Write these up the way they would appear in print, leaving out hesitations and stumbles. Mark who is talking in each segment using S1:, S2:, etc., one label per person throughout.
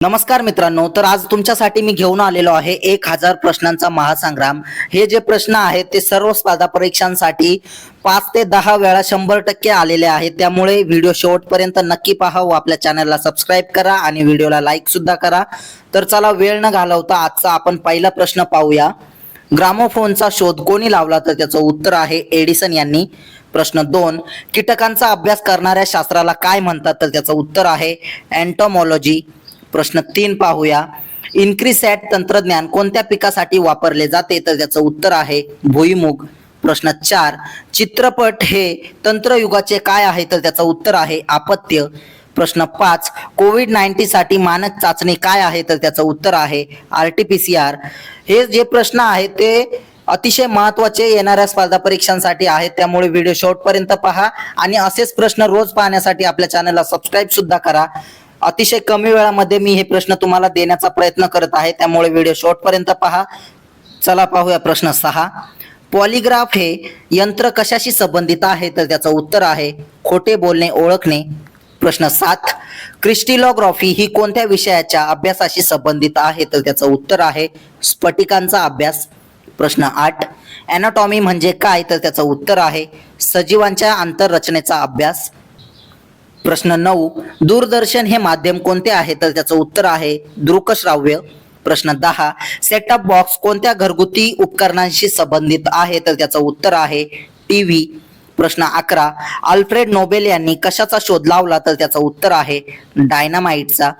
S1: नमस्कार मित्रांनो, तर आज तुमच्यासाठी मी घेऊन आलेलो आहे 1000 प्रश्नांचा महासंग्राम। हे जे प्रश्न आहेत ते सर्व स्पर्धा परीक्षांसाठी 5 ते 10 वेळा 100% आलेले आहेत। त्यामुळे व्हिडिओ शेवटपर्यंत नक्की पहा व आपल्या चॅनलला सबस्क्राईब करा आणि व्हिडिओला लाईक सुद्धा करा। तर चला वेळ न घालवता आजचा आपण पहिला प्रश्न पाहूया। ग्रामोफोनचा शोध कोणी लावला? तर त्याचं उत्तर आहे एडिसन यांनी। प्रश्न 2, कीटकांचा अभ्यास करणाऱ्या शास्त्राला काय म्हणतात? तर त्याचं उत्तर आहे एंटोमॉलॉजी। प्रश्न 3 पाहूया। इन्क्रीसॅट तंत्रज्ञान कोणत्या पिकासाठी वापरले जाते? तर त्याचं उत्तर आहे भुईमूग। प्रश्न 4, चित्रपट हे तंत्रयुगाचे काय आहे? तर त्याचं उत्तर आहे आपत्य। प्रश्न 5, कोविड-19 साठी मानक चाचणी काय आहे? तर त्याचं उत्तर आहे RT-PCR। हे जे प्रश्न आहेत ते अतिशय महत्त्वाचे येणाऱ्या स्पर्धा परीक्षांसाठी आहेत, त्यामुळे व्हिडिओ शेवटपर्यंत पहा आणि असेच प्रश्न रोज पाहण्यासाठी आपल्या चॅनलला सबस्क्राईब सुद्धा करा। अतिशय कमी वेळामध्ये मी हे प्रश्न तुम्हाला देण्याचा प्रयत्न करत आहे, त्यामुळे व्हिडिओ शेवटपर्यंत पहा। चला पाहूया प्रश्न 6, पॉलिग्राफ हे यंत्र कशाशी संबंधित आहे? तर त्याचं उत्तर आहे खोटे बोलणे ओळखणे। प्रश्न 7, क्रिस्टलोग्राफी ही कोणत्या विषयाच्या अभ्यासाशी संबंधित आहे? तर त्याचं उत्तर आहे स्फटिकांचा अभ्यास। प्रश्न 8, ॲनाटॉमी म्हणजे काय? तर त्याचं उत्तर आहे सजीवांच्या आंतररचनेचा अभ्यास। प्रश्न 9, दूरदर्शन हे माध्यम कोणते आहे? तर त्याचं उत्तर आहे दृकश्राव्य। प्रश्न 10, सेटअप बॉक्स कोणत्या घरगुती उपकरणांशी संबंधित आहे? तर त्याचं उत्तर आहे टीव्ही। प्रश्न 11, अल्फ्रेड नोबेल यांनी कशाचा शोध लावला? तर त्याचं उत्तर आहे डायनामाइटचा।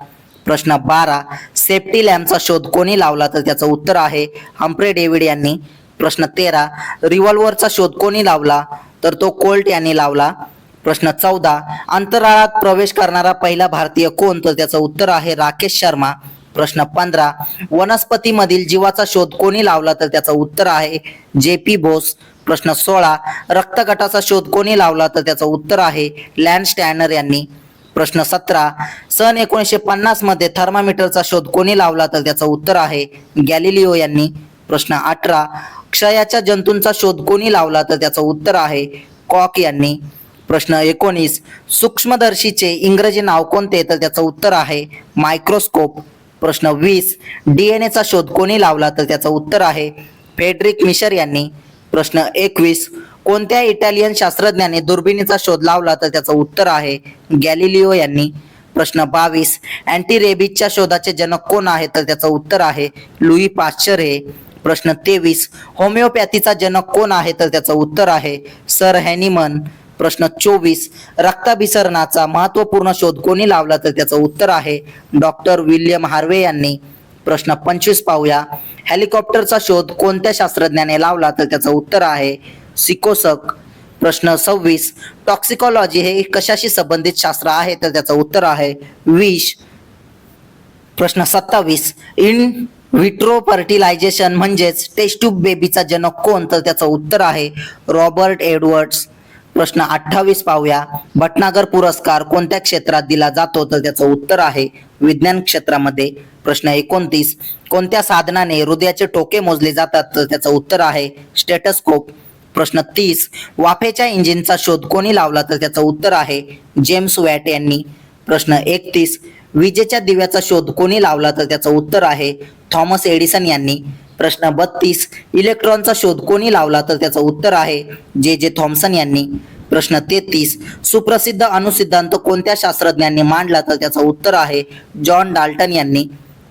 S1: प्रश्न 12, सेफ्टी लॅम्पचा शोध कोणी लावला? तर त्याचं उत्तर आहे हम्फ्रे डेव्हिड यांनी। प्रश्न 13, रिव्हॉल्व्हरचा शोध कोणी लावला? तर तो कोल्ट यांनी लावला। प्रश्न 14, अंतराळात प्रवेश करणारा पहिला भारतीय कोण? तर त्याचं उत्तर आहे राकेश शर्मा। प्रश्न 15, वनस्पतीमधील जीवाचा शोध कोणी लावला? तर त्याचं उत्तर आहे JP बोस। प्रश्न 16, रक्तगटाचा शोध कोणी लावला? तर त्याचं उत्तर आहे लॅन्ड स्टॅनर यांनी। प्रश्न 17, सन 1950 मध्ये थर्मामीटरचा शोध कोणी लावला? तर त्याचं उत्तर आहे गॅलिलिओ यांनी। प्रश्न 18, क्षयाच्या जंतूंचा शोध कोणी लावला? तर त्याचं उत्तर आहे कॉक यांनी। प्रश्न 19, सूक्ष्मदर्शीचे इंग्रजी नाव कोणते? तर त्याचं उत्तर आहे मायक्रोस्कोप। प्रश्न 20, DNA चा शोध कोणी लावला? तर त्याचं उत्तर आहे फ्रेडरिक मिशर यांनी। प्रश्न 21, कोणत्या इटालियन शास्त्रज्ञाने दुर्बिणीचा शोध लावला? तर त्याचं उत्तर आहे गॅलिलिओ यांनी। प्रश्न 22, अँटी रेबीजच्या शोधाचे जनक कोण आहे? तर त्याचं उत्तर आहे लुई पाश्चर हे। प्रश्न 23, होमिओपॅथीचा जनक कोण आहे? तर त्याचं उत्तर आहे सर हॅनिमन। प्रश्न 24, रक्ताभिसरणाचा महत्त्वपूर्ण शोध कोणी लावला? तर त्याचं उत्तर आहे डॉक्टर विल्यम हार्वे यांनी। प्रश्न 25 पाहूया। हेलिकॉप्टरचा शोध कोणत्या शास्त्रज्ञाने लावला? तर त्याचं उत्तर आहे सिकोसक। प्रश्न 26, टॉक्सिकॉलॉजी हे कशाशी संबंधित शास्त्र आहे? तर त्याचं उत्तर आहे विष। प्रश्न 27, इन व्हिट्रो फर्टिलायझेशन म्हणजेच टेस्ट ट्यूब बेबीचा जनक कोण? तर त्याचं उत्तर आहे रॉबर्ट एडवर्ड्स। प्रश्न 28 पाहूया। भटनागर पुरस्कार कोणत्या क्षेत्रात दिला जातो? तर त्याचं उत्तर आहे विज्ञान क्षेत्रामध्ये। प्रश्न 29, कोणत्या साधनाने हृदयाचे ठोके मोजले जातात? तर त्याचं उत्तर आहे स्टेटस्कोप। प्रश्न 30, वाफेच्या इंजिनचा शोध कोणी लावला? तर त्याचं उत्तर आहे जेम्स वॅट यांनी। प्रश्न 31, विजेच्या दिव्याचा शोध कोणी लावला? तर त्याचं उत्तर आहे थॉमस एडिसन यांनी। प्रश्न 32, इलेक्ट्रॉनचा शोध कोणी लावला? तर त्याचं उत्तर आहे JJ थॉम्सन यांनी। प्रश्न 33, सुप्रसिद्ध अणुसिद्धांत कोणत्या शास्त्रज्ञांनी मांडला? तर त्याचं उत्तर आहे जॉन डाल्टन यांनी।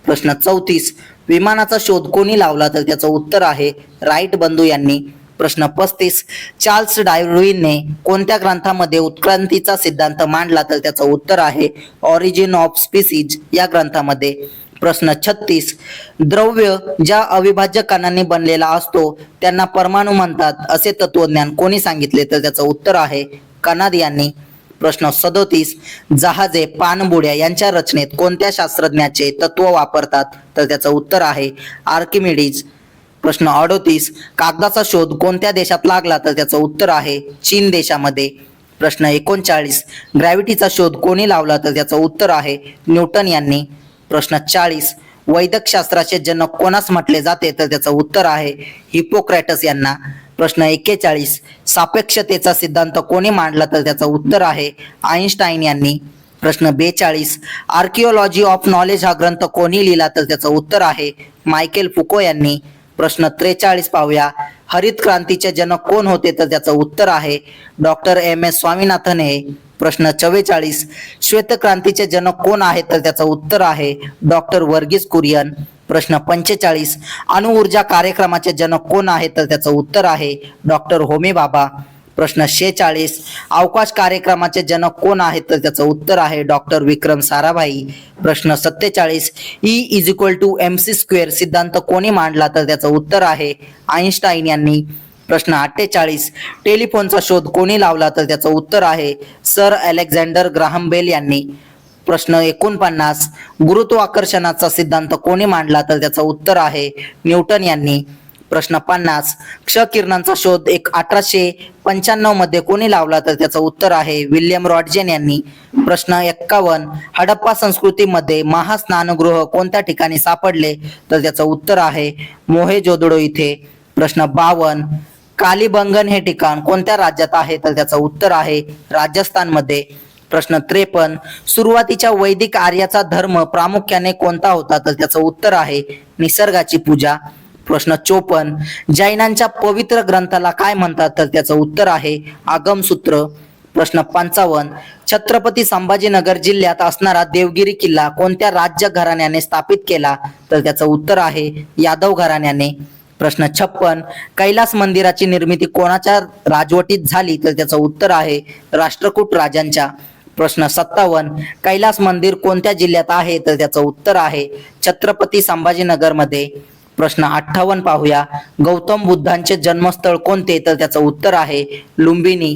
S1: प्रश्न 34, विमानाचा शोध कोणी लावला? तर त्याचं उत्तर आहे राईट बंधू यांनी। प्रश्न 35, चार्ल्स डार्विनने कोणत्या ग्रंथामध्ये उत्क्रांतीचा सिद्धांत मांडला? तर त्याचं उत्तर आहे ऑरिजिन ऑफ स्पीसीज या ग्रंथामध्ये। प्रश्न 36, द्रव्य ज्या अविभाज्य कणांनी बनलेला असतो त्यांना परमाणू म्हणतात असे तत्वज्ञान कोणी सांगितले? तर त्याचं उत्तर आहे कनाद यांनी। प्रश्न 37, जहाजे पाणबुड्या यांच्या रचनेत कोणत्या शास्त्रज्ञाचे तत्व वापरतात? तर त्याचं उत्तर आहे आर्किमिडीज। प्रश्न 38, कागदाचा शोध कोणत्या देशात लागला? तर त्याचं उत्तर आहे चीन देशामध्ये। प्रश्न 39, ग्रॅव्हिटीचा शोध कोणी लावला? तर त्याचं उत्तर आहे न्यूटन यांनी। प्रश्न 40, वैद्यक शास्त्राचे जनक कोणास म्हटले जाते? तर त्याचं उत्तर आहे हिपोक्रेटस यांना। प्रश्न 41, सापेक्षतेचा सिद्धांत कोणी मांडला? तर त्याचं उत्तर आहे आइन्स्टाईन यांनी। प्रश्न 42, आर्किओलॉजी ऑफ नॉलेज हा ग्रंथ कोणी लिहिला? तर त्याचं उत्तर आहे मायकेल फुको यांनी. प्रश्न 43 पाहूया. हरित क्रांतीचे जनक कोण होते? तर त्याचं उत्तर आहे डॉक्टर एम.एस. स्वामीनाथन हे. प्रश्न 44, श्वेत क्रांतीचे जनक कोण आहेत? तर त्याचं उत्तर आहे डॉक्टर वर्गीस कुरियन. प्रश्न 45, अणुऊर्जा कार्यक्रमाचे जनक कोण आहेत? तर त्याचं उत्तर आहे डॉक्टर होमी भाभा. प्रश्न 46, अवकाश कार्यक्रमाचे जनक कोण आहेत? तर त्याचं उत्तर आहे डॉक्टर विक्रम साराभाई. प्रश्न 47, E=mc² सिद्धांत कोणी मांडला? तर त्याचं उत्तर आहे आईन्स्टाईन यांनी. प्रश्न 48, टेलिफोनचा शोध कोणी लावला? तर त्याचं उत्तर आहे सर अलेक्झांडर ग्राहम बेल यांनी. प्रश्न 49, गुरुत्वाकर्षणाचा सिद्धांत कोणी मांडला? तर त्याचं उत्तर आहे न्यूटन यांनी. प्रश्न 50, क्ष किरणांचा शोध 1895 मध्ये कोणी लावला? तर त्याचं उत्तर आहे विल्यम रॉटजेन यांनी. प्रश्न 51, हडप्पा संस्कृतीमध्ये महास्नानगृह कोणत्या ठिकाणी सापडले? तर त्याचं उत्तर आहे मोहेंजोदडो इथे. प्रश्न 52, कालीबंगन हे ठिकाण कोणत्या राज्यात आहे? तर त्याचं उत्तर आहे राजस्थानमध्ये. प्रश्न 53, सुरुवातीच्या वैदिक आर्याचा धर्म प्रामुख्याने कोणता होता? तर त्याचं उत्तर आहे निसर्गाची पूजा. प्रश्न 54, जैनांच्या पवित्र ग्रंथाला काय म्हणतात? तर त्याचं उत्तर आहे आगमसूत्र. प्रश्न 55, छत्रपती संभाजीनगर जिल्ह्यात असणारा देवगिरी किल्ला कोणत्या राज्य घराण्याने स्थापित केला? तर त्याचं उत्तर आहे यादव घराण्याने. प्रश्न 56, कैलास मंदिराची निर्मिती कोणाच्या राजवटीत झाली? तर त्याचं उत्तर आहे राष्ट्रकूट राजांच्या. प्रश्न 57, कैलास मंदिर कोणत्या जिल्ह्यात आहे? तर त्याचं उत्तर आहे छत्रपती संभाजीनगर मध्ये. प्रश्न 58 पाहूया. गौतम बुद्धांचे जन्मस्थळ कोणते? तर त्याचं उत्तर आहे लुंबिनी.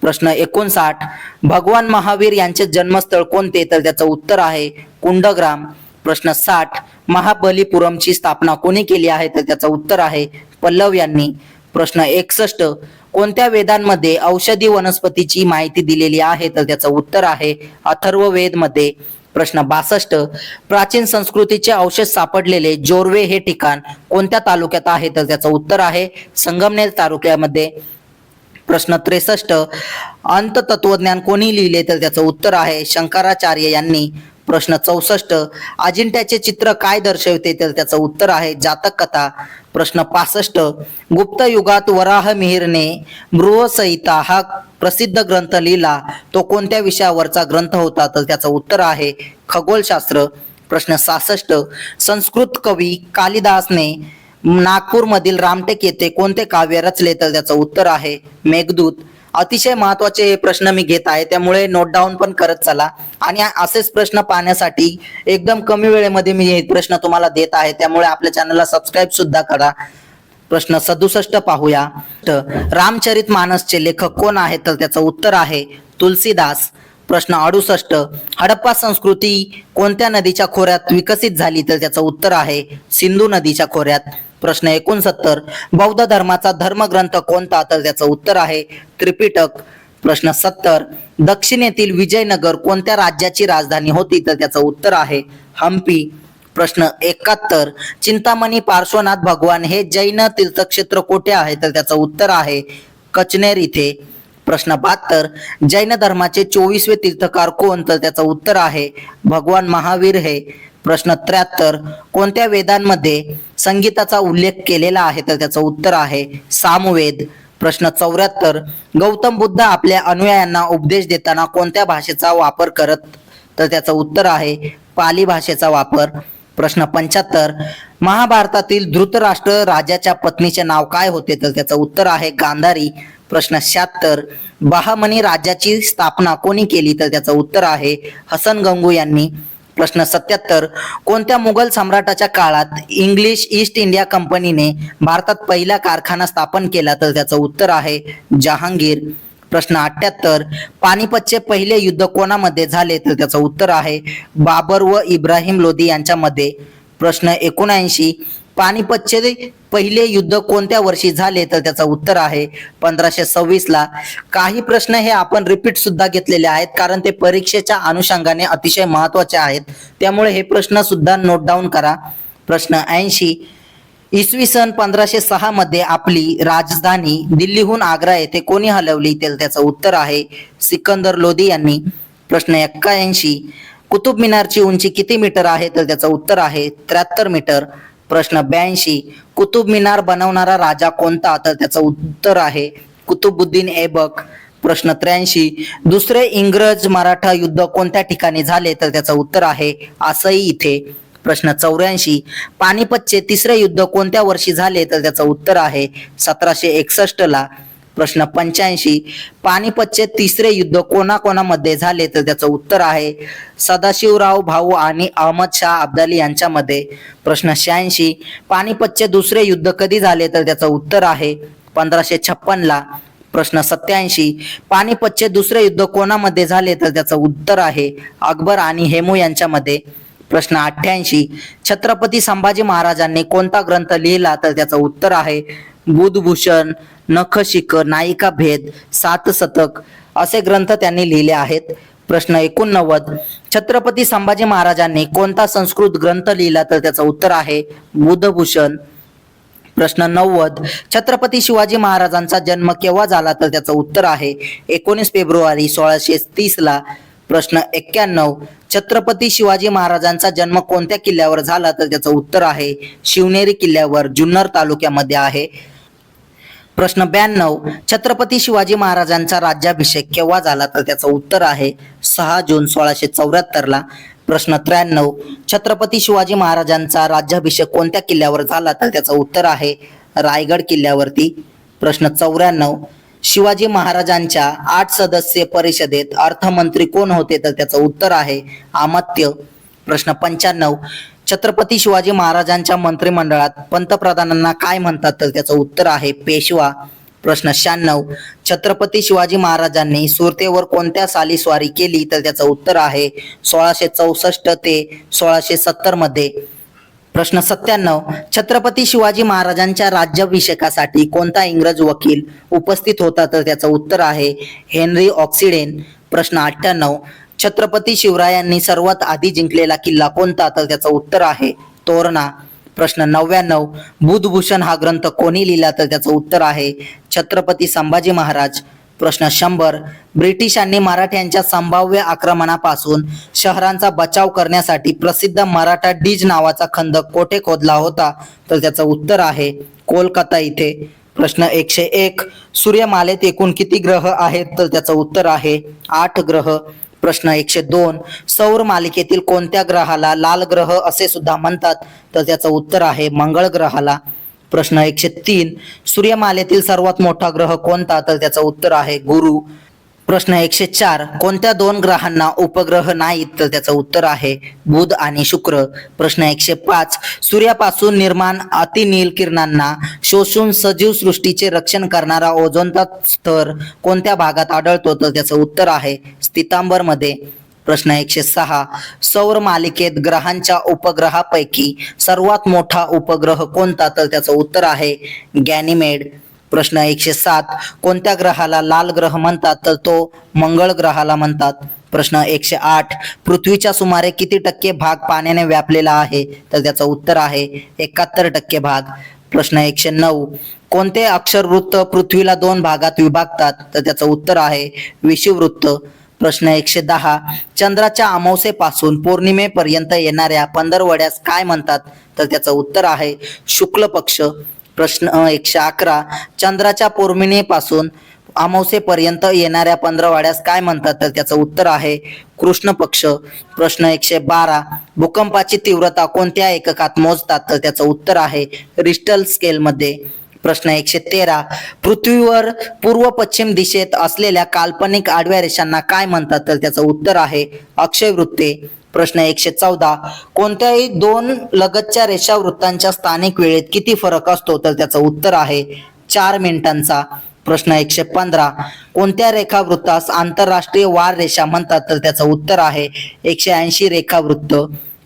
S1: प्रश्न 59, भगवान महावीर यांचे जन्मस्थळ कोणते? तर त्याचं उत्तर आहे कुंडग्राम. प्रश्न 60, महाबलीपुरमची स्थापना कोणी केली आहे? तर त्याचं उत्तर आहे पल्लव यांनी. प्रश्न 61, कोणत्या वेदांमध्ये औषधी वनस्पतीची माहिती दिलेली आहे? तर त्याचं उत्तर आहे अथर्ववेद मध्ये. प्रश्न 62, प्राचीन संस्कृतीचे अवशेष सापडलेले जोरवे हे ठिकाण कोणत्या तालुक्यात आहे? तर त्याचं उत्तर आहे संगमनेर तालुक्यामध्ये. प्रश्न 63, अंत तत्वज्ञान कोणी लिहिले? तर त्याचं उत्तर आहे शंकराचार्य यांनी. प्रश्न 64, अजिंठ्याचे चित्र काय दर्शवते? तर त्याचं उत्तर आहे जातक कथा. प्रश्न 65, गुप्त युगात वराह मिहिरने बृहसंहिता हा प्रसिद्ध ग्रंथ लिहिला, तो कोणत्या विषयावरचा ग्रंथ होता? तर त्याचं उत्तर आहे खगोलशास्त्र. प्रश्न 66, संस्कृत कवी कालिदासने नागपूरमधील रामटेक येथे कोणते काव्य रचले? तर त्याचं उत्तर आहे मेघदूत. अतिशय महत्वाचे हे प्रश्न मी घेत आहे, त्यामुळे नोट डाऊन पण करत चला. आणि असेच प्रश्न पाहण्यासाठी एकदम कमी वेळेमध्ये मी हे प्रश्न तुम्हाला देत आहे, त्यामुळे आपल्या चॅनलला सबस्क्राईब सुद्धा करा. प्रश्न 67 पाहूया. रामचरित मानसचे लेखक कोण आहेत? तर त्याचं उत्तर आहे तुलसीदास. प्रश्न 68, हडप्पा संस्कृती कोणत्या नदीच्या खोऱ्यात विकसित झाली? तर त्याचं उत्तर आहे सिंधू नदीच्या खोऱ्यात. प्रश्न 69, बौद्ध धर्माचा धर्मग्रंथ कोणता? तर त्याचं उत्तर आहे त्रिपिटक. प्रश्न 70, दक्षिणेतील विजयनगर कोणत्या राज्याची राजधानी होती? तर त्याचं उत्तर आहे हम्पी. प्रश्न 71, चिंतामणी पार्श्वनाथ भगवान हे जैन तीर्थक्षेत्र कोठे आहे? तर त्याचं उत्तर आहे कचनेर इथे. प्रश्न 72, जैन धर्माचे 24वे तीर्थकार कोण? तर त्याचं उत्तर आहे भगवान महावीर हे. प्रश्न 73, कोणत्या वेदांमध्ये संगीताचा उल्लेख केलेला आहे? तर त्याचं उत्तर आहे सामवेद. प्रश्न 74, गौतम बुद्ध आपल्या अनुयायांना उपदेश देताना कोणत्या भाषेचा वापर करत? तर त्याचं उत्तर आहे पाली भाषेचा वापर. प्रश्न 75, महाभारतातील धृतराष्ट्र राजाच्या पत्नीचे नाव काय होते? तर त्याचं उत्तर आहे गांधारी. प्रश्न 76, बहामनी राज्याची स्थापना कोणी केली? तर त्याचं उत्तर आहे हसन गंगू यांनी. प्रश्न 77, कोणत्या मुघल सम्राटाच्या काळात इंग्लिश ईस्ट इंडिया कंपनीने भारतात पहिला कारखाना स्थापन केला? तर त्याचं उत्तर आहे जहांगीर. प्रश्न 78, पानिपतचे पहिले युद्ध कोणामध्ये झाले? तर त्याचं उत्तर आहे बाबर व इब्राहिम लोदी यांच्यामध्ये. प्रश्न 79, पानिपतचे पहिले युद्ध कोणत्या वर्षी झाले? तर त्याचं उत्तर आहे 1526 ला. काही प्रश्न हे आपण रिपीट सुद्धा घेतलेले आहेत, कारण ते परीक्षेच्या अनुषंगाने अतिशय महत्वाचे आहेत, त्यामुळे हे प्रश्न सुद्धा नोट डाऊन करा. प्रश्न 80, इसवी सन 1506 मध्ये आपली राजधानी दिल्लीहून आग्रा येथे कोणी हलवली? तर त्याचं उत्तर आहे सिकंदर लोदी यांनी. प्रश्न 81, कुतुब मिनारची उंची किती मीटर आहे? तर त्याचं उत्तर आहे 73 मीटर. प्रश्न 82, कुतुब मिनार बनवणारा राजा कोणता? तर त्याचं उत्तर आहे कुतुबुद्दीन ऐबक. प्रश्न 83, दुसरे इंग्रज मराठा युद्ध कोणत्या ठिकाणी झाले? तर त्याचं उत्तर आहे आसई इथे. प्रश्न 84, पानिपतचे तिसरे युद्ध कोणत्या वर्षी झाले? तर त्याचं उत्तर आहे 1761 ला. प्रश्न 85, पानिपतचे तिसरे युद्ध कोणाकोणामध्ये झाले? तर त्याचं उत्तर आहे सदाशिवराव भाऊ आणि अहमद शाह अब्दाली यांच्यामध्ये. प्रश्न 86, पानिपतचे दुसरे युद्ध कधी झाले? तर त्याचं उत्तर आहे 1556 ला. प्रश्न 87, पानिपतचे दुसरे युद्ध कोणामध्ये झाले? तर त्याचं उत्तर आहे अकबर आणि हेमू यांच्यामध्ये. प्रश्न 88, छत्रपती संभाजी महाराजांनी कोणता ग्रंथ लिहिला? तर त्याचं उत्तर आहे बुधभूषण, नखशिख, नायिका भेद, सात शतक असे ग्रंथ त्यांनी लिहिले आहेत. प्रश्न 89, छत्रपती संभाजी महाराजांनी कोणता संस्कृत ग्रंथ लिहिला? तर त्याचं उत्तर आहे बुधभूषण. प्रश्न 90, छत्रपती शिवाजी महाराजांचा जन्म केव्हा झाला? तर त्याचं उत्तर आहे 19 फेब्रुवारी 1630 ला. प्रश्न 91, छत्रपती शिवाजी महाराजांचा जन्म कोणत्या किल्ल्यावर झाला? तर त्याचं उत्तर आहे शिवनेरी किल्ल्यावर, जुन्नर तालुक्यामध्ये आहे. प्रश्न 92, छत्रपती शिवाजी महाराजांचा राज्याभिषेक केव्हा झाला? तर त्याचं उत्तर आहे 6 जून 1674 ला. प्रश्न 93, छत्रपती शिवाजी महाराजांचा राज्याभिषेक कोणत्या किल्ल्यावर झाला? तर त्याचं उत्तर आहे रायगड किल्ल्यावरती. प्रश्न 94, शिवाजी महाराजांच्या 8 सदस्य परिषदेत अर्थमंत्री कोण होते? तर त्याचं उत्तर आहे अमात्य. प्रश्न 95, छत्रपती शिवाजी महाराजांच्या मंत्रिमंडळात पंतप्रधानांना काय म्हणतात? तर त्याचं उत्तर आहे पेशवा. प्रश्न 96, छत्रपती शिवाजी महाराजांनी सुरतेवर कोणत्या साली स्वारी केली? तर त्याचं उत्तर आहे 1664 ते 1670 मध्ये. प्रश्न 97, छत्रपती शिवाजी महाराजांच्या राज्याभिषेकासाठी कोणता इंग्रज वकील उपस्थित होता? तर त्याचं उत्तर आहे हेनरी ऑक्सिडेन. प्रश्न 98, छत्रपती शिवरायांनी सर्वात आधी जिंकलेला किल्ला कोणता? तर त्याचं उत्तर आहे तोरणा. प्रश्न 99, बुधभूषण हा ग्रंथ कोणी लिहिला? तर त्याचं उत्तर आहे छत्रपती संभाजी महाराज. प्रश्न 100, ब्रिटिशांनी मराठ्यांच्या संभाव्य आक्रमणापासून शहरांचा बचाव करण्यासाठी प्रसिद्ध मराठा डीज नावाचा खंदक कोठे खोदला होता? तर त्याचं उत्तर आहे कोलकाता इथे. प्रश्न 101, सूर्यमालेत एकूण किती ग्रह आहेत? तर त्याचं उत्तर आहे 8 ग्रह. प्रश्न 102, सौर मालिकेतील कोणत्या ग्रहाला लाल ग्रह असे सुद्धा म्हणतात? तर त्याचं उत्तर आहे मंगळ ग्रहाला. प्रश्न 103, सूर्यमालेतील सर्वात मोठा ग्रह कोणता? तर त्याचं उत्तर आहे गुरु. प्रश्न 104, कोणत्या 2 ग्रहांना उपग्रह नाहीत? तर त्याचं उत्तर आहे बुध आणि शुक्र. प्रश्न 105, सूर्यापासून निर्माण अतिनील किरणांना शोषून सजीव सृष्टीचे रक्षण करणारा ओझोनचा स्तर कोणत्या भागात आढळतो? तर त्याचं उत्तर आहे स्थितांबर मध्ये. प्रश्न 106, सौर मालिकेत ग्रहांच्या उपग्रहापैकी सर्वात मोठा उपग्रह कोणता? तर त्याचं उत्तर आहे गॅनिमेड. प्रश्न 107, कोणत्या ग्रहाला लाल ग्रह म्हणतात? तर तो मंगळ ग्रहाला म्हणतात. प्रश्न 108, पृथ्वीच्या सुमारे किती टक्के भाग पाण्याने व्यापलेला आहे? तर त्याचं उत्तर आहे 71% भाग. प्रश्न 109, कोणते अक्षरवृत्त पृथ्वीला 2 भागात विभागतात? तर त्याचं उत्तर आहे विषुववृत्त. प्रश्न 110, चंद्राच्या अमावस्येपासून पौर्णिमेपर्यंत येणाऱ्या पंधरवड्यास काय म्हणतात? तर त्याचं उत्तर आहे शुक्ल पक्ष. प्रश्न 111, चंद्राच्या पौर्णिमेपासून अमावस्येपर्यंत येणाऱ्या पंधरवड्यास काय म्हणतात? तर त्याचं उत्तर आहे कृष्ण पक्ष. प्रश्न 112, भूकंपाची तीव्रता कोणत्या एककात मोजतात? तर त्याचं उत्तर आहे रिश्टर स्केलमध्ये. प्रश्न 113, पृथ्वीवर पूर्व पश्चिम दिशेत असलेल्या काल्पनिक आडव्या रेषांना काय म्हणतात? तर त्याचं उत्तर आहे अक्षयवृत्ते. प्रश्न 114, कोणत्याही 2 लगतच्या रेषावृत्तांच्या स्थानिक वेळेत किती फरक असतो? तर त्याचं उत्तर आहे 4 मिनिटांचा. प्रश्न 115, कोणत्या रेखावृत्तास आंतरराष्ट्रीय वार रेषा म्हणतात? तर त्याचं उत्तर आहे 180 रेखावृत्त.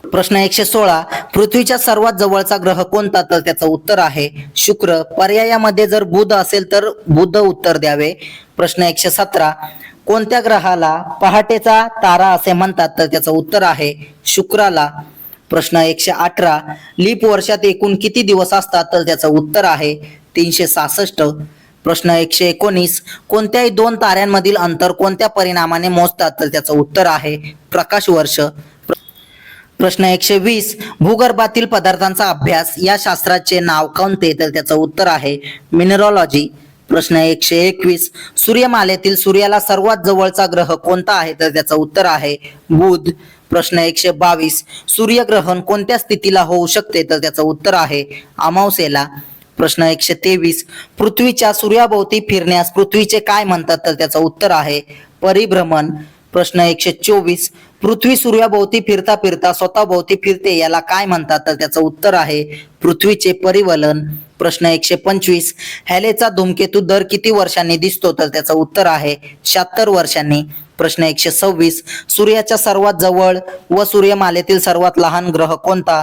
S1: प्रश्न 116, पृथ्वीच्या सर्वात जवळचा ग्रह कोणता? तर त्याचं उत्तर आहे शुक्र. पर्यायामध्ये जर बुध असेल तर बुध उत्तर द्यावे. प्रश्न 117, कोणत्या ग्रहाला पहाटेचा तारा असे म्हणतात? तर त्याचं उत्तर आहे शुक्राला. प्रश्न 118, लीप वर्षात एकूण किती दिवस असतात? तर त्याचं उत्तर आहे 366. प्रश्न 119, कोणत्याही दोन ताऱ्यांमधील अंतर कोणत्या परिणामाने मोजतात? तर त्याचं उत्तर आहे प्रकाश वर्ष. प्रश्न 120, भूगर्भातील पदार्थांचा अभ्यास या शास्त्राचे नाव कोणते? तर त्याचं उत्तर आहे मिनरॉलॉजी. प्रश्न 121, सूर्यमालेतील सूर्याला सर्वात जवळचा ग्रह कोणता आहे? तर त्याचं उत्तर आहे बुध. प्रश्न 122, सूर्यग्रहण कोणत्या स्थितीला होऊ शकते? तर त्याचं उत्तर आहे अमावस्येला. प्रश्न 123, पृथ्वीच्या सूर्याभोवती फिरण्यास पृथ्वीचे काय म्हणतात? तर त्याचं उत्तर आहे परिभ्रमण. प्रश्न 124, पृथ्वी सूर्याभोवती फिरता फिरता स्वतःभोवती फिरते याला काय म्हणतात? तर त्याचं उत्तर आहे पृथ्वीचे परिवलन. प्रश्न 125, हॅलेचा धूमकेतू दर किती वर्षांनी दिसतो? तर त्याचं उत्तर आहे 76 वर्षांनी. प्रश्न 126, सूर्याच्या सर्वात जवळ व सूर्यमालेतील सर्वात लहान ग्रह कोणता?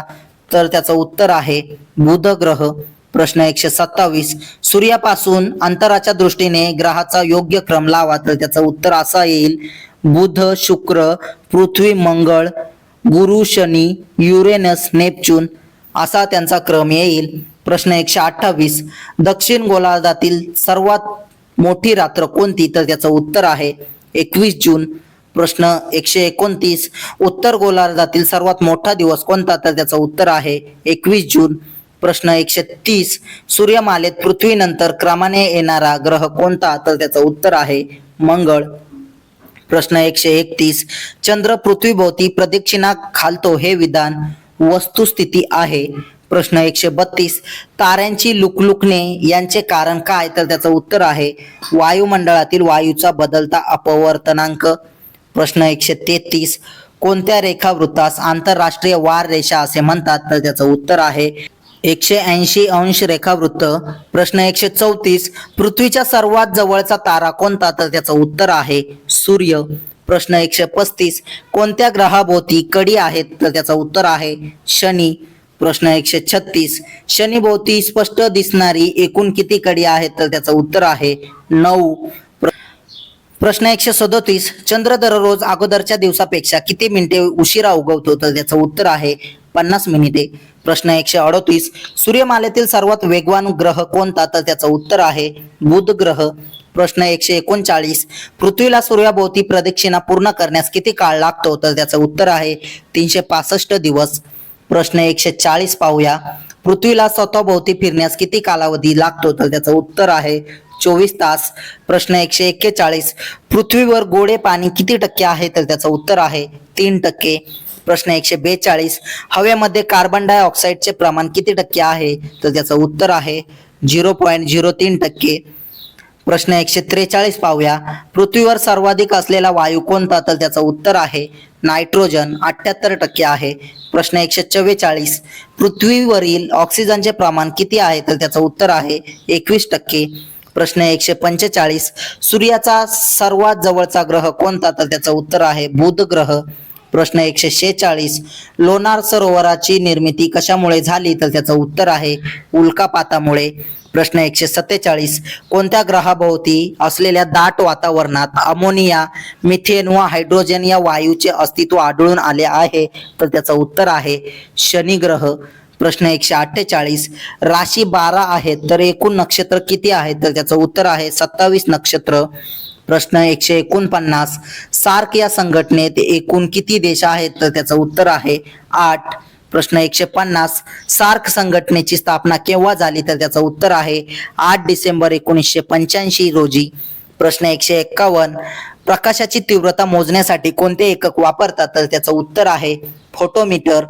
S1: तर त्याचं उत्तर आहे बुध ग्रह. प्रश्न 127, सूर्यापासून अंतराच्या दृष्टीने ग्रहाचा योग्य क्रम लावा. तर त्याचं उत्तर असं येईल बुध, शुक्र, पृथ्वी, मंगळ, गुरु, शनी, युरेनस, नेपच्यून असा त्यांचा क्रम येईल. प्रश्न 128, दक्षिण गोलार्धातील सर्वात मोठी रात्र कोणती? तर त्याचं उत्तर आहे 21 जून. प्रश्न 129, उत्तर गोलार्धातील सर्वात मोठा दिवस कोणता? तर त्याचं उत्तर आहे 21 जून. प्रश्न 130, सूर्यमालेत पृथ्वीनंतर क्रमाने येणारा ग्रह कोणता? तर त्याचं उत्तर आहे मंगळ. प्रश्न 131, चंद्र पृथ्वीभोवती प्रदक्षिणा घालतो हे विधान वस्तुस्थिती आहे. प्रश्न 132, ताऱ्यांची लुकलुकणे यांचे कारण काय? तर त्याचं उत्तर आहे वायुमंडळातील वायूचा बदलता अपवर्तनांक. प्रश्न 133, कोणत्या रेखावृत्तास आंतरराष्ट्रीय वार रेषा असे म्हणतात? तर त्याचं उत्तर आहे 180 अंश रेखावृत्त. प्रश्न 134, पृथ्वीच्या सर्वात जवळचा तारा कोणता? तर त्याचं उत्तर आहे सूर्य. प्रश्न 135, कोणत्या ग्रहाभोवती कडी आहेत? तर त्याचं उत्तर आहे शनी. प्रश्न 136, शनीभोवती स्पष्ट दिसणारी एकूण किती कडी आहेत? तर त्याचं उत्तर आहे 9. प्रश्न 137, चंद्र दररोज अगोदरच्या दिवसापेक्षा किती मिनिटे उशिरा उगवतो? तर त्याचं उत्तर आहे 50 मिनिटे. प्रश्न 138, सूर्यमालेतील सर्वात वेगवान ग्रह कोणता? तर त्याचं उत्तर आहे बुध ग्रह. प्रश्न 139, पृथ्वीला सूर्याभोवती प्रदक्षिणा पूर्ण करण्यास किती काळ लागतो? तर त्याचं उत्तर आहे 365 दिवस. प्रश्न 140 पाहूया, पृथ्वीला स्वतःभोवती फिरण्यास किती कालावधी लागतो? तर त्याचं उत्तर आहे 24 तास. प्रश्न 141, पृथ्वीवर गोडे पाणी किती टक्के आहे? तर त्याचं उत्तर आहे 3%. प्रश्न 142, हवेमध्ये कार्बन डायऑक्साईडचे प्रमाण किती टक्के आहे? तर त्याचं उत्तर आहे 0.03%. प्रश्न 143 पाहूया, पृथ्वीवर सर्वाधिक असलेला वायू कोणता? तर त्याचं उत्तर आहे नायट्रोजन, 78% आहे. प्रश्न 144, पृथ्वीवरील ऑक्सिजनचे प्रमाण किती आहे? तर त्याचं उत्तर आहे 21%. प्रश्न 145, सूर्याचा सर्वात जवळचा ग्रह कोणता? तर त्याचं उत्तर आहे बुध ग्रह. प्रश्न 146, लोणार सरोवराची निर्मिती कशामुळे झाली? तर त्याचं उत्तर आहे उल्कापातामुळे. प्रश्न 147, कोणत्या ग्रहाभोवती असलेल्या दाट वातावरणात अमोनिया, मिथेन व हायड्रोजन या वायूचे अस्तित्व आढळून आले आहे? तर त्याचं उत्तर आहे शनी ग्रह. प्रश्न 148, राशी 12 आहेत तर एकूण नक्षत्र किती आहेत? तर त्याचं उत्तर आहे 27 नक्षत्र. प्रश्न 149, सार्क या संघटनेत एकूण किती देश आहेत? तर त्याचं उत्तर आहे 8. प्रश्न 150, सार्क संघटनेची स्थापना केव्हा झाली? तर त्याचं उत्तर आहे 8 डिसेंबर 1985 रोजी. प्रश्न 151, प्रकाशाची तीव्रता मोजण्यासाठी कोणते एकक वापरतात? तर त्याचं उत्तर आहे फोटोमीटर.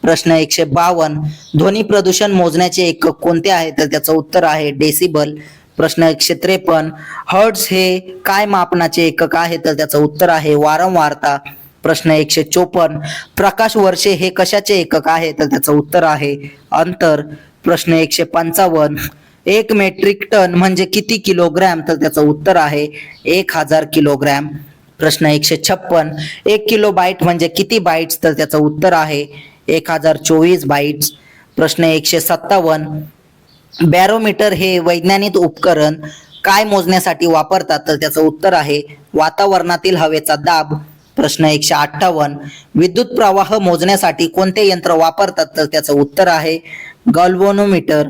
S1: प्रश्न 152, ध्वनी प्रदूषण मोजण्याचे एकक कोणते आहे? तर त्याचं उत्तर आहे डेसिबल. प्रश्न 153, हर्ट्झ हे काय मापनाचे एकक आहे? तर त्याचं उत्तर आहे वारंवारता. प्रश्न 154, प्रकाश वर्षे हे कशाचे एकक आहे? तर त्याचं उत्तर आहे अंतर. प्रश्न 155, 1 मेट्रिक टन म्हणजे किती किलोग्रॅम? तर त्याचं उत्तर आहे 1000 किलोग्रॅम. प्रश्न 156, 1 किलो बाईट म्हणजे किती बाईट्स? तर त्याचं उत्तर आहे 1024 बाईट्स. प्रश्न 157, बॅरोमीटर हे वैज्ञानिक उपकरण काय मोजण्यासाठी वापरतात? तर त्याचं उत्तर आहे वातावरणातील हवेचा दाब. प्रश्न 158, विद्युत प्रवाह मोजण्यासाठी कोणते यंत्र वापरतात? तर त्याचं उत्तर आहे गॅल्व्हनोमीटर.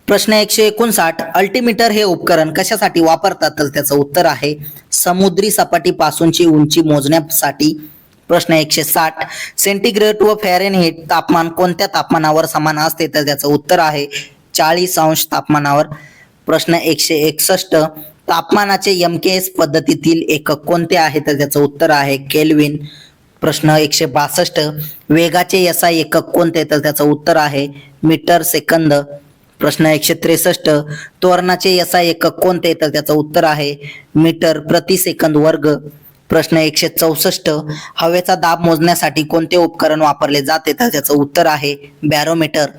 S1: प्रश्न 159, अल्टीमीटर हे उपकरण कशासाठी वापरतात? तर त्याचं उत्तर आहे समुद्री सपाटीपासूनची उंची मोजण्यासाठी. प्रश्न 160, सेंटीग्रेड व फॅरेनहीट तापमान कोणत्या तापमानावर समान असते? तर त्याचं उत्तर आहे 40 अंश तापमानावर. प्रश्न 161, तापमानाचे MKS पद्धतीतील एकक कोणते आहे? तर त्याचं उत्तर आहे केल्विन. प्रश्न 162, वेगाचे SI एकक कोणते? तर त्याचं उत्तर आहे मीटर सेकंद. प्रश्न 163, त्वरणाचे SI एकक कोणते? तर त्याचं उत्तर आहे मीटर प्रति सेकंद वर्ग. प्रश्न 164, हवेचा दाब मोजण्यासाठी कोणते उपकरण वापरले जाते? तर त्याचं उत्तर आहे बॅरोमीटर.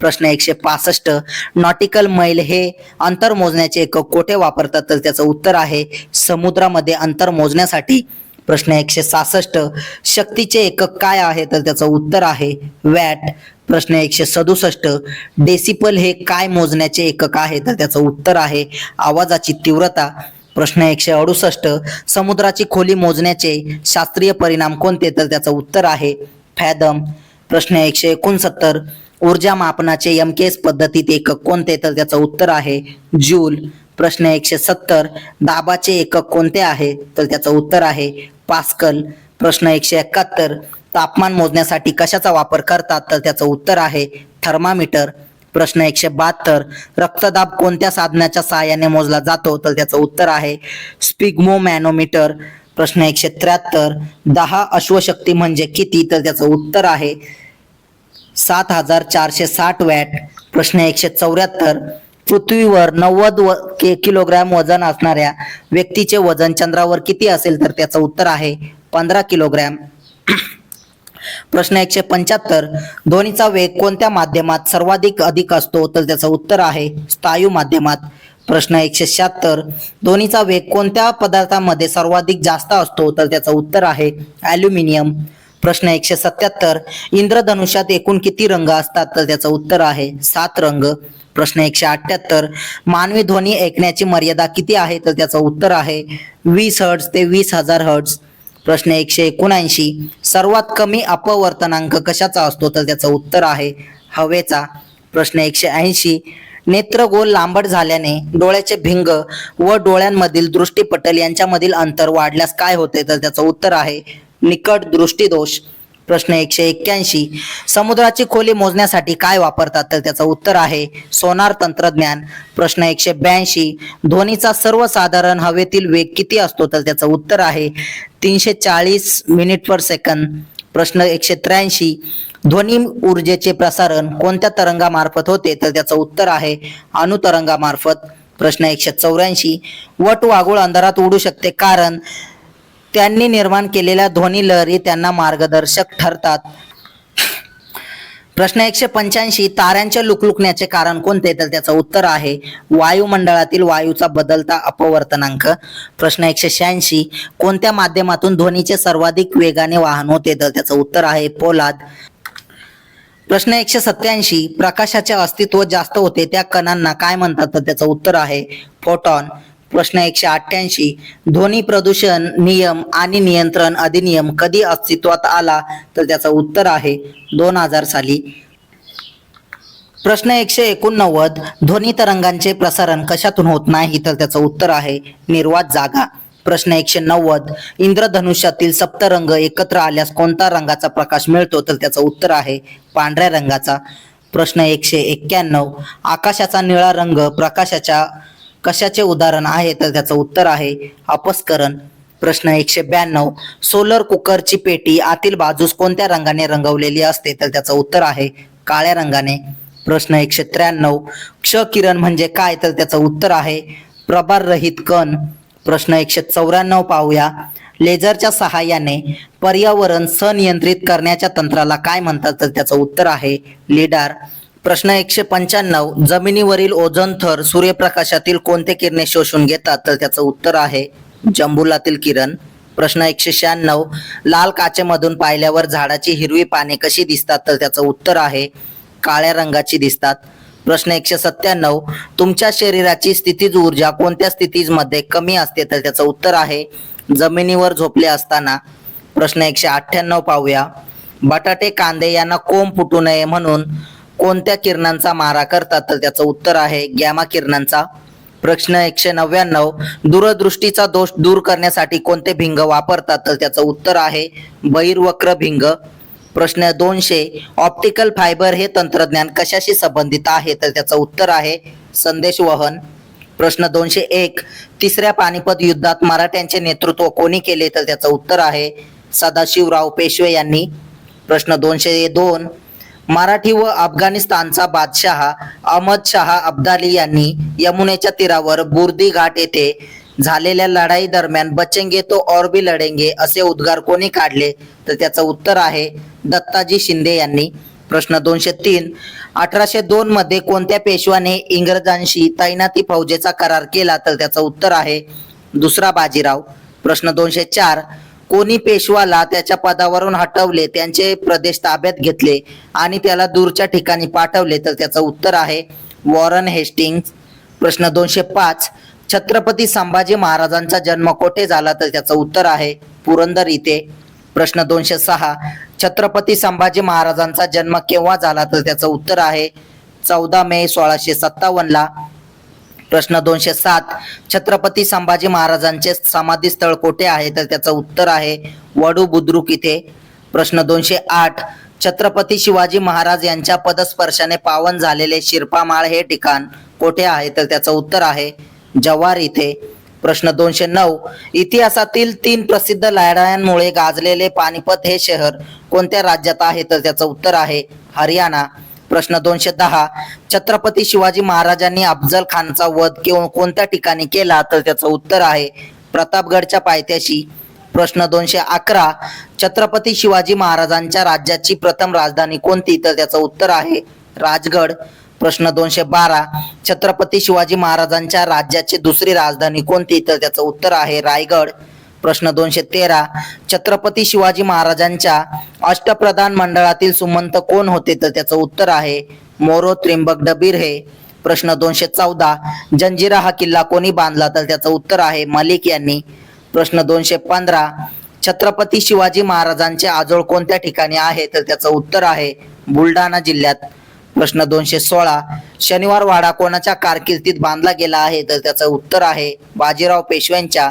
S1: प्रश्न 165, नॉटिकल मैल हे अंतर मोजण्याचे एकक कोठे वापरतात? तर त्याचं उत्तर आहे समुद्रामध्ये अंतर मोजण्यासाठी. प्रश्न 166, शक्तीचे एकक काय आहे? तर त्याचं उत्तर आहे वॅट. प्रश्न 167, डेसिबल हे काय मोजण्याचे एकक आहे? तर त्याचं उत्तर आहे आवाजाची तीव्रता. प्रश्न 168, समुद्राची खोली मोजण्याचे शास्त्रीय परिणाम कोणते? तर त्याचं उत्तर आहे फॅदम. प्रश्न 169, ऊर्जा मापनाचे MKS पद्धतीत एकक कोणते? तर त्याचं उत्तर आहे जूल. प्रश्न 170, दाबाचे एकक कोणते आहे? तर त्याचं उत्तर आहे पास्कल. प्रश्न 171, तापमान मोजण्यासाठी कशाचा वापर करतात? तर त्याचं उत्तर आहे थर्मामीटर. प्रश्न 172, रक्तदाब कोणत्या साधनाच्या सहाय्याने मोजला जातो? तर त्याचं उत्तर आहे स्पिग्मोमॅनोमीटर. प्रश्न 173, 10 अश्वशक्ती म्हणजे किती? तर त्याचं उत्तर आहे 7460 वॅट. प्रश्न 174, पृथ्वीवर 90 किलोग्रॅम वजन असणाऱ्या व्यक्तीचे वजन चंद्रावर किती असेल? तर त्याचं उत्तर आहे 15 किलोग्रॅम. प्रश्न 175, ध्वनीचा वेग कोणत्या माध्यमात सर्वाधिक अधिक असतो? तर त्याचं उत्तर आहे स्थायू माध्यमात. प्रश्न 176, ध्वनीचा वेग कोणत्या पदार्थामध्ये सर्वाधिक जास्त असतो? तर त्याचं उत्तर आहे ॲल्युमिनियम. प्रश्न 177, इंद्रधनुष्यात एकूण किती रंग असतात? तर त्याचं उत्तर आहे 7 रंग. प्रश्न 178, मानवी ध्वनी ऐकण्याची मर्यादा किती आहे? तर त्याचं उत्तर आहे 20 हर्ट्ज ते 20,000 हर्ट्ज. प्रश्न 179, सर्वात कमी अपवर्तनांक कशाचा असतो? तर त्याचं उत्तर आहे हवेचा. प्रश्न 180, नेत्रगोल लांबट झाल्याने डोळ्याचे भिंग व डोळ्यांमधील दृष्टीपटल यांच्यामधील अंतर वाढल्यास काय होते? तर त्याचं उत्तर आहे निकट दृष्टीदोष. प्रश्न 181, समुद्राची खोली मोजण्यासाठी काय वापरतात? तर त्याचं उत्तर आहे सोनार तंत्रज्ञान. प्रश्न 182, ध्वनीचा सर्वसाधारण हवेतील वेग किती असतो? तर त्याचं उत्तर आहे 340 मिनिट पर सेकंद. प्रश्न 183, ध्वनी ऊर्जेचे प्रसारण कोणत्या तरंगामार्फत होते? तर त्याचं उत्तर आहे अणुतरंगामार्फत. प्रश्न 184, वटवाघूळ अंधारात उडू शकते कारण त्यांनी निर्माण केलेल्या ध्वनी लहरी त्यांना मार्गदर्शक ठरतात. प्रश्न 185, ताऱ्यांच्या लुकलुकण्याचे कारण कोणते? तर त्याचं उत्तर आहे वायुमंडळातील वायूचा बदलता अपवर्तनांक. प्रश्न 186, कोणत्या माध्यमातून ध्वनीचे सर्वाधिक वेगाने वाहन होते? तर त्याचं उत्तर आहे पोलाद. प्रश्न 187, प्रकाशाचे अस्तित्व जास्त होते त्या कणांना काय म्हणतात? तर त्याचं उत्तर आहे फोटॉन. प्रश्न 188, ध्वनी प्रदूषण नियम आणि नियंत्रण अधिनियम कधी अस्तित्वात आला? तर त्याचं उत्तर आहे 2000 साली. प्रश्न 189, ध्वनी तरंगांचे प्रसारण कशातून होत नाही? तर त्याचं उत्तर आहे निर्वात जागा. प्रश्न 190, इंद्रधनुष्यातील सप्तरंग एकत्र आल्यास कोणत्या रंगाचा प्रकाश मिळतो? तर त्याचं उत्तर आहे पांढऱ्या रंगाचा. प्रश्न 191, आकाशाचा निळा रंग प्रकाशाच्या कशाचे उदाहरण आहे? तर त्याचं उत्तर आहे अपस्करण. प्रश्न 192, सोलर कुकरची पेटी आतील बाजूस कोणत्या रंगाने रंगवलेली असते? तर त्याचं उत्तर आहे काळ्या रंगाने. प्रश्न 193, क्ष किरण म्हणजे काय? तर त्याचं उत्तर आहे प्रभाररहित कण. प्रश्न 194 पाहूया, लेझरच्या सहाय्याने पर्यावरण सनियंत्रित करण्याच्या तंत्राला काय म्हणतात? तर त्याचं उत्तर आहे लिडार. प्रश्न 195, जमिनीवरील ओझोन थर सूर्यप्रकाशातील कोणते किरणे शोषून घेतात? तर त्याचं उत्तर आहे जंबुलातील किरण. प्रश्न 196, लाल काचेमधून पाहिल्यावर झाडाची हिरवी पाने कशी दिसतात? तर त्याचं उत्तर आहे काळ्या रंगाची दिसतात. प्रश्न 197, तुमच्या शरीराची स्थितीज ऊर्जा कोणत्या स्थितीमध्ये कमी असते? तर त्याचं उत्तर आहे जमिनीवर झोपले असताना. प्रश्न 198 पाहूया, बटाटे कांदे यांना कोंब फुटू नये म्हणून कोणत्या किरणांचा मारा करतात? तर त्याचं उत्तर आहे गॅमा किरणांचा. प्रश्न 199, दूरदृष्टीचा दोष दूर करण्यासाठी कोणते भिंग वापरतात? तर त्याचं उत्तर आहे बहिर्वक्र भिंग. प्रश्न 200, ऑप्टिकल फायबर हे तंत्रज्ञान कशाशी संबंधित आहे? तर त्याचं उत्तर आहे संदेशवहन. प्रश्न 201, तिसऱ्या पानिपत युद्धात मराठ्यांचे नेतृत्व कोणी केले? तर त्याचं उत्तर आहे सदाशिवराव पेशवे यांनी. प्रश्न 202, मराठी व अफगाणिस्तानचा बादशाह अहमद शाह अब्दाली यांनी यमुनेच्या तीरावर बुर्दी घाट येथे झालेल्या लढाई दरम्यान बचेंगे तो और भी लढेंगे असे उद्गार कोणी काढले? तर त्याचं उत्तर आहे दत्ताजी शिंदे यांनी. प्रश्न 203, 1802 मध्ये कोणत्या पेशवाने इंग्रजांशी तैनाती फौजेचा करार केला? तर त्याचं उत्तर आहे दुसरा बाजीराव. प्रश्न 204, कोणी पेशवाला त्याच्या पदावरून हटवले, त्यांचे प्रदेश ताब्यात घेतले आणि त्याला दूरच्या ठिकाणी पाठवले? तर त्याचं उत्तर आहे वॉरन हेस्टिंग्ज. प्रश्न 205, छत्रपती संभाजी महाराजांचा जन्म कोठे झाला? तर त्याचं उत्तर आहे पुरंदर इथे. प्रश्न 206, छत्रपती संभाजी महाराजांचा जन्म केव्हा झाला? तर त्याचं उत्तर आहे 14 मे 1657 ला. प्रश्न 207, छत्रपती संभाजी महाराजांचे समाधी स्थळ कोठे आहे? तर त्याचं उत्तर आहे वडू बुद्रुक इथे. प्रश्न 208, छत्रपती शिवाजी महाराज यांच्या पदस्पर्शाने पावन झालेले शिरपामाळ हे ठिकाण कोठे आहे? तर त्याचं उत्तर आहे जव्हार इथे. प्रश्न 209, इतिहासातील 3 प्रसिद्ध लढायांमुळे गाजलेले पानिपत हे शहर कोणत्या राज्यात आहे? तर त्याचं उत्तर आहे हरियाणा. प्रश्न 210, छत्रपती शिवाजी महाराजांनी अफजल खानचा वध कोणत्या ठिकाणी केला? तर त्याचं उत्तर आहे प्रतापगडच्या पायथ्याशी. प्रश्न 211, छत्रपती शिवाजी महाराजांच्या राज्याची प्रथम राजधानी कोणती? तर त्याचं उत्तर आहे राजगड. प्रश्न 212, छत्रपती शिवाजी महाराजांच्या राज्याची दुसरी राजधानी कोणती? तर त्याचं उत्तर आहे रायगड. प्रश्न 213, छत्रपती शिवाजी महाराजांच्या अष्टप्रधान मंडळातील सुमंत कोण होते? तर त्याचं उत्तर आहे मोरो त्र्यंबक डबिर्हे. प्रश्न 214, जंजिरा हा किल्ला कोणी बांधला? तर त्याचं उत्तर आहे मलिक यांनी. प्रश्न 215, छत्रपती शिवाजी महाराजांचे आजोळ कोणत्या ठिकाणी आहे? तर त्याचं उत्तर आहे बुलढाणा जिल्ह्यात. प्रश्न 216, शनिवार वाडा कोणाच्या कारकिर्दीत बांधला गेला आहे? तर त्याचं उत्तर आहे बाजीराव पेशव्यांच्या.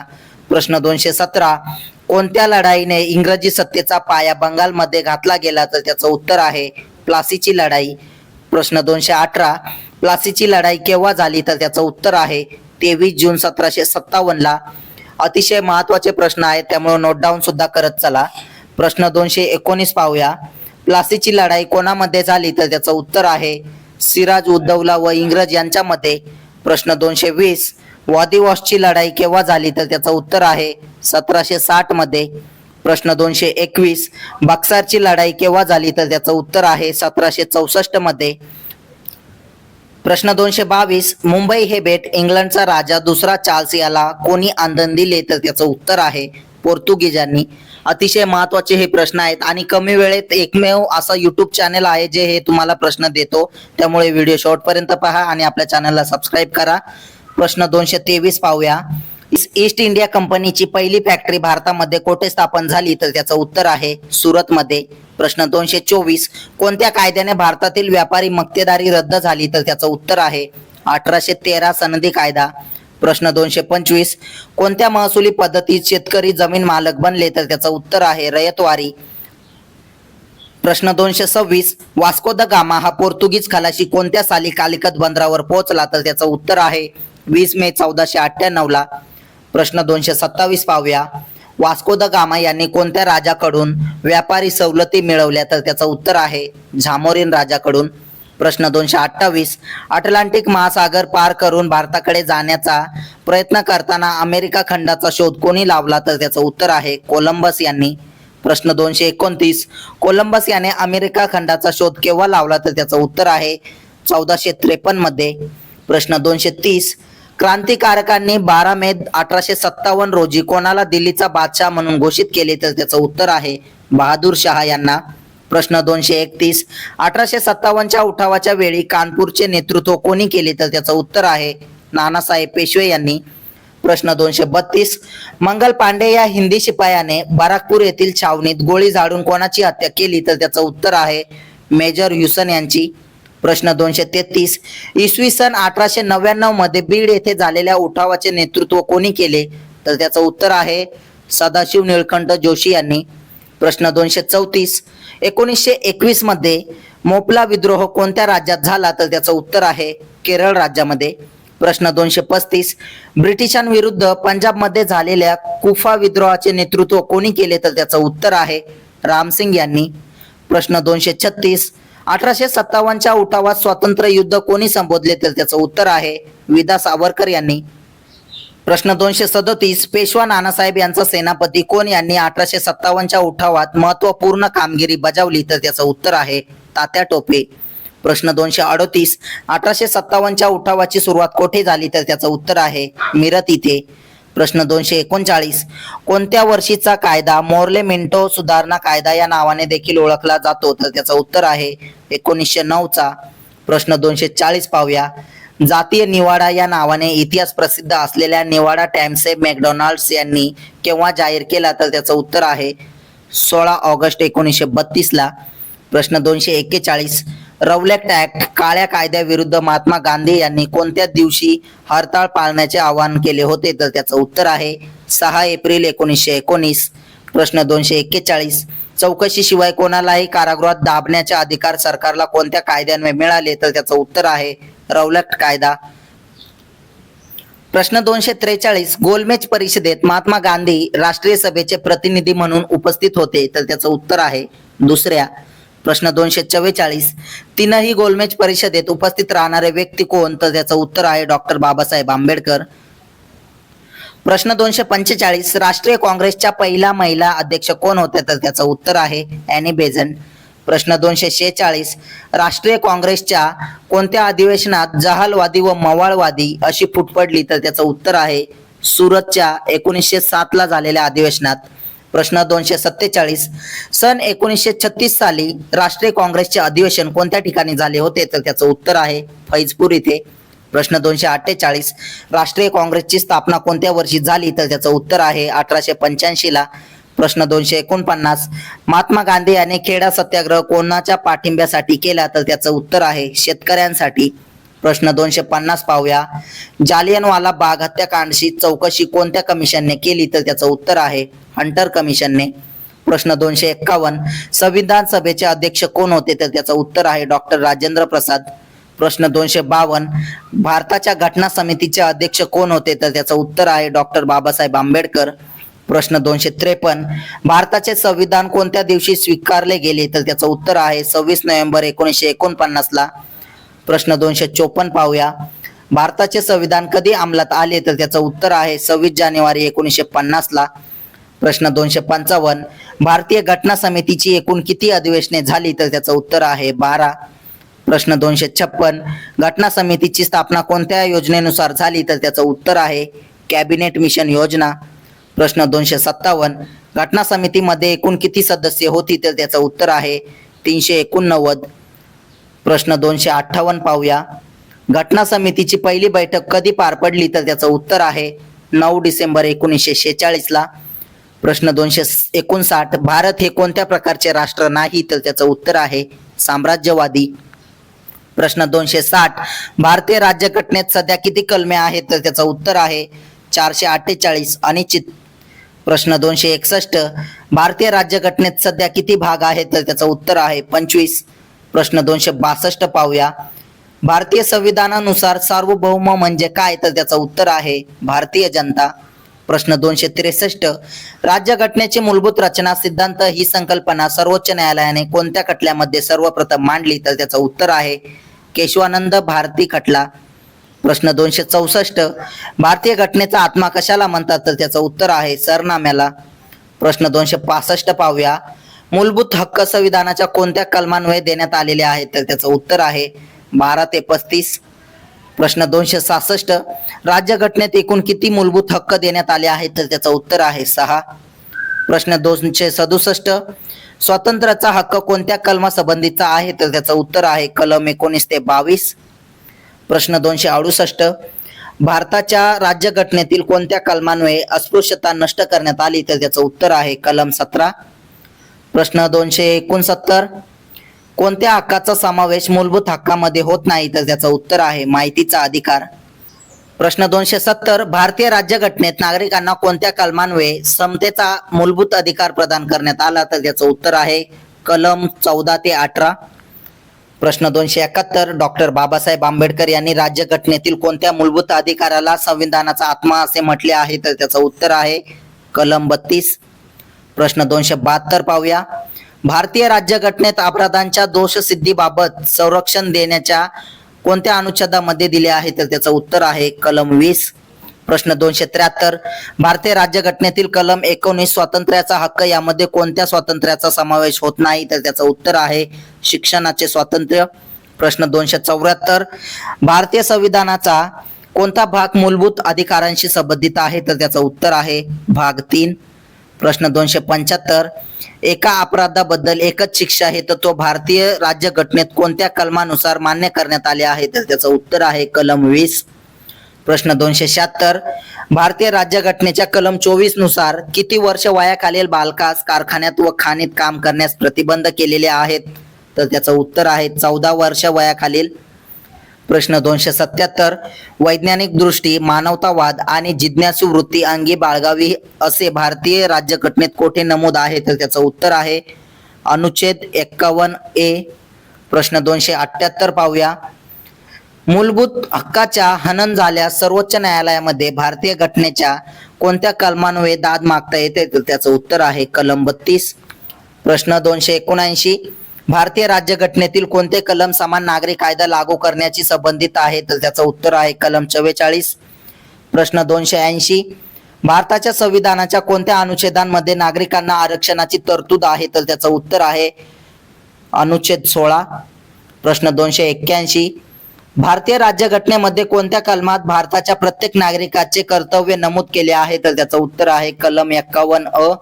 S1: प्रश्न 217, कोणत्या लढाईने इंग्रजी सत्तेचा पाया बंगालमध्ये घातला गेला? तर त्याचं उत्तर आहे प्लासीची लढाई. प्रश्न 218, प्लासीची लढाई केव्हा झाली? तर त्याचं उत्तर आहे 23 जून 1757 ला. अतिशय महत्वाचे प्रश्न आहेत, त्यामुळे नोट डाऊन सुद्धा करत चला. प्रश्न 219 पाहूया. प्लासीची लढाई कोणामध्ये झाली? तर त्याचं उत्तर आहे सिराज उद्दौला व इंग्रज यांच्यामध्ये. प्रश्न 220, व्लादिवॉस्टची लढाई केव्हा झाली? तर त्याचं उत्तर आहे 1760 मध्ये. प्रश्न 221, बक्सारची लढाई केव्हा झाली? तर त्याचं उत्तर आहे 1764 मध्ये. प्रश्न 222, मुंबई हे बेट इंग्लंडचा राजा दुसरा चार्ल्स याला कोणी आंदण दिले? तर त्याचं उत्तर आहे पोर्तुगीजांनी. अतिशय महत्वाचे हे प्रश्न आहेत आणि कमी वेळेत एकमेव असा युट्यूब चॅनल आहे जे हे तुम्हाला प्रश्न देतो, त्यामुळे व्हिडिओ शेवटपर्यंत पहा आणि आपल्या चॅनलला सबस्क्राईब करा. प्रश्न 223 पाहूया. ईस्ट इंडिया कंपनीची पहिली फॅक्टरी भारतामध्ये कोठे स्थापन झाली? तर त्याचं उत्तर आहे सुरत मध्ये. प्रश्न 224, कोणत्या कायद्याने भारतातील व्यापारी मक्तेदारी रद्द झाली? तर त्याचं उत्तर आहे 1813 सनदी कायदा. प्रश्न 225, कोणत्या महसुली पद्धतीत शेतकरी जमीन मालक बनले? तर त्याचं उत्तर आहे रयतवारी. प्रश्न 226, वास्को द गामा हा पोर्तुगीज खलाशी कोणत्या साली कालिकत बंदरावर पोहोचला? तर त्याचं उत्तर आहे 20 मे 1498 ला. प्रश्न 227 पाहूया. वास्को द गामा यांनी कोणत्या राजाकडून व्यापारी सवलती मिळवल्या? तर त्याचं उत्तर आहे झामोरीन राजाकडून. प्रश्न 228, अटलांटिक महासागर पार करून भारताकडे जाण्याचा प्रयत्न करताना अमेरिका खंडाचा शोध कोणी लावला? तर त्याचं उत्तर आहे कोलंबस यांनी. प्रश्न 229, कोलंबस याने अमेरिका खंडाचा शोध केव्हा लावला? तर त्याचं उत्तर आहे 1453 मध्ये. प्रश्न 230, क्रांतिकारकांनी 12 मे 1857 रोजी कोणाला दिल्लीचा बादशाह म्हणून घोषित केले? तर त्याचं उत्तर आहे बहादूर शाह यांना. प्रश्न 231, 1857च्या उठावाच्या वेळी कानपूरचे नेतृत्व कोणी केले? तर त्याचं उत्तर आहे नानासाहेब पेशवे यांनी. प्रश्न 232, मंगल पांडे या हिंदी शिपायाने बराकपूर येथील छावणीत गोळी झाडून कोणाची हत्या केली? तर त्याचं उत्तर आहे मेजर ह्युसन यांची. प्रश्न 233, इसवी सन 1899 मध्ये बीड येथे झालेल्या उठावाचे नेतृत्व कोणी केले? तर त्याचं उत्तर आहे सदाशिव निळकंठ जोशी यांनी. प्रश्न 234, 1921 मध्ये मोपला विद्रोह कोणत्या राज्यात झाला? तर त्याचं उत्तर आहे केरळ राज्यामध्ये. प्रश्न 235, ब्रिटिशांविरुद्ध पंजाबमध्ये झालेल्या कुफा विद्रोहाचे नेतृत्व कोणी केले? तर त्याचं उत्तर आहे रामसिंग यांनी. प्रश्न 236, 1857च्या उठावात स्वातंत्र्य युद्ध कोणी संबोधले? तर त्याचं उत्तर आहे विदा सावरकर यांनी. प्रश्न 237, पेशवा नानासाहेब यांचा सेनापती कोण यांनी 1857च्या उठावात महत्वपूर्ण कामगिरी बजावली? तर त्याचं उत्तर आहे तात्या टोपे. प्रश्न 238, 1857च्या उठावाची सुरुवात कोठे झाली? तर त्याचं उत्तर आहे मिरत इथे. प्रश्न 239, कोणत्या वर्षीचा कायदा मोर्ले मिंटो सुधारणा कायदा या नावाने देखील ओळखला जातो? तर त्याचं उत्तर आहे 1909चा. प्रश्न 240 पाहूया. जातीय निवाडा या नावाने इतिहास प्रसिद्ध असलेल्या निवाडा टाइम्स मॅकडोनाल्ड्स यांनी केव्हा जाहीर केला? तर त्याचं उत्तर आहे 16 ऑगस्ट 1932 ला. प्रश्न 241, रवलॅक्ट ऍक्ट काळ्या कायद्याविरुद्ध महात्मा गांधी यांनी कोणत्या दिवशी हरताळ पाळण्याचे आवाहन केले होते? तर त्याचं उत्तर आहे 6 एप्रिल 1919. प्रश्न 241, चौकशीशिवाय कोणालाही कारागृहात दाबण्याचे अधिकार सरकारला कोणत्या कायद्याने मिळाले? तर त्याचं उत्तर आहे रवलॅक्ट कायदा. प्रश्न 243, गोलमेज परिषदेत महात्मा गांधी राष्ट्रीय सभेचे प्रतिनिधी म्हणून उपस्थित होते? तर त्याचं उत्तर आहे दुसऱ्या. प्रश्न 244, तीनही गोलमेज परिषदेत उपस्थित राहणारे व्यक्ती कोण? तर त्याचं उत्तर आहे डॉक्टर बाबासाहेब आंबेडकर. प्रश्न 245, राष्ट्रीय काँग्रेसच्या पहिल्या महिला अध्यक्ष कोण होत्या? तर त्याचं उत्तर आहे ॲनी बेझंट. प्रश्न 246, राष्ट्रीय काँग्रेसच्या कोणत्या अधिवेशनात जहालवादी व मवाळवादी अशी फूट पडली? तर त्याचं उत्तर आहे सुरतच्या 1907 ला झालेल्या अधिवेशनात. प्रश्न 247, सन 1936 साली राष्ट्रीय काँग्रेसचे अधिवेशन कोणत्या ठिकाणी झाले होते? तर त्याचं उत्तर आहे फैजपूर इथे. प्रश्न 248, राष्ट्रीय काँग्रेसची स्थापना कोणत्या वर्षी झाली? तर त्याचं उत्तर आहे 1885 ला. प्रश्न 249, महात्मा गांधी यांनी खेडा सत्याग्रह कोणाच्या पाठिंब्यासाठी केला? तर त्याचं उत्तर आहे शेतकऱ्यांसाठी. प्रश्न 250 पाहूया. जालियनवाला बाग हत्याकांडची चौकशी कोणत्या कमिशनने केली? तर त्याचं उत्तर आहे हंटर कमिशनने. प्रश्न 251, संविधान सभेचे अध्यक्ष कोण होते? तर त्याचं उत्तर आहे डॉक्टर राजेंद्र प्रसाद. प्रश्न 252, भारताच्या घटना समितीचे अध्यक्ष कोण होते? तर त्याचं उत्तर आहे डॉक्टर बाबासाहेब आंबेडकर. प्रश्न 253, भारताचे संविधान कोणत्या दिवशी स्वीकारले गेले? तर त्याचं उत्तर आहे 26 नोव्हेंबर 1949 ला. प्रश्न 254 पाहूया. भारताचे संविधान कधी अंमलात आले? तर त्याचं उत्तर आहे 26 जानेवारी 1950 ला. प्रश्न 255, भारतीय घटना समितीची एकूण किती अधिवेशने झाली? तर त्याचं उत्तर आहे 12. प्रश्न 256, घटना समितीची स्थापना कोणत्या योजनेनुसार झाली? तर त्याचं उत्तर आहे कॅबिनेट मिशन योजना. प्रश्न 257, घटना समितीमध्ये एकूण किती सदस्य होती? तर त्याचं उत्तर आहे 389. प्रश्न 258 पाहूया. घटना समितीची पहिली बैठक कधी पार पडली? तर त्याचं उत्तर आहे 9 डिसेंबर 1946 ला. प्रश्न 259, भारत हे कोणत्या प्रकारचे राष्ट्र नाही? तर त्याचं उत्तर आहे साम्राज्यवादी. प्रश्न 260, भारतीय राज्यघटनेत सध्या किती कलमे आहेत? तर त्याचं उत्तर आहे 448 अनिश्चित. प्रश्न 261, भारतीय राज्यघटनेत सध्या किती भाग आहेत? तर त्याचं उत्तर आहे 25. प्रश्न 262 पाहूया. भारतीय संविधानानुसार सार्वभौम म्हणजे काय? तर त्याचं उत्तर आहे भारतीय जनता. प्रश्न 263, राज्यघटनेची मूलभूत रचना सिद्धांत ही संकल्पना सर्वोच्च न्यायालयाने कोणत्या खटल्यामध्ये सर्वप्रथम मांडली? तर त्याचं उत्तर आहे केशवानंद भारती खटला. प्रश्न 264, भारतीय घटनेचा आत्मा कशाला म्हणतात? तर त्याचं उत्तर आहे सरनाम्याला. प्रश्न 265 पाहूया. मूलभूत हक्क संविधानाच्या कोणत्या कलमान्वये देण्यात आलेले आहेत? तर त्याचं उत्तर आहे 12 ते 35. प्रश्न 266, राज्यघटनेत एकूण किती मूलभूत हक्क देण्यात आले आहेत? तर त्याचं उत्तर आहे 6. प्रश्न 267, स्वातंत्र्याचा हक्क कोणत्या कलमासंबंधीचा आहे? तर त्याचं उत्तर आहे कलम 19 ते 22. प्रश्न 268, भारताच्या राज्यघटनेतील कोणत्या कलमान्वये अस्पृश्यता नष्ट करण्यात आली? तर त्याचं उत्तर आहे कलम 17. प्रश्न 269, कोणत्या हक्काचा समावेश मूलभूत हक्कामध्ये होत नाही? तर त्याचं उत्तर आहे माहितीचा अधिकार. प्रश्न 270, भारतीय राज्यघटनेत नागरिकांना कोणत्या कलमान्वये समतेचा मूलभूत अधिकार प्रदान करण्यात आला? तर त्याचं उत्तर आहे कलम 14 ते 18. प्रश्न 271, डॉक्टर बाबासाहेब आंबेडकर यांनी राज्यघटनेतील कोणत्या मूलभूत अधिकाराला संविधानाचा आत्मा असे म्हटले आहे? तर त्याचं उत्तर आहे कलम 32. प्रश्न 272 पाहूया. भारतीय राज्यघटनेत अपराधांच्या दोषसिद्धीबाबत संरक्षण देण्याच्या कोणत्या अनुच्छेदामध्ये दिले आहे? तर त्याचं उत्तर आहे कलम 20. प्रश्न 273, भारतीय राज्यघटनेतील कलम 19 स्वातंत्र्याचा हक्क यामध्ये कोणत्या स्वातंत्र्याचा समावेश होत नाही? तर त्याचं उत्तर आहे शिक्षणाचे स्वातंत्र्य. प्रश्न 274, भारतीय संविधानाचा कोणता भाग मूलभूत अधिकारांशी संबंधित आहे? तर त्याचं उत्तर आहे भाग 3. प्रश्न 275, एका अपराधाबद्दल एकच शिक्षा हे तत्व भारतीय राज्यघटनेत कोणत्या कलमानुसार मान्य करण्यात आले आहे? तर त्याचं उत्तर आहे कलम 20. प्रश्न 276, भारतीय राज्यघटनेच्या कलम 24 नुसार किती वर्ष वयाखालील बालकास कारखान्यात व खाणीत काम करण्यास प्रतिबंध केलेले आहेत? तर त्याचं उत्तर आहे 14 वर्ष वयाखालील. प्रश्न 277, वैज्ञानिक दृष्टी, मानवतावाद आणि जिज्ञासू वृत्ती अंगी बाळगावी असे भारतीय राज्यघटनेत कोठे नमूद आहे? तर त्याचं उत्तर आहे अनुच्छेद 51A. प्रश्न 278 पाहूया. मूलभूत हक्काच्या हनन झाल्यास सर्वोच्च न्यायालयामध्ये भारतीय घटनेच्या कोणत्या कलमान्वये दाद मागता येते? तर त्याचं उत्तर आहे कलम 32. प्रश्न 279, भारतीय राज्यघटनेतील कोणते कलम समान नागरी कायदा लागू करण्याची संबंधित आहे? तर त्याचं उत्तर आहे कलम 44. प्रश्न 280, भारताच्या संविधानाच्या कोणत्या अनुच्छेदांमध्ये नागरिकांना आरक्षणाची तरतूद आहे? तर त्याचं उत्तर आहे अनुच्छेद 16. प्रश्न 281, भारतीय राज्यघटनेमध्ये कोणत्या कलमात भारताच्या प्रत्येक नागरिकाचे कर्तव्य नमूद केले आहे? तर त्याचं उत्तर आहे कलम 51A.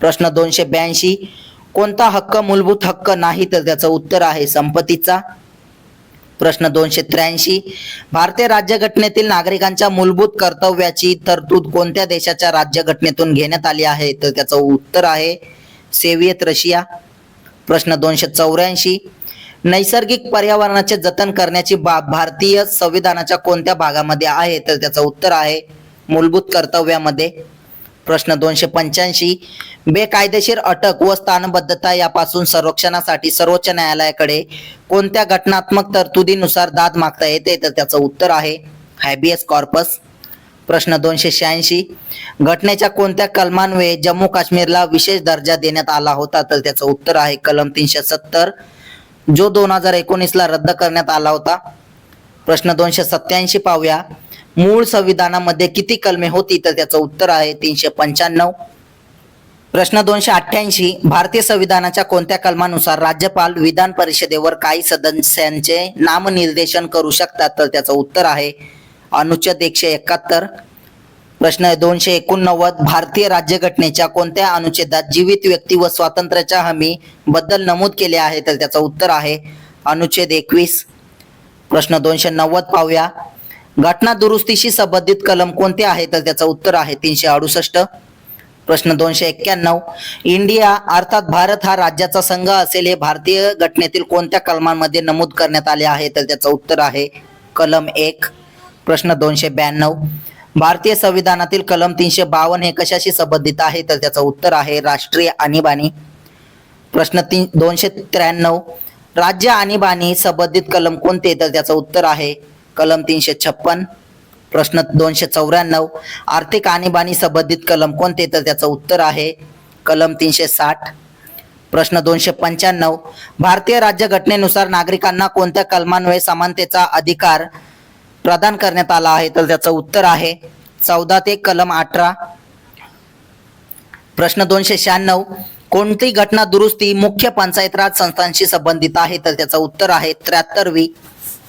S1: प्रश्न 282, कोणता हक्क मूलभूत हक्क नाही? तर त्याचं उत्तर आहे संपत्तीचा. प्रश्न 283, भारतीय राज्यघटनेतील नागरिकांच्या मूलभूत कर्तव्याची तरतूद कोणत्या देशाच्या राज्यघटनेतून घेण्यात आली आहे? तर त्याचं उत्तर आहे सोव्हिएत रशिया. प्रश्न 284, नैसर्गिक पर्यावरणाचे जतन करण्याची बाब भारतीय संविधानाच्या कोणत्या भागामध्ये आहे? तर त्याचं उत्तर आहे मूलभूत कर्तव्यामध्ये. प्रश्न 285, बेकायदेशीर अटक व स्थानबद्धता यापासून संरक्षणासाठी सर्वोच्च न्यायालयाकडे कोणत्या घटनात्मक तरतुदीनुसार दाद मागता येते? तर त्याचं उत्तर आहे हॅबियस कॉर्पस. प्रश्न 286, घटनेच्या कोणत्या कलमान्वये जम्मू काश्मीरला विशेष दर्जा देण्यात आला होता? तर त्याचं उत्तर आहे कलम 370, जो 2019 ला रद्द करण्यात आला होता. प्रश्न 287 पाहूया. मूळ संविधानामध्ये किती कलमे होती? तर त्याचं उत्तर आहे 395. प्रश्न 288, भारतीय संविधानाच्या कोणत्या कलमानुसार राज्यपाल विधान परिषदेवर काही सदस्यांचे नामनिर्देशन करू शकतात? तर त्याचं उत्तर आहे अनुच्छेद 171. प्रश्न 289, भारतीय राज्यघटनेच्या कोणत्या अनुच्छेदात जीवित व्यक्ती व स्वातंत्र्याच्या हमी बद्दल नमूद केले आहे? तर त्याचं उत्तर आहे अनुच्छेद 21. प्रश्न 290 पाहूया. घटना दुरुस्तीशी संबंधित कलम कोणते आहे? तर त्याचं उत्तर आहे 368. प्रश्न 291, इंडिया अर्थात भारत हा राज्याचा संघ असेल हे भारतीय घटनेतील कोणत्या कलमांमध्ये नमूद करण्यात आले आहे? तर त्याचं उत्तर आहे कलम 1. प्रश्न 292, भारतीय संविधानातील कलम 352 हे कशाशी संबंधित आहे? तर त्याचं उत्तर आहे राष्ट्रीय आणीबाणी. प्रश्न 293, राज्य आणीबाणी संबंधित कलम कोणते? तर त्याचं उत्तर आहे कलम 356. प्रश्न 294, आर्थिक आणीबाणी संबंधित कलम कोणते? तर त्याचं उत्तर आहे कलम 360. प्रश्न 295, भारतीय राज्यघटनेनुसार नागरिकांना कोणत्या कलमान्वये समानतेचा अधिकार प्रदान करण्यात आला आहे? तर त्याचं उत्तर आहे 14 ते कलम 18. प्रश्न 296, कोणती घटना दुरुस्ती मुख्य पंचायत राज संस्थांशी संबंधित आहे? तर त्याचं उत्तर आहे 73वी.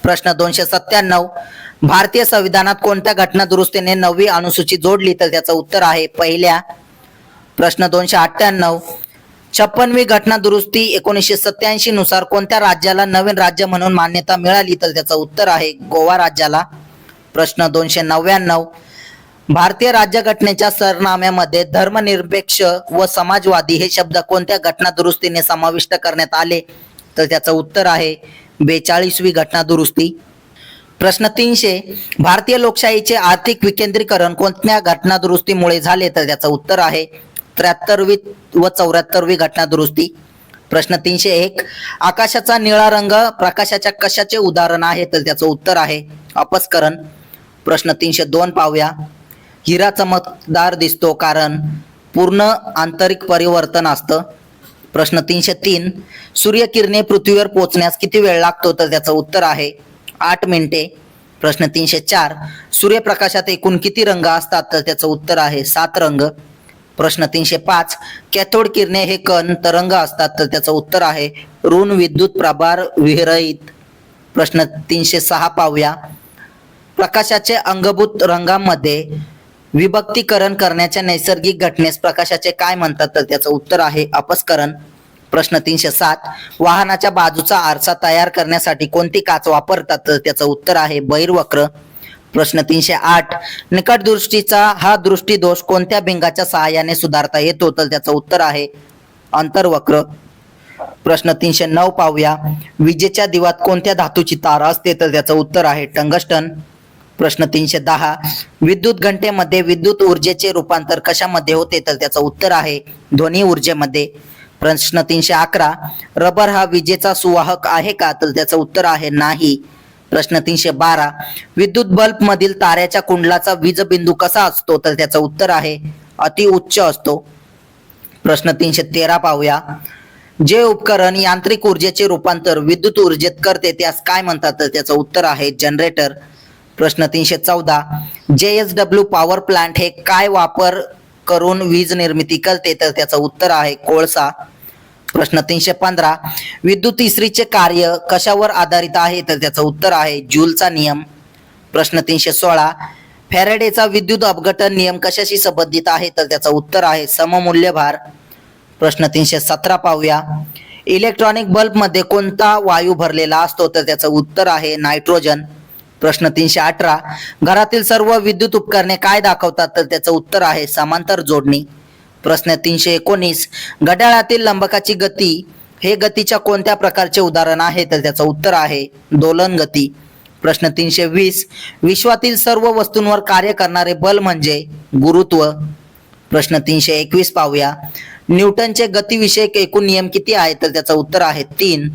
S1: प्रश्न 297, भारतीय संविधानात कोणत्या घटना दुरुस्तीने 9वी अनुसूची जोडली? तर त्याचं उत्तर आहे पहिल्या. प्रश्न 298, 56वी घटना दुरुस्ती 1987 नुसार कोणत्या राज्याला नवीन राज्य म्हणून मान्यता मिळाली? तर त्याचं उत्तर आहे गोवा राज्याला. प्रश्न 299, भारतीय राज्यघटनेच्या सरनाम्यामध्ये धर्मनिरपेक्ष व समाजवादी हे शब्द कोणत्या घटना दुरुस्तीने समाविष्ट करण्यात आले? तर त्याचं उत्तर आहे 42वी घटना दुरुस्ती. प्रश्न 300, भारतीय लोकशाहीचे आर्थिक विकेंद्रीकरण कोणत्या घटना दुरुस्तीमुळे झाले? तर त्याचं उत्तर आहे 73वी व 74वी घटना दुरुस्ती. प्रश्न 301, आकाशाचा निळा रंग प्रकाशाच्या कशाचे उदाहरण आहे? तर त्याचं उत्तर आहे अपस्करण. प्रश्न 302 पाहूया. हिरा चमकदार दिसतो कारण पूर्ण आंतरिक परिवर्तन असतं. प्रश्न 303, सूर्यकिरणे पृथ्वीवर पोहोचण्यास किती वेळ लागतो? तर त्याचं उत्तर आहे 8 मिनिटे. प्रश्न 304, सूर्यप्रकाशात एकूण किती रंग असतात? तर त्याचं उत्तर आहे 7 रंग. प्रश्न 305, कॅथोड किरणे हे कण तरंग असतात. तर त्याचं उत्तर आहे ऋण विद्युत प्रभार विरहित. प्रश्न 306 पाहूया. प्रकाशाचे अंगभूत रंगांमध्ये विभक्तीकरण करण्याच्या नैसर्गिक घटनेस प्रकाशाचे काय म्हणतात? तर त्याचं उत्तर आहे अपस्करण. प्रश्न 307, वाहनाच्या बाजूचा आरसा तयार करण्यासाठी कोणती काच वापरतात? तर त्याचं उत्तर आहे बहिर्वक्र. प्रश्न 308, निकट दृष्टीचा हा दृष्टीदोष कोणत्या भिंगाच्या सहाय्याने सुधारता येतो? तर त्याचं उत्तर आहे अंतर्वक्र. प्रश्न 309 पाहूया. विजेच्या दिव्यात कोणत्या धातूची तार असते? तर त्याचं उत्तर आहे टंगस्टन. प्रश्न 310, विद्युत घंटेमध्ये विद्युत ऊर्जेचे रूपांतर कशामध्ये होते? तर त्याचं उत्तर आहे ध्वनी ऊर्जेमध्ये. प्रश्न 311, रबर हा विजेचा सुवाहक आहे का? तर त्याचं उत्तर आहे नाही. प्रश्न 312, विद्युत बल्ब मधील ताऱ्याच्या कुंडलाचा वीजबिंदू कसा असतो? तर त्याचं उत्तर आहे अति उच्च असतो. प्रश्न 313 पाहूया. जे उपकरण यांत्रिक ऊर्जेचे रूपांतर विद्युत ऊर्जेत करते त्यास काय म्हणतात? तर त्याचं उत्तर आहे जनरेटर. प्रश्न 314, JSW पॉवर प्लांट हे काय वापर करून वीज निर्मिती करते? तर त्याचं उत्तर आहे कोळसा. प्रश्न 315, विद्युत इस्त्रीचे कार्य कशावर आधारित आहे? तर त्याचं उत्तर आहे जूलचा नियम. प्रश्न 316, फॅरेडेचा विद्युत अपघटन नियम कशाशी संबंधित आहे? तर त्याचं उत्तर आहे सममूल्य भार. प्रश्न 317 पाहूया. इलेक्ट्रॉनिक बल्ब मध्ये कोणता वायू भरलेला असतो? तर त्याचं उत्तर आहे नायट्रोजन. प्रश्न 318, घरातील सर्व विद्युत उपकरणे काय दाखवतात? तर त्याचं उत्तर आहे समांतर जोडणी. प्रश्न 319, घड्याळातील लंबकाची गती हे गतीच्या कोणत्या प्रकारचे उदाहरण आहे? तर त्याचं उत्तर आहे दोलन गती. प्रश्न 320, विश्वातील सर्व वस्तूंवर कार्य करणारे बल म्हणजे गुरुत्व. प्रश्न 321 पाहूया. न्यूटनचे गतीविषयक एकूण नियम किती आहेत? तर त्याचं उत्तर आहे 3.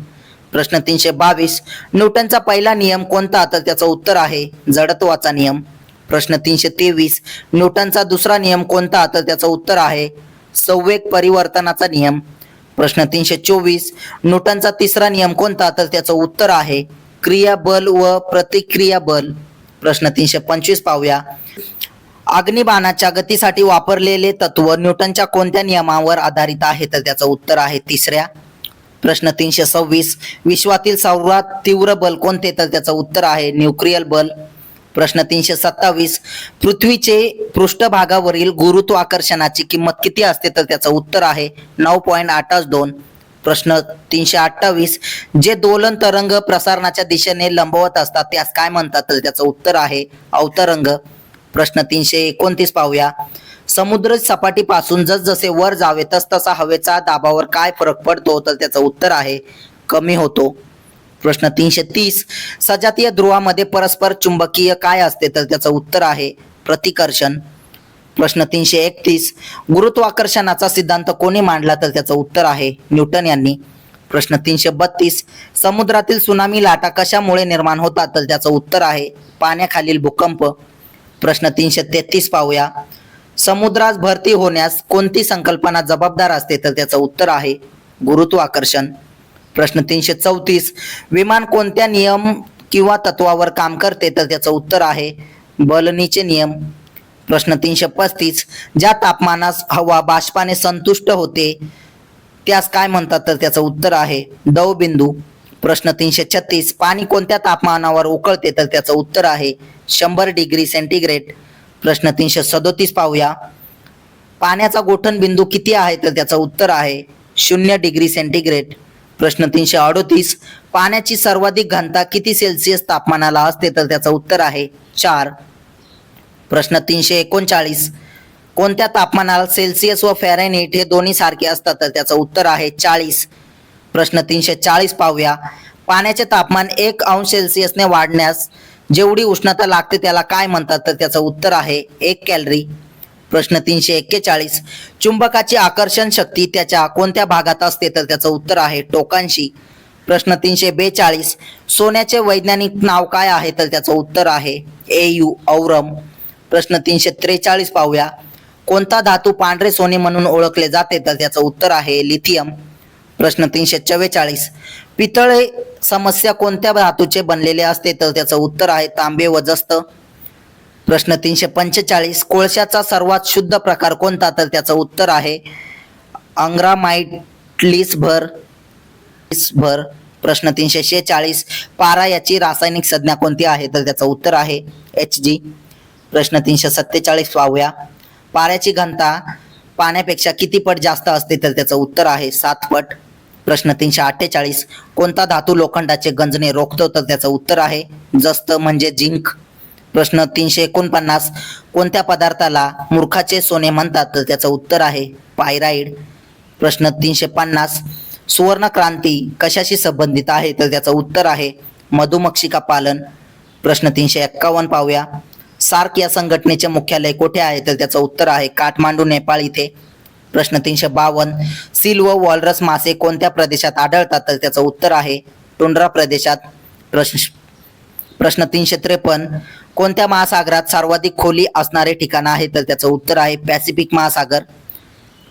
S1: प्रश्न 322, न्यूटनचा पहिला नियम कोणता? तर त्याचं उत्तर आहे जडत्वाचा नियम. प्रश्न 323, न्यूटनचा दुसरा नियम कोणता? तर त्याचं उत्तर आहे संवेग परिवर्तनाचा नियम. प्रश्न 324, न्यूटनचा तिसरा नियम कोणता? तर त्याचं उत्तर आहे क्रिया बल व प्रतिक्रिया बल. प्रश्न 325 पाहूया. अग्निबाणाच्या गतीसाठी वापरलेले तत्व न्यूटनच्या कोणत्या नियमावर आधारित आहे? तर त्याचं उत्तर आहे 3ऱ्या. प्रश्न 326, विश्वातील सर्वात तीव्र बल कोणते? तर त्याचं उत्तर आहे न्यूक्लियर बल. प्रश्न 327, पृथ्वीचे पृष्ठभागावरील गुरुत्वाकर्षणाची किंमत किती असते? तर त्याचं उत्तर आहे 9.82. प्रश्न 328, जे दोलन तरंग प्रसारणाच्या दिशेने लंबवत असतात त्यास काय म्हणतात? तर त्याचं उत्तर आहे अवतरंग. प्रश्न 329 पाहूया. समुद्र सपाटीपासून जसजसे वर जावे तसतसा हवेचा दाबावर काय फरक पडतो? तर त्याचं उत्तर आहे कमी होतो. प्रश्न 330, सजातीय ध्रुवामध्ये परस्पर चुंबकीय काय असते? तर त्याचं उत्तर आहे प्रतिकर्षण. प्रश्न 331, गुरुत्वाकर्षणाचा सिद्धांत कोणी मांडला? तर त्याचं उत्तर आहे न्यूटन यांनी. प्रश्न 332, समुद्रातील सुनामी लाटा कशामुळे निर्माण होतात? तर त्याचं उत्तर आहे पाण्याखालील भूकंप. प्रश्न 333 पाहूया. समुद्रास भरती होण्यास कोणती संकल्पना जबाबदार असते? तर त्याचं उत्तर आहे गुरुत्वाकर्षण. प्रश्न 334, विमान कोणत्या नियम किंवा तत्वावर काम करते? तर त्याचं उत्तर आहे बलनीचे नियम. प्रश्न 335, ज्या तापमानास हवा बाष्पाने संतुष्ट होते त्यास काय म्हणतात? तर त्याचं उत्तर आहे दवबिंदू. प्रश्न 336, पाणी कोणत्या तापमानावर उकळते? तर त्याचं उत्तर आहे 100 डिग्री सेंटीग्रेड. प्रश्न 337 पाहूया. पाण्याचा गोठण बिंदू किती आहे? तर त्याचं उत्तर आहे 0 डिग्री सेंटीग्रेड. प्रश्न 338, पाण्याची सर्वाधिक घनता किती सेल्सिअस तापमानाला असते? तर त्याचं उत्तर आहे 4. प्रश्न 339, कोणत्या तापमानाला सेल्सिअस व फॅरेनहीट हे दोन्ही सारखे असतात? तर त्याचं उत्तर आहे 40. प्रश्न 340 पाहूया. पाण्याचे तापमान 1 अंश सेल्सिअसने वाढण्यास जेवढी उष्णता लागते त्याला काय म्हणतात? तर त्याचं उत्तर आहे 1 कॅलरी. प्रश्न 341. चुंबकाची आकर्षण शक्ती त्याच्या कोणत्या भागात असते? तर त्याचं उत्तर आहे टोकांशी. प्रश्न 342. सोन्याचे वैज्ञानिक नाव काय आहे? तर त्याचं उत्तर आहे Au औरम. प्रश्न 343 पाहूया. कोणता धातू पांढरे सोने म्हणून ओळखले जाते? तर त्याचं उत्तर आहे लिथियम. प्रश्न 344. पितळे समस्या कोणत्या धातूचे बनलेले असते? तर त्याचं उत्तर आहे तांबे व जस्त. प्रश्न 345. कोळशाचा सर्वात शुद्ध प्रकार कोणता? तर त्याचं उत्तर आहे अंग्रामाइटलिस भर. प्रश्न 346. पारा याची रासायनिक संज्ञा कोणती आहे? तर त्याचं उत्तर आहे Hg. प्रश्न 347 पाहूया. पाऱ्याची घनता पाण्यापेक्षा किती पट जास्त असते? तर त्याचं उत्तर आहे 7 पट. प्रश्न 348. कोणता धातू लोखंडाचे गंजणे रोखतो? तर त्याचं उत्तर आहे जस्त म्हणजे झिंक. प्रश्न 349. कोणत्या पदार्थाला मूर्खाचे सोने म्हणतात? तर त्याचं उत्तर आहे पायराईड. प्रश्न 350. सुवर्ण क्रांती कशाशी संबंधित आहे? तर त्याचं उत्तर आहे मधुमक्षिका पालन. प्रश्न 351 पाहूया. सार्क या संघटनेचे मुख्यालय कोठे आहे? तर त्याचं उत्तर आहे काठमांडू नेपाळ इथे. प्रश्न 352. सील व वॉलरस मासे कोणत्या प्रदेशात आढळतात? तर त्याचं उत्तर आहे टुंड्रा प्रदेशात. प्रश्न 353. कोणत्या महासागरात सर्वाधिक खोली असणारे ठिकाण आहे? तर त्याचं उत्तर आहे पॅसिफिक महासागर.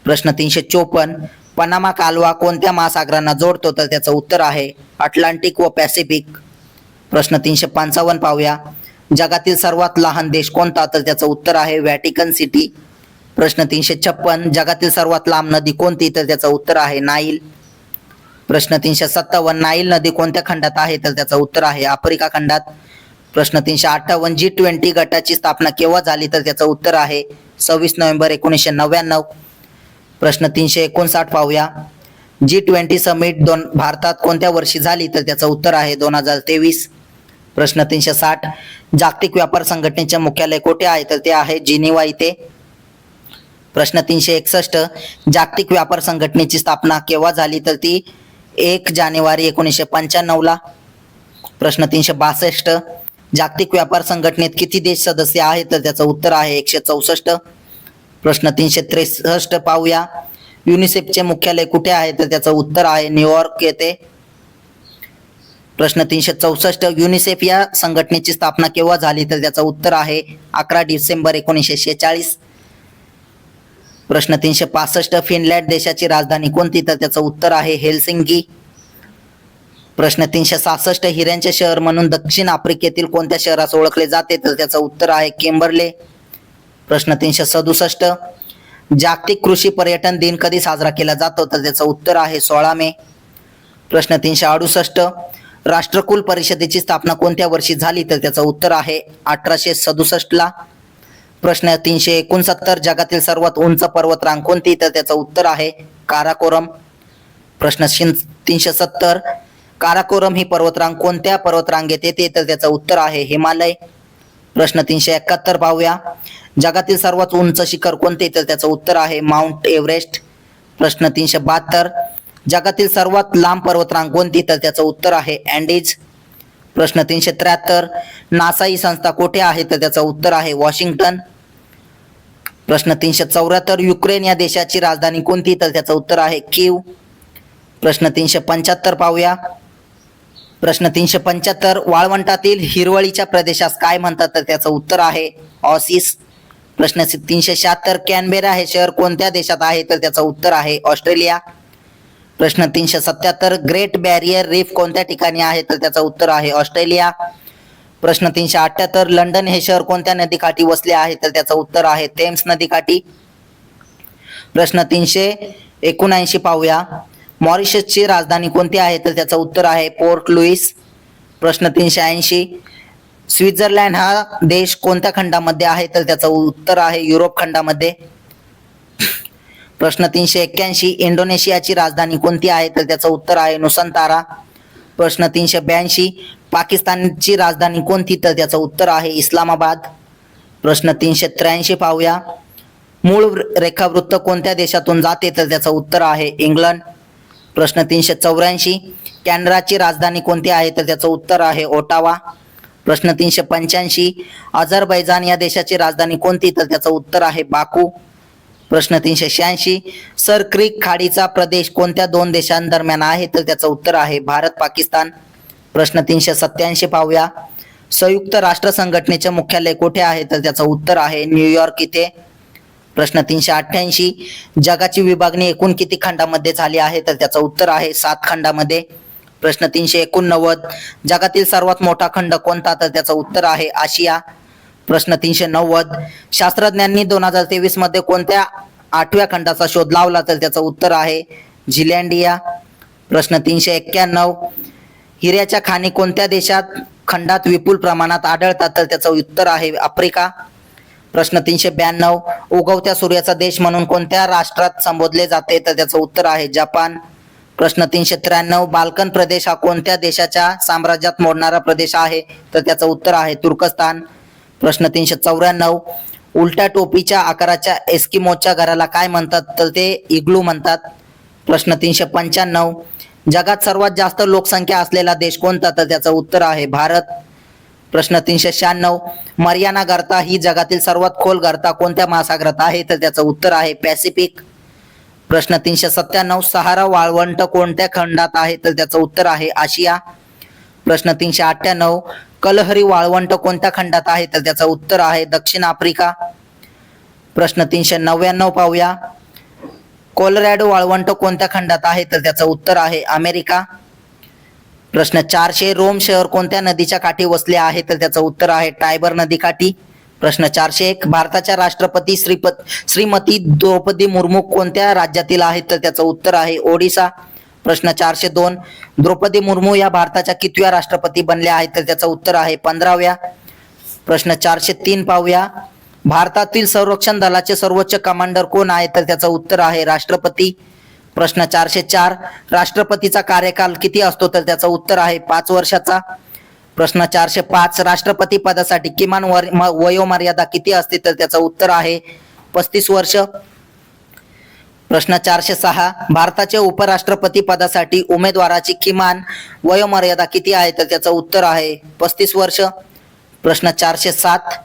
S1: प्रश्न 354. पनामा कालवा कोणत्या महासागरांना जोडतो? तर त्याचं उत्तर आहे अटलांटिक व पॅसिफिक. प्रश्न 355 पाहूया. जगातील सर्वात लहान देश कोणता? तर त्याचं उत्तर आहे व्हॅटिकन सिटी. प्रश्न 356. जगातील सर्वात लांब नदी कोणती? तर त्याचं उत्तर आहे नाईल. प्रश्न 357. नाईल नदी कोणत्या खंडात आहे? तर त्याचं उत्तर आहे आफ्रिका खंडात. प्रश्न 358. G20 गटाची स्थापना केव्हा झाली? तर त्याचं उत्तर आहे 26 नोव्हेंबर 1999. प्रश्न 359 पाहूया. G20 समिट भारतात कोणत्या वर्षी झाली? तर त्याचं उत्तर आहे 2023. प्रश्न 360. जागतिक व्यापार संघटनेचे मुख्यालय कोठे आहे? तर ते आहे जिनिव्हा इथे. प्रश्न 361. जागतिक व्यापार संघटनेची स्थापना केव्हा झाली? तर ती 1 जानेवारी 1995 प्रश्न 362. जागतिक व्यापार संघटनेत किती देश सदस्य आहेत? तर त्याचं उत्तर आहे 164. प्रश्न 363 पाहूया. युनिसेफचे मुख्यालय कुठे आहे? तर त्याचं उत्तर आहे न्यूयॉर्क येथे. प्रश्न 364. युनिसेफ या संघटनेची स्थापना केव्हा झाली? तर त्याचं उत्तर आहे 11 डिसेंबर 1946. प्रश्न 365. फिनलँड देशाची राजधानी कोणती? तर त्याचं उत्तर आहे हेलसिंकी. प्रश्न 366. हिऱ्यांचे शहर म्हणून दक्षिण आफ्रिकेतील कोणत्या शहरास ओळखले जाते? तर त्याचं उत्तर आहे किंबर्ले. प्रश्न 367. जागतिक कृषी पर्यटन दिन कधी साजरा केला जातो? तर त्याचं उत्तर आहे 16 मे. प्रश्न 368. राष्ट्रकुल परिषदेची स्थापना कोणत्या वर्षी झाली? तर त्याचं उत्तर आहे 1867 प्रश्न 369. जगातील सर्वात उंच पर्वतरांग कोणती? तर त्याचं उत्तर आहे काराकोरम. प्रश्न 370. काराकोरम ही पर्वतरांग कोणत्या पर्वतरांगेत येते? तर त्याचं उत्तर आहे हिमालय. प्रश्न 371 पाहूया. जगातील सर्वात उंच शिखर कोणते? तर त्याचं उत्तर आहे माउंट एव्हरेस्ट. प्रश्न 372. जगातील सर्वात लांब पर्वतरांग कोणती? तर त्याचं उत्तर आहे अँडीज. प्रश्न 373. नासा ही संस्था कोठे आहे? तर त्याचं उत्तर आहे वॉशिंग्टन. प्रश्न 374. युक्रेन या देशाची राजधानी कोणती? तर त्याचं उत्तर आहे कीव. प्रश्न 375 पाहूया. प्रश्न 375. वाळवंटातील हिरवळीच्या प्रदेशास काय म्हणतात? तर त्याचं उत्तर आहे ऑसिस. प्रश्न 376. कॅनबेरा हे शहर कोणत्या देशात आहे? तर त्याचं उत्तर आहे ऑस्ट्रेलिया. प्रश्न 377. ग्रेट बॅरियर रीफ कोणत्या ठिकाणी आहे? तर त्याचं उत्तर आहे ऑस्ट्रेलिया. प्रश्न 378. लंडन हे शहर कोणत्या नदीकाठी वसले आहे? तर त्याचं उत्तर आहे थेम्स नदीकाठी. प्रश्न 379 पाहूया. मॉरिशसची राजधानी कोणती आहे? तर त्याचं उत्तर आहे पोर्ट लुईस. प्रश्न 380. स्वित्झर्लंड हा देश कोणत्या खंडामध्ये आहे? तर त्याचं उत्तर आहे युरोप खंडामध्ये. प्रश्न 381. इंडोनेशियाची राजधानी कोणती आहे? तर त्याचं उत्तर आहे नुसंतारा. प्रश्न 382. पाकिस्तानची राजधानी कोणती? तर त्याचं उत्तर आहे इस्लामाबाद. प्रश्न 383 पाहूया. मूळ रेखावृत्त कोणत्या देशातून जाते? तर त्याचं उत्तर आहे इंग्लंड. प्रश्न 384, कॅनडाची राजधानी कोणती आहे? तर त्याचं उत्तर आहे ओटावा. प्रश्न 385, अझरबैजान या देशाची राजधानी कोणती? तर त्याचं उत्तर आहे बाकू. प्रश्न 386, सर क्रिक खाडीचा प्रदेश कोणत्या दोन देशांदरम्यान आहे? तर त्याचं उत्तर आहे भारत पाकिस्तान. प्रश्न 387 पाहूया, संयुक्त राष्ट्र संघटनेचे मुख्यालय कुठे आहे? तर त्याचं उत्तर आहे न्यूयॉर्क इथे. प्रश्न 388, जगाची विभागणी एकूण किती खंडामध्ये झाली आहे? तर त्याचं उत्तर आहे 7 खंडामध्ये. प्रश्न 389, जगातील सर्वात मोठा खंड कोणता? तर त्याचं उत्तर आहे आशिया. प्रश्न 390, शास्त्रज्ञांनी 2023 मध्ये कोणत्या 8व्या खंडाचा शोध लावला? तर त्याचं उत्तर आहे झिलँडिया. प्रश्न 391, हिऱ्याच्या खाणी कोणत्या देशात खंडात विपुल प्रमाणात आढळतात? तर त्याचं उत्तर आहे आफ्रिका. प्रश्न 392, उगवत्या सूर्याचा देश म्हणून कोणत्या राष्ट्रात संबोधले जाते? तर त्याचं उत्तर आहे जपान. प्रश्न 393, बाल्कन प्रदेश हा कोणत्या देशाच्या साम्राज्यात मोडणारा प्रदेश आहे? तर त्याचं उत्तर आहे तुर्कस्तान. प्रश्न 394, उलट्या टोपीच्या आकाराच्या एस्किमोच्या घराला काय म्हणतात? तर ते इग्लू म्हणतात. प्रश्न 395, जगात सर्वात जास्त लोकसंख्या असलेला देश कोणता? तर त्याचं उत्तर आहे भारत. प्रश्न 396, मरियाना गर्ता ही जगातील सर्वात खोल गर्ता कोणत्या महासागरात आहे? तर त्याचं उत्तर आहे पॅसिफिक. प्रश्न 397, सहारा वाळवंट कोणत्या खंडात आहे? तर त्याचं उत्तर आहे आशिया. प्रश्न 398, कलहरी वाळवंट कोणत्या खंडात आहे? तर त्याचं उत्तर आहे दक्षिण आफ्रिका. प्रश्न 399 पाहूया, कोलोरॅडो वाळवंट कोणत्या खंडात आहे? तर त्याचं उत्तर आहे अमेरिका. प्रश्न 400, रोम शहर कोणत्या नदीच्या काठी वसले आहे? तर त्याचं उत्तर आहे टायबर नदीकाठी. प्रश्न 401, भारताच्या राष्ट्रपती श्रीमती द्रौपदी मुर्मू कोणत्या राज्यातील आहेत? तर त्याचं उत्तर आहे ओडिसा. प्रश्न 402, द्रौपदी मुर्मू या भारताच्या कितव्या राष्ट्रपती बनल्या आहेत? तर त्याचं उत्तर आहे 15व्या. प्रश्न 403 पाहूया, भारतातील संरक्षण दलाचे सर्वोच्च कमांडर कोण आहे? तर त्याचं उत्तर आहे राष्ट्रपती. प्रश्न 404, राष्ट्रपतीचा कार्यकाल किती असतो? तर त्याचं उत्तर आहे 5 वर्षाचा. प्रश्न 405, राष्ट्रपती पदासाठी किमान वयोमर्यादा किती असते? तर त्याचं उत्तर आहे 35 वर्ष. प्रश्न 406, भारताच्या उपराष्ट्रपती पदासाठी उमेदवाराची किमान वयोमर्यादा किती आहे? तर त्याचं उत्तर आहे 35 वर्ष. प्रश्न 407,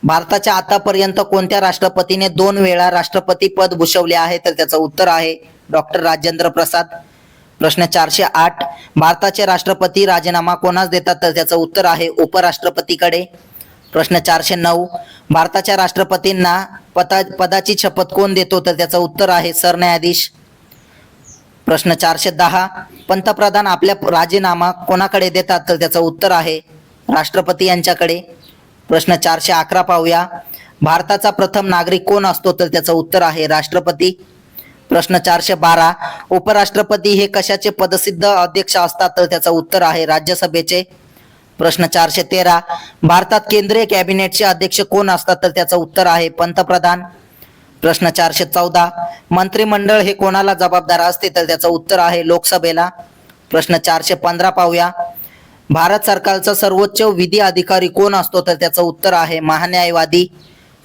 S1: भारताच्या आतापर्यंत कोणत्या राष्ट्रपतीने 2 वेळा राष्ट्रपती पद भूषवले आहे? तर त्याचं उत्तर आहे डॉक्टर राजेंद्र प्रसाद. प्रश्न 408, भारताचे राष्ट्रपती राजीनामा कोणास देतात? तर त्याचं उत्तर आहे उपराष्ट्रपतीकडे. प्रश्न 409, भारताच्या राष्ट्रपतींना पदाची शपथ कोण देतो? तर त्याचं उत्तर आहे सरन्यायाधीश. प्रश्न 410, पंतप्रधान आपल्या राजीनामा कोणाकडे देतात? तर त्याचं उत्तर आहे राष्ट्रपती यांच्याकडे. प्रश्न 411 पाहूया, भारताचा प्रथम नागरिक कोण असतो? तर त्याचं उत्तर आहे राष्ट्रपती. प्रश्न 412, उपराष्ट्रपती हे कशाचे पदसिद्ध अध्यक्ष असतात? तर त्याचं उत्तर आहे राज्यसभेचे. प्रश्न 413, भारतात केंद्रीय कॅबिनेटचे अध्यक्ष कोण असतात? तर त्याचं उत्तर आहे पंतप्रधान. प्रश्न 414, मंत्रिमंडळ हे कोणाला जबाबदार असते? तर त्याचं उत्तर आहे लोकसभेला. प्रश्न 415 पाहूया, भारत सरकारचा सर्वोच्च विधी अधिकारी कोण असतो? तर त्याचं उत्तर आहे महान्यायवादी.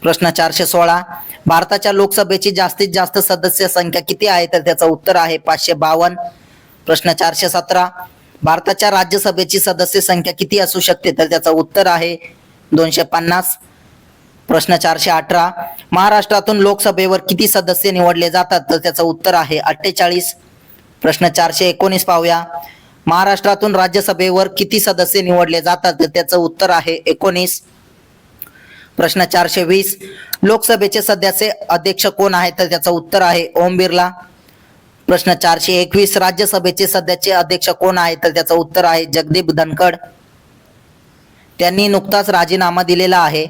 S1: प्रश्न 416, भारताच्या लोकसभेची जास्तीत जास्त सदस्य संख्या किती आहे? तर त्याचं उत्तर आहे 552. प्रश्न 417, भारताच्या राज्यसभेची सदस्य संख्या किती असू शकते? तर त्याचं उत्तर आहे 250. प्रश्न 418, महाराष्ट्रातून लोकसभेवर किती सदस्य निवडले जातात? तर त्याचं उत्तर आहे 48. प्रश्न 419 पाहूया, महाराष्ट्रातून राज्यसभेवर किती सदस्य निवडले जातात? तर त्याचं उत्तर आहे 19. प्रश्न 420, लोकसभेचे सध्याचे अध्यक्ष कोण आहेत? तर त्याचं उत्तर आहे ओम बिर्ला. प्रश्न 421, राज्यसभेचे सध्याचे अध्यक्ष कोण आहेत? तर त्याचं उत्तर आहे जगदीप धनखड. त्यांनी नुकताच राजीनामा दिलेला आहे.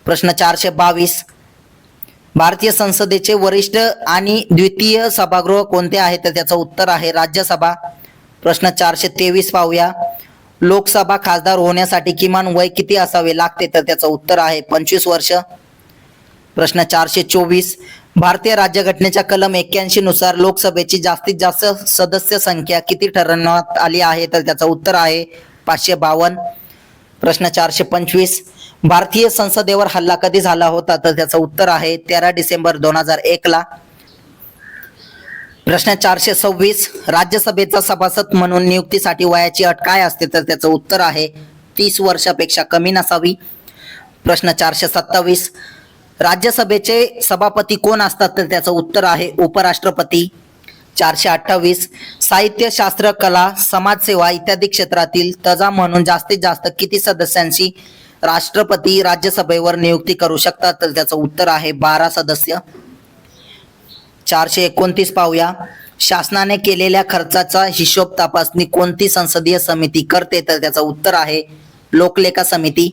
S1: प्रश्न 422, भारतीय संसदेचे वरिष्ठ आणि द्वितीय सभागृह कोणते आहे? तर त्याचं उत्तर आहे राज्यसभा. प्रश्न 423 पाहूया, लोकसभा खासदार होण्यासाठी किमान वय किती असावे लागते? तर त्याचं उत्तर आहे 25 वर्ष. प्रश्न 424, भारतीय राज्यघटनेच्या कलम 81 नुसार लोकसभेची जास्तीत जास्त सदस्य संख्या किती ठरवण्यात आली आहे? तर त्याचं उत्तर आहे 552. प्रश्न 425, भारतीय संसदेवर हल्ला कधी झाला होता? तर त्याचं उत्तर आहे 13 डिसेंबर 2001 ला. प्रश्न 426, राज्यसभेचा सभासद म्हणून नियुक्तीसाठी वयाची अट काय असते? तर त्याचं उत्तर आहे 30 वर्षापेक्षा कमी नसावी. प्रश्न 427, राज्यसभेचे सभापती कोण असतात? तर त्याचं उत्तर आहे उपराष्ट्रपती. 428, साहित्य, शास्त्र, कला, समाजसेवा इत्यादी क्षेत्रातील तज्ञ म्हणून जास्तीत जास्त किती सदस्यांची राष्ट्रपती राज्यसभेवर नियुक्ती करू शकतात? तर त्याचं उत्तर आहे 12 सदस्य. 429 पाहूया, शासनाने केलेल्या खर्चाचा हिशोब तपासणी कोणती संसदीय समिती करते? तर त्याचं उत्तर आहे लोकलेखा समिती.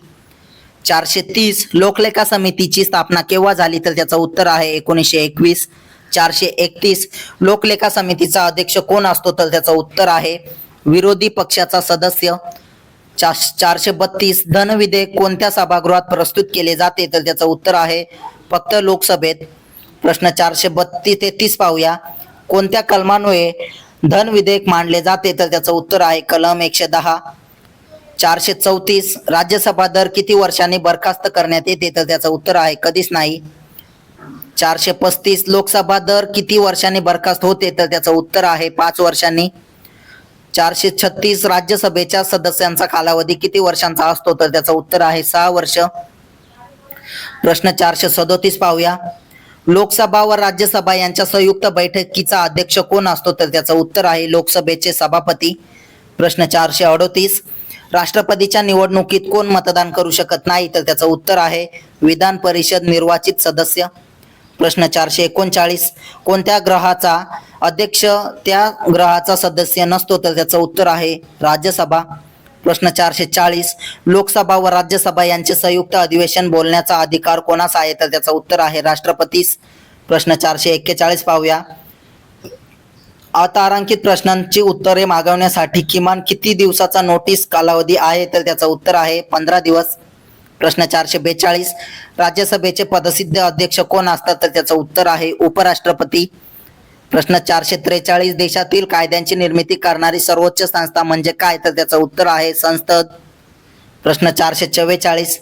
S1: 430, लोकलेखा समितीची स्थापना केव्हा झाली? तर त्याचं उत्तर आहे 1921. 431, लोकलेखा समितीचा अध्यक्ष कोण असतो? तर त्याचं उत्तर आहे विरोधी पक्षाचा सदस्य. 432, धन विधेयक कोणत्या सभागृहात प्रस्तुत केले जाते? तर त्याचं उत्तर आहे फक्त लोकसभेत. प्रश्न 433 पाहूया, कोणत्या कलमान्वये धन विधेयक मांडले जाते? तर त्याचं उत्तर आहे कलम 110. 434, राज्यसभा दर किती वर्षांनी बरखास्त करण्यात येते? तर त्याचं उत्तर आहे कधीच नाही. 435, लोकसभा दर किती वर्षांनी बरखास्त होते? तर त्याचं उत्तर आहे 5 वर्षांनी. 436, राज्यसभेच्या सदस्यांचा कालावधी किती वर्षांचा असतो? तर त्याचं उत्तर आहे 6 वर्ष. प्रश्न 437 पाहूया, लोकसभा व राज्यसभा यांच्या संयुक्त बैठकीचा अध्यक्ष कोण असतो? तर त्याचं उत्तर आहे लोकसभेचे सभापती. प्रश्न 438, राष्ट्रपतीच्या निवडणुकीत कोण मतदान करू शकत नाही? तर त्याचं उत्तर आहे विधान परिषद निर्वाचित सदस्य. प्रश्न 439, कोणत्या ग्रहाचा अध्यक्ष त्या ग्रहाचा सदस्य नसतो? तर त्याचं उत्तर आहे राज्यसभा. प्रश्न 440, लोकसभा व राज्यसभा यांचे संयुक्त अधिवेशन बोलण्याचा अधिकार कोणास आहे? तर त्याचं उत्तर आहे राष्ट्रपतीस. प्रश्न 441 पाहूया, अतारांकित प्रश्नांची उत्तरे मागवण्यासाठी किमान किती दिवसाचा नोटीस कालावधी आहे? तर त्याचं उत्तर आहे 15 दिवस. प्रश्न 442, राज्यसभेचे पदसिद्ध अध्यक्ष कोण असतात? तर त्याचं उत्तर आहे उपराष्ट्रपती. प्रश्न 443, देशातील कायद्यांची निर्मिती करणारी सर्वोच्च संस्था म्हणजे काय? तर त्याचं उत्तर आहे संसद. प्रश्न 444,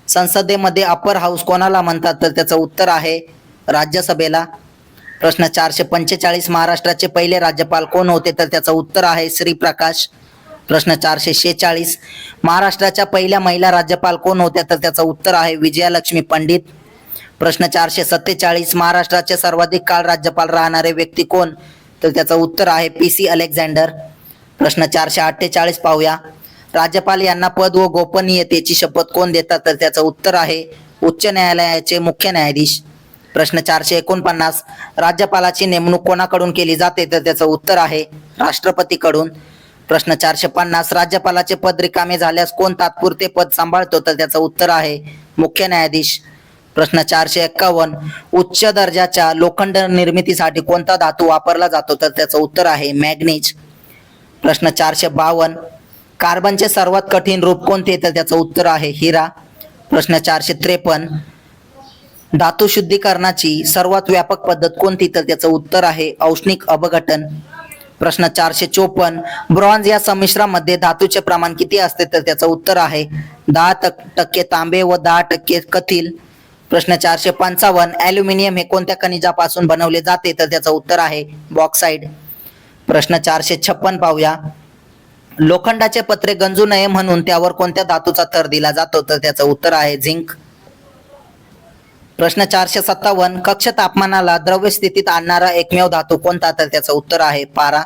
S1: संसदेमध्ये अपर हाऊस कोणाला म्हणतात? तर त्याचं उत्तर आहे राज्यसभेला. प्रश्न 445, महाराष्ट्राचे पहिले राज्यपाल कोण होते? तर त्याचं उत्तर आहे श्री प्रकाश. प्रश्न 446, महाराष्ट्राच्या पहिल्या महिला राज्यपाल कोण होत्या? तर त्याचं उत्तर आहे विजयालक्ष्मी पंडित. प्रश्न 447, महाराष्ट्राचे सर्वाधिक काळ राज्यपाल राहणारे व्यक्ती कोण? तर त्याचं उत्तर आहे PC अलेक्झांडर. प्रश्न 448 पाहूया, राज्यपाल यांना पद व गोपनीयतेची शपथ कोण देतात? तर त्याचं उत्तर आहे उच्च न्यायालयाचे मुख्य न्यायाधीश. प्रश्न 449, राज्यपालाची नेमणूक कोणाकडून केली जाते? तर त्याचं उत्तर आहे राष्ट्रपतीकडून. प्रश्न 450, राज्यपालाचे पद रिकामे झाल्यास कोण तात्पुरते पद सांभाळतो? तर त्याचं उत्तर आहे मुख्य न्यायाधीश. प्रश्न 451, उच्च दर्जाच्या लोखंड निर्मितीसाठी कोणता धातू वापरला जातो? तर त्याचं उत्तर आहे मॅग्नीज. प्रश्न 452, कार्बनचे सर्वात कठीण रूप कोणते? तर त्याचं उत्तर आहे हिरा. प्रश्न 453, धातू शुद्धीकरणाची सर्वात व्यापक पद्धत कोणती? तर त्याचं उत्तर आहे औष्णिक अपघटन. प्रश्न 454, ब्रॉन्झ या संमिश्रामध्ये धातूचे प्रमाण किती असते? तर त्याचं उत्तर आहे 10% तांबे व 10% कथील. प्रश्न 455, ॲल्युमिनियम हे कोणत्या खनिजापासून बनवले जाते? तर त्याचं उत्तर आहे बॉक्साइड. प्रश्न 456 पाहूया, लोखंडाचे पत्रे गंजू नये म्हणून त्यावर कोणत्या धातूचा थर दिला जातो? तर त्याचं उत्तर आहे झिंक. प्रश्न 457, कक्ष तापमानाला द्रव्य स्थितीत आणणारा एकमेव धातू कोणता? तर त्याचं उत्तर आहे पारा.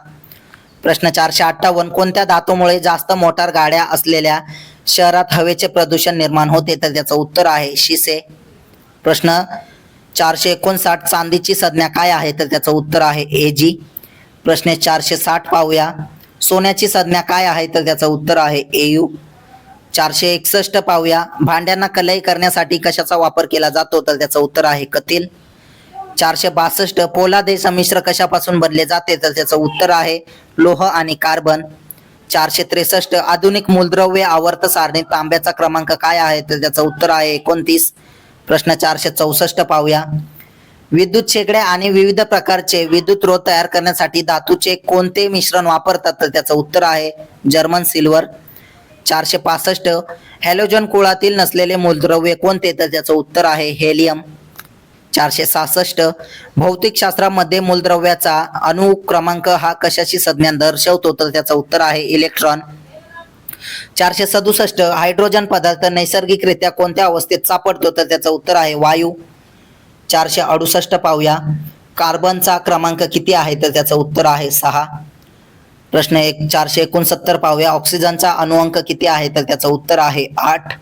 S1: प्रश्न 458, कोणत्या धातूमुळे जास्त मोटार गाड्या असलेल्या शहरात हवेचे प्रदूषण निर्माण होते? तर त्याचं उत्तर आहे शिसे. प्रश्न 459, चांदीची संज्ञा काय आहे? तर त्याचं उत्तर आहे Ag. प्रश्न 460 पाहूया, सोन्याची संज्ञा काय आहे? तर त्याचं उत्तर आहे Au. 461 पाहूया, भांड्यांना कलई करण्यासाठी कशाचा वापर केला जातो? तर त्याचं उत्तर आहे कथील. 462, पोलाद हे संमिश्र कशापासून बनले जाते? तर त्याचं उत्तर आहे लोह आणि कार्बन. 463, आधुनिक मूलद्रव्य आवर्त सारणीत तांब्याचा क्रमांक काय आहे? तर त्याचं उत्तर आहे 29. प्रश्न 464 पाहूया, विद्युत शेगड्या आणि विविध प्रकारचे विद्युत रोध तयार करण्यासाठी धातूचे कोणते मिश्रण वापरतात? तर त्याचं उत्तर आहे जर्मन सिल्वर. 465, हॅलोजन कुळातील नसलेले मूलद्रव्य कोणते? तर त्याचं उत्तर आहे हेलियम. 466 भौतिकशास्त्रामध्ये मूलद्रव्याचा अणु क्रमांक हा कशाची संज्ञा दर्शवतो तर त्याचं उत्तर आहे इलेक्ट्रॉन. 467 हायड्रोजन पदार्थ नैसर्गिकरित्या कोणत्या अवस्थेत सापडतो तर त्याचं उत्तर आहे वायू. 468 पाहूया, कार्बनचा क्रमांक किती आहे तर त्याचं उत्तर आहे 6. प्रश्न 469 पाहूया, ऑक्सिजनचा अणुअंक किती आहे तर त्याचं उत्तर आहे 8.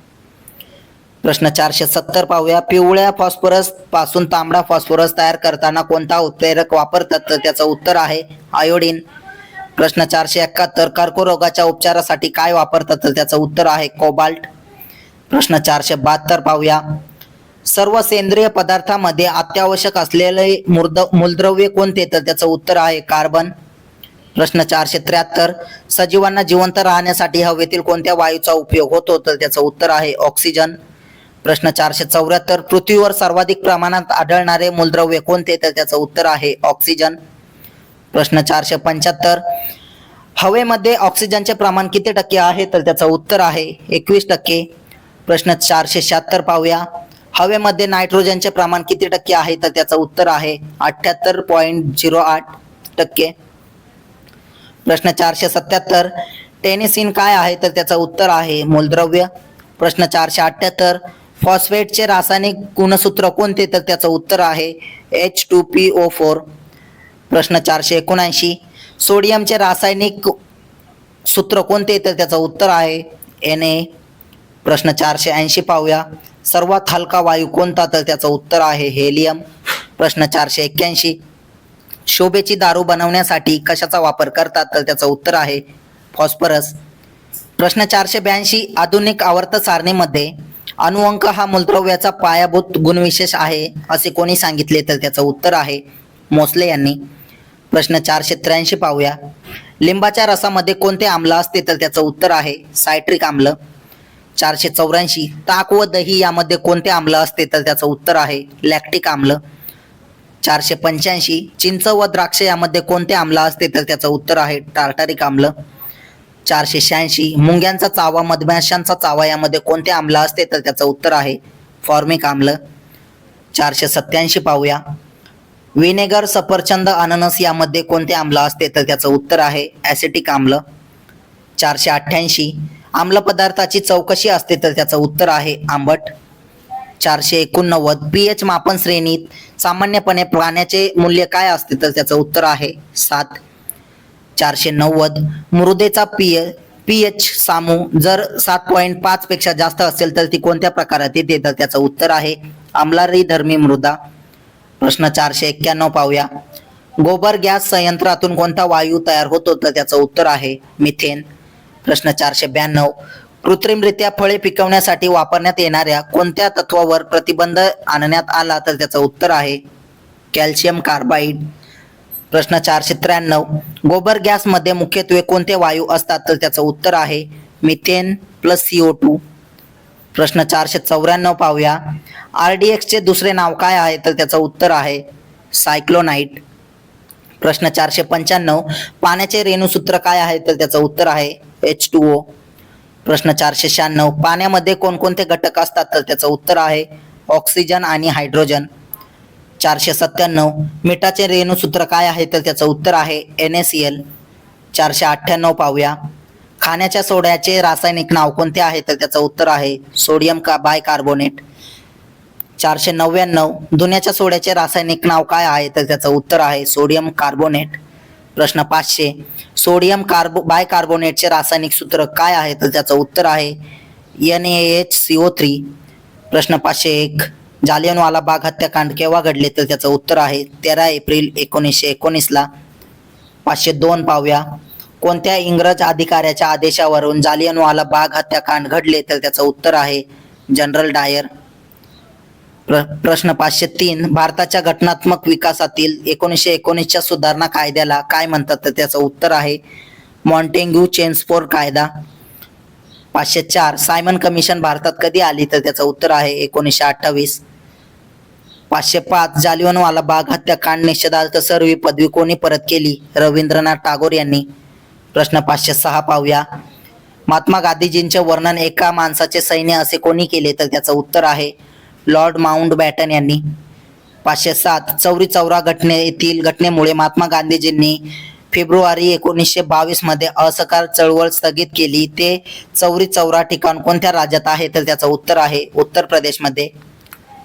S1: प्रश्न 470 पाहूया, पिवळ्या फॉस्फरस पासून तांबडा फॉस्फरस तयार करताना कोणता उत्प्रेरक वापरतात तर त्याचं उत्तर आहे आयोडीन. प्रश्न 471 कर्करोगाच्या उपचारासाठी काय वापरतात तर त्याचं उत्तर आहे कोबाल्ट. प्रश्न 472 पाहूया, सर्व सेंद्रिय पदार्थामध्ये अत्यावश्यक असलेले मूलद्रव्य कोणते तर त्याचं उत्तर आहे कार्बन. प्रश्न 473 सजीवांना जिवंत राहण्यासाठी हवेतील कोणत्या वायूचा उपयोग होतो तर त्याचं उत्तर आहे ऑक्सिजन. प्रश्न 474 पृथ्वीवर सर्वाधिक प्रमाणात आढळणारे मूलद्रव्य कोणते तर त्याचं उत्तर आहे ऑक्सिजन. प्रश्न 475 हवेमध्ये ऑक्सिजनचे प्रमाण किती टक्के आहे तर त्याचं उत्तर आहे 21%. प्रश्न 476 पाहूया, हवेमध्ये नायट्रोजनचे प्रमाण किती टक्के आहे तर त्याचं उत्तर आहे 78.08%. प्रश्न 477 टेनिसिन काय आहे तर त्याचं उत्तर आहे मूलद्रव्य. प्रश्न 478 फॉस्फेटचे रासायनिक गुणसूत्र कोणते तर त्याचं उत्तर आहे H2PO4. प्रश्न 479 सोडियमचे रासायनिक सूत्र कोणते तर त्याचं उत्तर आहे Na. प्रश्न 480 पाहूया, सर्वात हलका वायू कोणता तर त्याचं उत्तर आहे हेलियम. प्रश्न 481 शोभेची दारू बनवण्यासाठी कशाचा वापर करतात तर त्याचं उत्तर आहे फॉस्फरस. प्रश्न 482 आधुनिक आवर्त सारणीमध्ये अणुअंक हा मूलद्रव्याचा पायाभूत गुणविशेष आहे असे कोणी सांगितले तर त्याचं उत्तर आहे मोसले यांनी. प्रश्न 483 पाहूया, लिंबाच्या रसामध्ये कोणते आम्ल असते तर त्याचं उत्तर आहे सायट्रिक आम्ल. 484 ताक व दही यामध्ये कोणते आम्ल असते तर त्याचं उत्तर आहे लॅक्टिक आम्ल. 485 चिंच व द्राक्ष यामध्ये कोणते आम्ल असते तर त्याचं उत्तर आहे टार्टारिक आम्ल. 486 मुंग्यांचा चावा मधमाशांचा चावा यामध्ये कोणते आम्ल असते तर त्याचं उत्तर आहे फॉर्मिक आम्ल. 487 पाहूया, विनेगर सफरचंद अननस यामध्ये कोणते आम्ल असते तर त्याचं उत्तर आहे ॲसिटिक आम्ल. 488 आम्ल पदार्थाची चव कशी असते तर त्याचं उत्तर आहे आंबट. 489 पीएच मापन श्रेणीत सामान्यपणे पाण्याचे मूल्य काय असते तर त्याचं उत्तर आहे 7. 490 मृदेचा पीएच सामू जर 7.5 पेक्षा जास्त असेल तर ती कोणत्या प्रकारात येते तर त्याचं उत्तर आहे आम्लधर्मी मृदा. प्रश्न 491 पाहूया, गोबर गॅस संयंत्रातून कोणता वायू तयार होतो तर त्याचं उत्तर आहे मिथेन. प्रश्न 492 कृत्रिमरित्या फळे पिकवण्यासाठी वापरण्यात येणाऱ्या कोणत्या तत्वावर प्रतिबंध आणण्यात आला तर त्याचं उत्तर आहे कॅल्शियम कार्बाईड. प्रश्न 493 गोबर गॅसमध्ये मुख्यत्वे कोणते वायू असतात तर त्याचं उत्तर आहे मिथेन प्लस CO2. प्रश्न 494 पाहूया, RDX चे दुसरे नाव काय आहे तर त्याचं उत्तर आहे सायक्लोनाइट. प्रश्न 495 पाण्याचे रेणुसूत्र काय आहे तर त्याचं उत्तर आहे H2O. प्रश्न 496 पाण्यामध्ये कोणकोणते घटक असतात तर त्याचं उत्तर आहे ऑक्सिजन आणि हायड्रोजन. 497 मिठाचे रेणुसूत्र काय आहे तर त्याचं उत्तर आहे NaCl. 498 पाहूया, खाण्याच्या सोड्याचे रासायनिक नाव कोणते आहे तर त्याचं उत्तर आहे सोडियम बायकार्बोनेट. 499 धुण्याच्या सोड्याचे रासायनिक नाव काय आहे तर त्याचं उत्तर आहे सोडियम कार्बोनेट. प्रश्न 500 सोडियम बायकार्बोनेटचे रासायनिक सूत्र काय आहे तर त्याचं उत्तर आहे NaHCO3. प्रश्न 501 जालियनवाला बाग हत्याकांड केव्हा घडले तर त्याचं उत्तर आहे 13 एप्रिल 1919ला. 502 पाहूया, कोणत्या इंग्रज अधिकाऱ्याच्या आदेशावरून जालियनवाला बाग हत्याकांड घडले तर त्याचं उत्तर आहे जनरल डायर. प्रश्न 503 भारताच्या घटनात्मक विकासातील 1919च्या सुधारणा कायद्याला काय म्हणतात तर त्याचं उत्तर आहे मॉन्टेग्यू चेम्सफोर्ड कायदा. 504 सायमन कमिशन भारतात कधी आली तर त्याचं उत्तर आहे 1928. 505 जालियनवाला बाग हत्याकांड निषेधार्थ सर्व पदवी कोणी परत केली रवींद्रनाथ टागोर यांनी. प्रश्न 506 पाहूया, महात्मा गांधीजींचे वर्णन एका माणसाचे सैन्य असे कोणी केले तर त्याचं उत्तर आहे लॉर्ड माउंटबॅटन यांनी. 507 चौरी चौरा घटनेतील घटनेमुळे महात्मा गांधीजींनी फेब्रुवारी 1922 मध्ये असहकार चळवळ स्थगित केली. ते चौरी चौरा ठिकाण कोणत्या राज्यात आहे? तर त्याचं उत्तर आहे उत्तर प्रदेशमध्ये.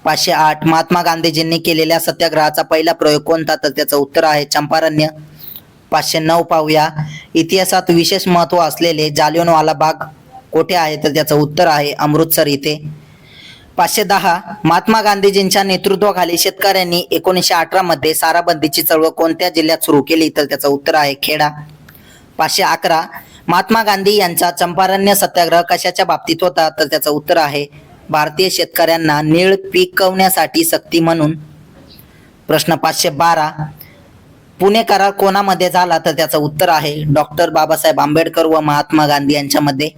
S1: 508 महात्मा गांधीजींनी केलेल्या सत्याग्रहाचा पहिला प्रयोग कोणता? तर त्याचं उत्तर आहे चंपारण्य. 509 पाहूया, इतिहासात विशेष महत्त्व असलेले जालियनवाला बाग कोठे आहे? तर त्याचं उत्तर आहे अमृतसर इथे. 510 महात्मा गांधीजींच्या नेतृत्वाखाली शेतकऱ्यांनी 1918 मध्ये साराबंदीची चळवळ कोणत्या जिल्ह्यात सुरू केली? तर त्याचं उत्तर आहे खेडा. 511 महात्मा गांधी यांचा चंपारण्य सत्याग्रह कशाच्या बाबतीत होता? तर त्याचं उत्तर आहे भारतीय शेतकऱ्यांना नीळ पिकवण्यासाठी सक्ती म्हणून. प्रश्न 512 पुणे करार कोणामध्ये झाला? तर त्याचं उत्तर आहे डॉक्टर बाबासाहेब आंबेडकर व महात्मा गांधी यांच्यामध्ये.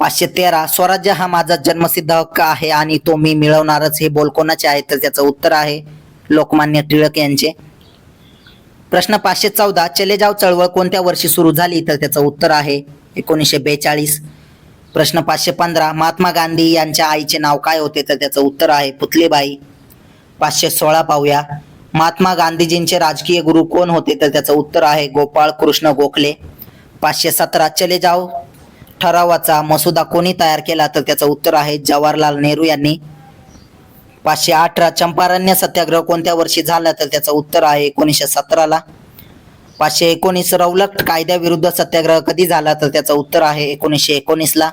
S1: 513 स्वराज्य हा माझा जन्मसिद्ध हक्क आहे आणि तो मी मिळवणारच हे बोल कोणाचे आहे? तर त्याचं उत्तर आहे लोकमान्य टिळक यांचे. प्रश्न 514 चले जाव चळवळ कोणत्या वर्षी सुरू झाली? तर त्याचं उत्तर आहे 1942. प्रश्न 515 महात्मा गांधी यांच्या आईचे नाव काय होते? तर त्याचं उत्तर आहे पुतलीबाई. 516 पाहूया, महात्मा गांधीजींचे राजकीय गुरु कोण होते? तर त्याचं उत्तर आहे गोपाळ कृष्ण गोखले. 517 चले जाव ठरावाचा मसुदा कोणी तयार केला? तर त्याचं उत्तर आहे जवाहरलाल नेहरू यांनी. 518 चंपारण्य सत्याग्रह कोणत्या वर्षी झाला? तर त्याचं उत्तर आहे 1917 ला. 519 रौलट कायद्याविरुद्ध सत्याग्रह कधी झाला? तर त्याचं उत्तर आहे 1919 ला.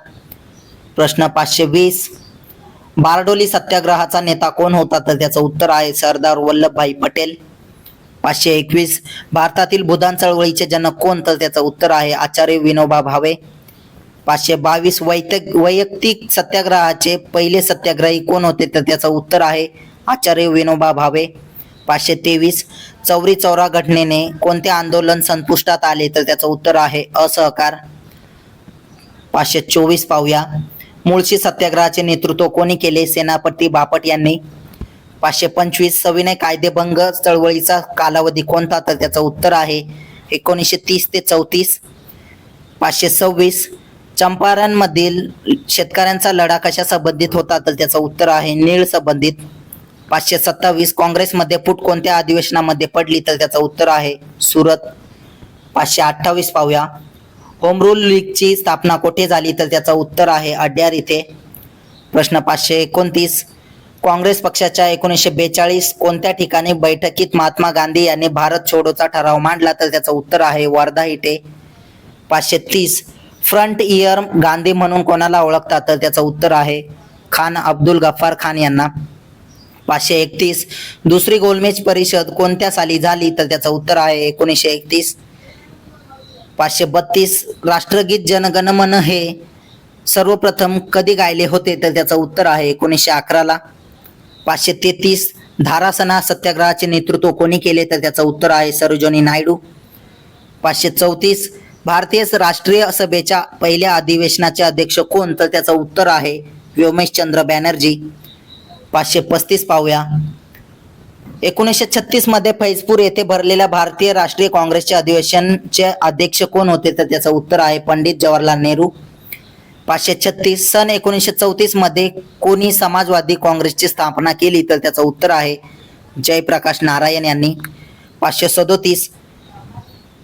S1: प्रश्न 520 बारडोली सत्याग्रहाचा नेता कोण होता? तर त्याचं उत्तर आहे सरदार वल्लभभाई पटेल. 521 भारतातील भूदान चळवळीचे जनक कोण? तर त्याचं उत्तर आहे आचार्य विनोबा भावे. 522 वैयक्तिक सत्याग्रहाचे पहिले सत्याग्रही कोण होते? तर त्याचं उत्तर आहे आचार्य विनोबा भावे. 523 चौरी चौरा घटनेने कोणते आंदोलन संपुष्टात आले? तर त्याचं उत्तर आहे असहकार. 524 पाहूया, मुळशी सत्याग्रहाचे नेतृत्व कोणी केले? सेनापती बापट यांनी. 525 सविनय कायदेभंग चळवळीचा कालावधी कोणता? तर त्याचं उत्तर आहे 1930 ते 34. 526 चंपारण मधील शेतकऱ्यांचा लढा कशा संबंधित होता? तर त्याचं उत्तर आहे नीळ संबंधित. 527 काँग्रेसमध्ये फूट कोणत्या अधिवेशनामध्ये पडली? तर त्याचं उत्तर आहे सुरत. 528 पाहूया, होम रूल लीगची स्थापना कोठे झाली? तर त्याचं उत्तर आहे अड्यार इथे. प्रश्न 529 काँग्रेस पक्षाच्या 1942 कोणत्या ठिकाणी बैठकीत महात्मा गांधी यांनी भारत छोडोचा ठराव मांडला? तर त्याचं उत्तर आहे वर्धा इथे. 530 फ्रंट इयर गांधी म्हणून कोणाला ओळखतात? तर त्याचं उत्तर आहे खान अब्दुल गफ्फार खान यांना. 531 दुसरी गोलमेज परिषद कोणत्या साली झाली? तर त्याचं उत्तर आहे 1931. 532 राष्ट्रगीत जनगण मन हे सर्वप्रथम कधी गायले होते? तर त्याचं उत्तर आहे 1911 ला. 533 धारासना सत्याग्रहाचे नेतृत्व कोणी केले? तर त्याचं उत्तर आहे सरोजिनी नायडू. 534 भारतीय राष्ट्रीय सभेच्या पहिल्या अधिवेशनाचे अध्यक्ष कोण? तर त्याचं उत्तर आहे व्योमेशचंद्र बॅनर्जी. 535 पाहूया, 1936 मध्ये फैजपूर येथे भरलेल्या भारतीय राष्ट्रीय काँग्रेसचे अधिवेशनचे अध्यक्ष कोण होते? तर त्याचं उत्तर आहे पंडित जवाहरलाल नेहरू. 536 सन 1934 मध्ये कोणी समाजवादी काँग्रेसची स्थापना केली? तर त्याचं उत्तर आहे जयप्रकाश नारायण यांनी. 537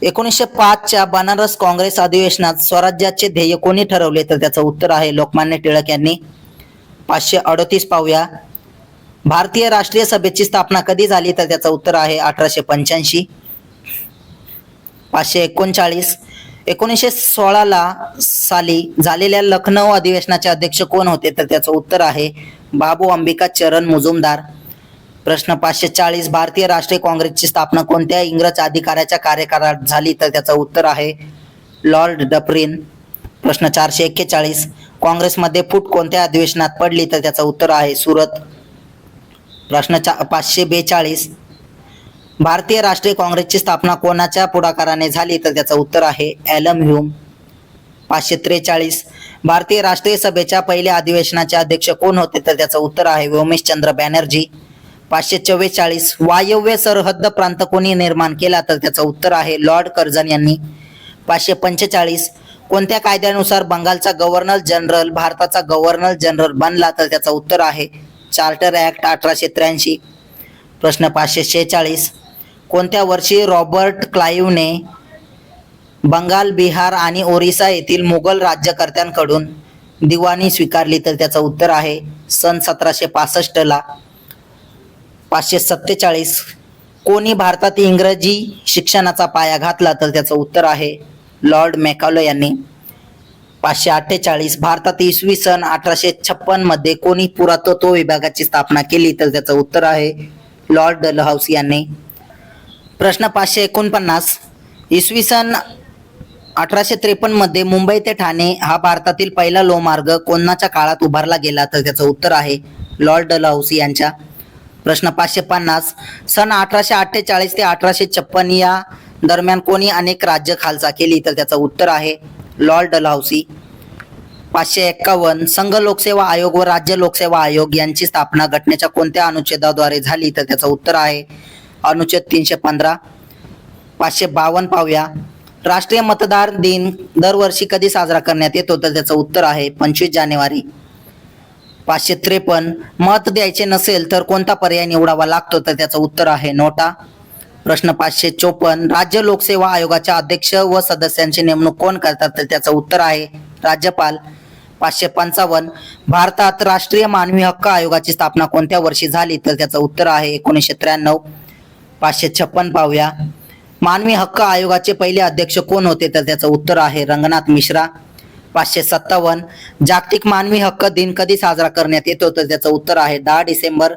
S1: 1905 च्या बनारस काँग्रेस अधिवेशनात स्वराज्याचे ध्येय कोणी ठरवले? तर त्याचं उत्तर आहे लोकमान्य टिळक यांनी. 538 पाहूया, भारतीय राष्ट्रीय सभेची स्थापना कधी झाली? तर त्याचं उत्तर आहे 1885. 539 1916 साली झालेल्या लखनौ अधिवेशनाचे अध्यक्ष कोण होते? तर त्याचं उत्तर आहे बाबू अंबिका चरण मुजुमदार. प्रश्न 540 भारतीय राष्ट्रीय काँग्रेसची स्थापना कोणत्या इंग्रज अधिकाऱ्याच्या कार्यकाळात झाली? तर त्याचं उत्तर आहे लॉर्ड डफरिन. प्रश्न 441 काँग्रेसमध्ये फूट कोणत्या अधिवेशनात पडली? तर त्याचं उत्तर आहे सुरत. प्रश्न 542 भारतीय राष्ट्रीय काँग्रेसची स्थापना कोणाच्या पुढाकाराने झाली? तर त्याचं उत्तर आहे ॲलन ह्यूम. 543 भारतीय राष्ट्रीय सभेच्या पहिल्या अधिवेशनाचे अध्यक्ष कोण होते? तर त्याचं उत्तर आहे व्योमेशचंद्र बॅनर्जी. 544 वायव्य सरहद्द प्रांत कोणी निर्माण केला? तर त्याचं उत्तर आहे लॉर्ड कर्झन यांनी. 545 कोणत्या कायद्यानुसार बंगालचा गव्हर्नर जनरल भारताचा गव्हर्नर जनरल बनला? तर त्याचं उत्तर आहे चार्टर ऍक्ट 1883. प्रश्न 546, कोणत्या वर्षी रॉबर्ट क्लाईव्हने बंगाल, बिहार आणि ओरिसा येथील मुघल राज्यकर्त्यांकडून दिवाणी स्वीकारली? तर त्याचं उत्तर आहे सन 1765ला. 547, कोणी भारतात इंग्रजी शिक्षणाचा पाया घातला? तर त्याचं उत्तर आहे लॉर्ड मॅकॉले यांनी. 548, भारतात इसवी सन 1856 मध्ये कोणी पुरातत्व विभागाची स्थापना केली? तर त्याचं उत्तर आहे लॉर्ड डलहौसी यांनी. प्रश्न 549, इसवी सन 1853 मध्ये मुंबई ते ठाणे हा भारतातील पहिला लोहमार्ग कोणाच्या काळात उभारला गेला? तर त्याचं उत्तर आहे लॉर्ड डलहौसी यांच्या. प्रश्न 550, सन 1848 ते 1856 या दरम्यान कोणी अनेक राज्य खालसा केली? तर त्याचं उत्तर आहे लॉर्ड डलहौसी. 551, संघ लोकसेवा आयोग व राज्य लोकसेवा आयोग यांची स्थापना घटनेच्या कोणत्या अनुच्छेदाद्वारे झाली? तर त्याचं उत्तर आहे अनुच्छेद 315. 552 पाहूया, राष्ट्रीय मतदार दिन दरवर्षी कधी साजरा करण्यात येतो? तर त्याचं उत्तर आहे 25 जानेवारी. 553, मत द्यायचे नसेल तर कोणता पर्याय निवडावा लागतो? तर त्याचं उत्तर आहे नोटा. प्रश्न 554, राज्य लोकसेवा आयोगाच्या अध्यक्ष व सदस्यांची नेमणूक कोण करतात? तर त्याचं उत्तर आहे राज्यपाल. 555, भारतात राष्ट्रीय मानवी हक्क आयोगाची स्थापना कोणत्या वर्षी झाली? तर त्याचं उत्तर आहे 1993. 556 पाहूया, मानवी हक्क आयोगाचे पहिले अध्यक्ष कोण होते? तर त्याचं उत्तर आहे रंगनाथ मिश्रा. 557, जागतिक मानवी हक्क दिन कधी साजरा करण्यात येतो? तर त्याचं उत्तर आहे 10 डिसेंबर.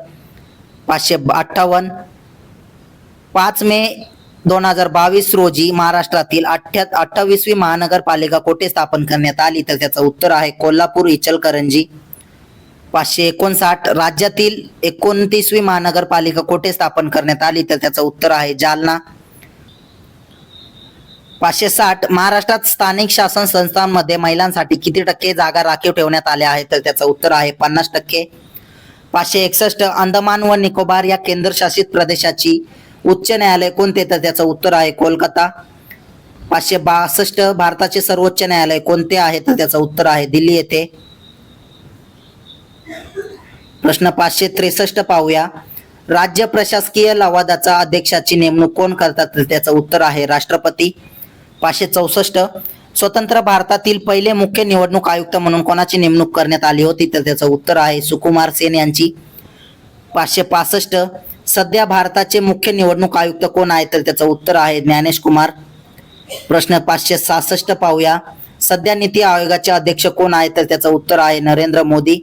S1: 558, 5 मे 2022 रोजी महाराष्ट्रातील 28वी महानगरपालिका कोठे स्थापन करण्यात आली? तर त्याचं उत्तर आहे कोल्हापूर इचलकरंजी. 559, राज्यातील 29वी महानगरपालिका कोठे स्थापन करण्यात आली? तर त्याचं उत्तर आहे जालना. 560, महाराष्ट्रात स्थानिक शासन संस्थांमध्ये महिलांसाठी किती टक्के जागा राखीव ठेवण्यात आल्या आहेत? तर त्याचं उत्तर आहे 50%. 561, अंदमान व निकोबार या केंद्रशासित प्रदेशाची उच्च न्यायालय कोणते? तर त्याचं उत्तर आहे कोलकाता. 562, भारताचे सर्वोच्च न्यायालय कोणते आहे? तर त्याचं उत्तर आहे दिल्ली येथे. प्रश्न 563 पाहूया, राज्य प्रशासकीय लवादाचा अध्यक्षाची नेमणूक कोण करतात? तर त्याचं उत्तर आहे राष्ट्रपती. 564, स्वतंत्र भारतातील पहिले मुख्य निवडणूक आयुक्त म्हणून कोणाची नेमणूक करण्यात आली होती? तर त्याचं उत्तर आहे सुकुमार सेन यांची. 565, सध्या भारताचे मुख्य निवडणूक आयुक्त कोण आहेत? तर त्याचं उत्तर आहे ज्ञानेश कुमार. प्रश्न 566 पाहूया, सध्या नीती आयोगाचे अध्यक्ष कोण आहेत? तर त्याचं उत्तर आहे नरेंद्र मोदी.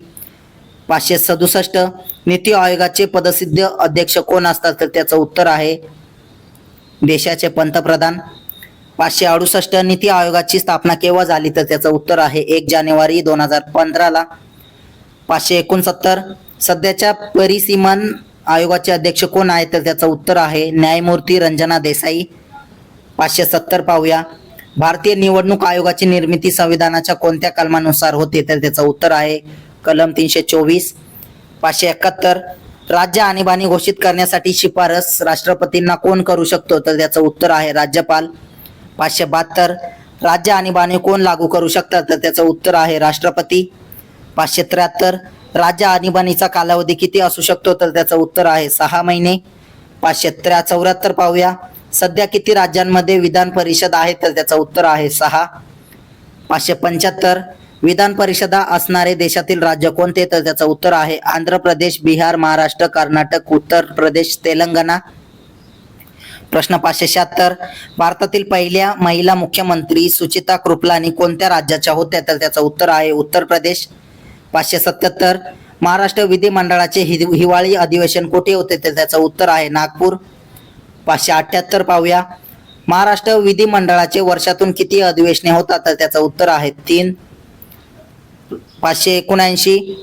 S1: 567, नीती आयोगाचे पदसिद्ध अध्यक्ष कोण असतात? तर त्याचं उत्तर आहे देशाचे पंतप्रधान. 568, नीती आयोगाची स्थापना केव्हा झाली? तर त्याचं उत्तर आहे 1 जानेवारी 2015ला. 569, सध्याच्या परिसीमन आयोगाचे अध्यक्ष कोण आहेत? तर त्याचं उत्तर आहे न्यायमूर्ती रंजना देसाई. 570 पाहूया, भारतीय निवडणूक आयोगाची निर्मिती संविधानाच्या कोणत्या कलमानुसार होते? तर त्याचं उत्तर आहे कलम 324. 571, राज्य आणीबाणी घोषित करण्यासाठी शिफारस राष्ट्रपतींना कोण करू शकतो? तर त्याचं उत्तर आहे राज्यपाल. 572, राज्य आणीबाणी कोण लागू करू शकतात? तर त्याचं उत्तर आहे राष्ट्रपती. 573, राज्य आणीबाणीचा कालावधी किती असू शकतो? तर त्याचं उत्तर आहे 6 महिने. 574 पाहूया, सध्या किती राज्यांमध्ये विधान परिषद आहे? तर त्याचं उत्तर आहे 6. 575, विधान परिषदा असणारे देशातील राज्य कोणते? तर त्याचं उत्तर आहे आंध्र प्रदेश, बिहार, महाराष्ट्र, कर्नाटक, उत्तर प्रदेश, तेलंगणा. प्रश्न 576, भारतातील पहिल्या महिला मुख्यमंत्री सुचिता कृपलानी कोणत्या राज्याच्या होत्या? तर त्याचं उत्तर आहे उत्तर प्रदेश. 577, महाराष्ट्र विधिमंडळाचे हिवाळी अधिवेशन कुठे होते? तर त्याचं उत्तर आहे नागपूर. 578 पाहूया, महाराष्ट्र विधिमंडळाचे वर्षातून किती अधिवेशने होतात? तर त्याचं उत्तर आहे 3. 579,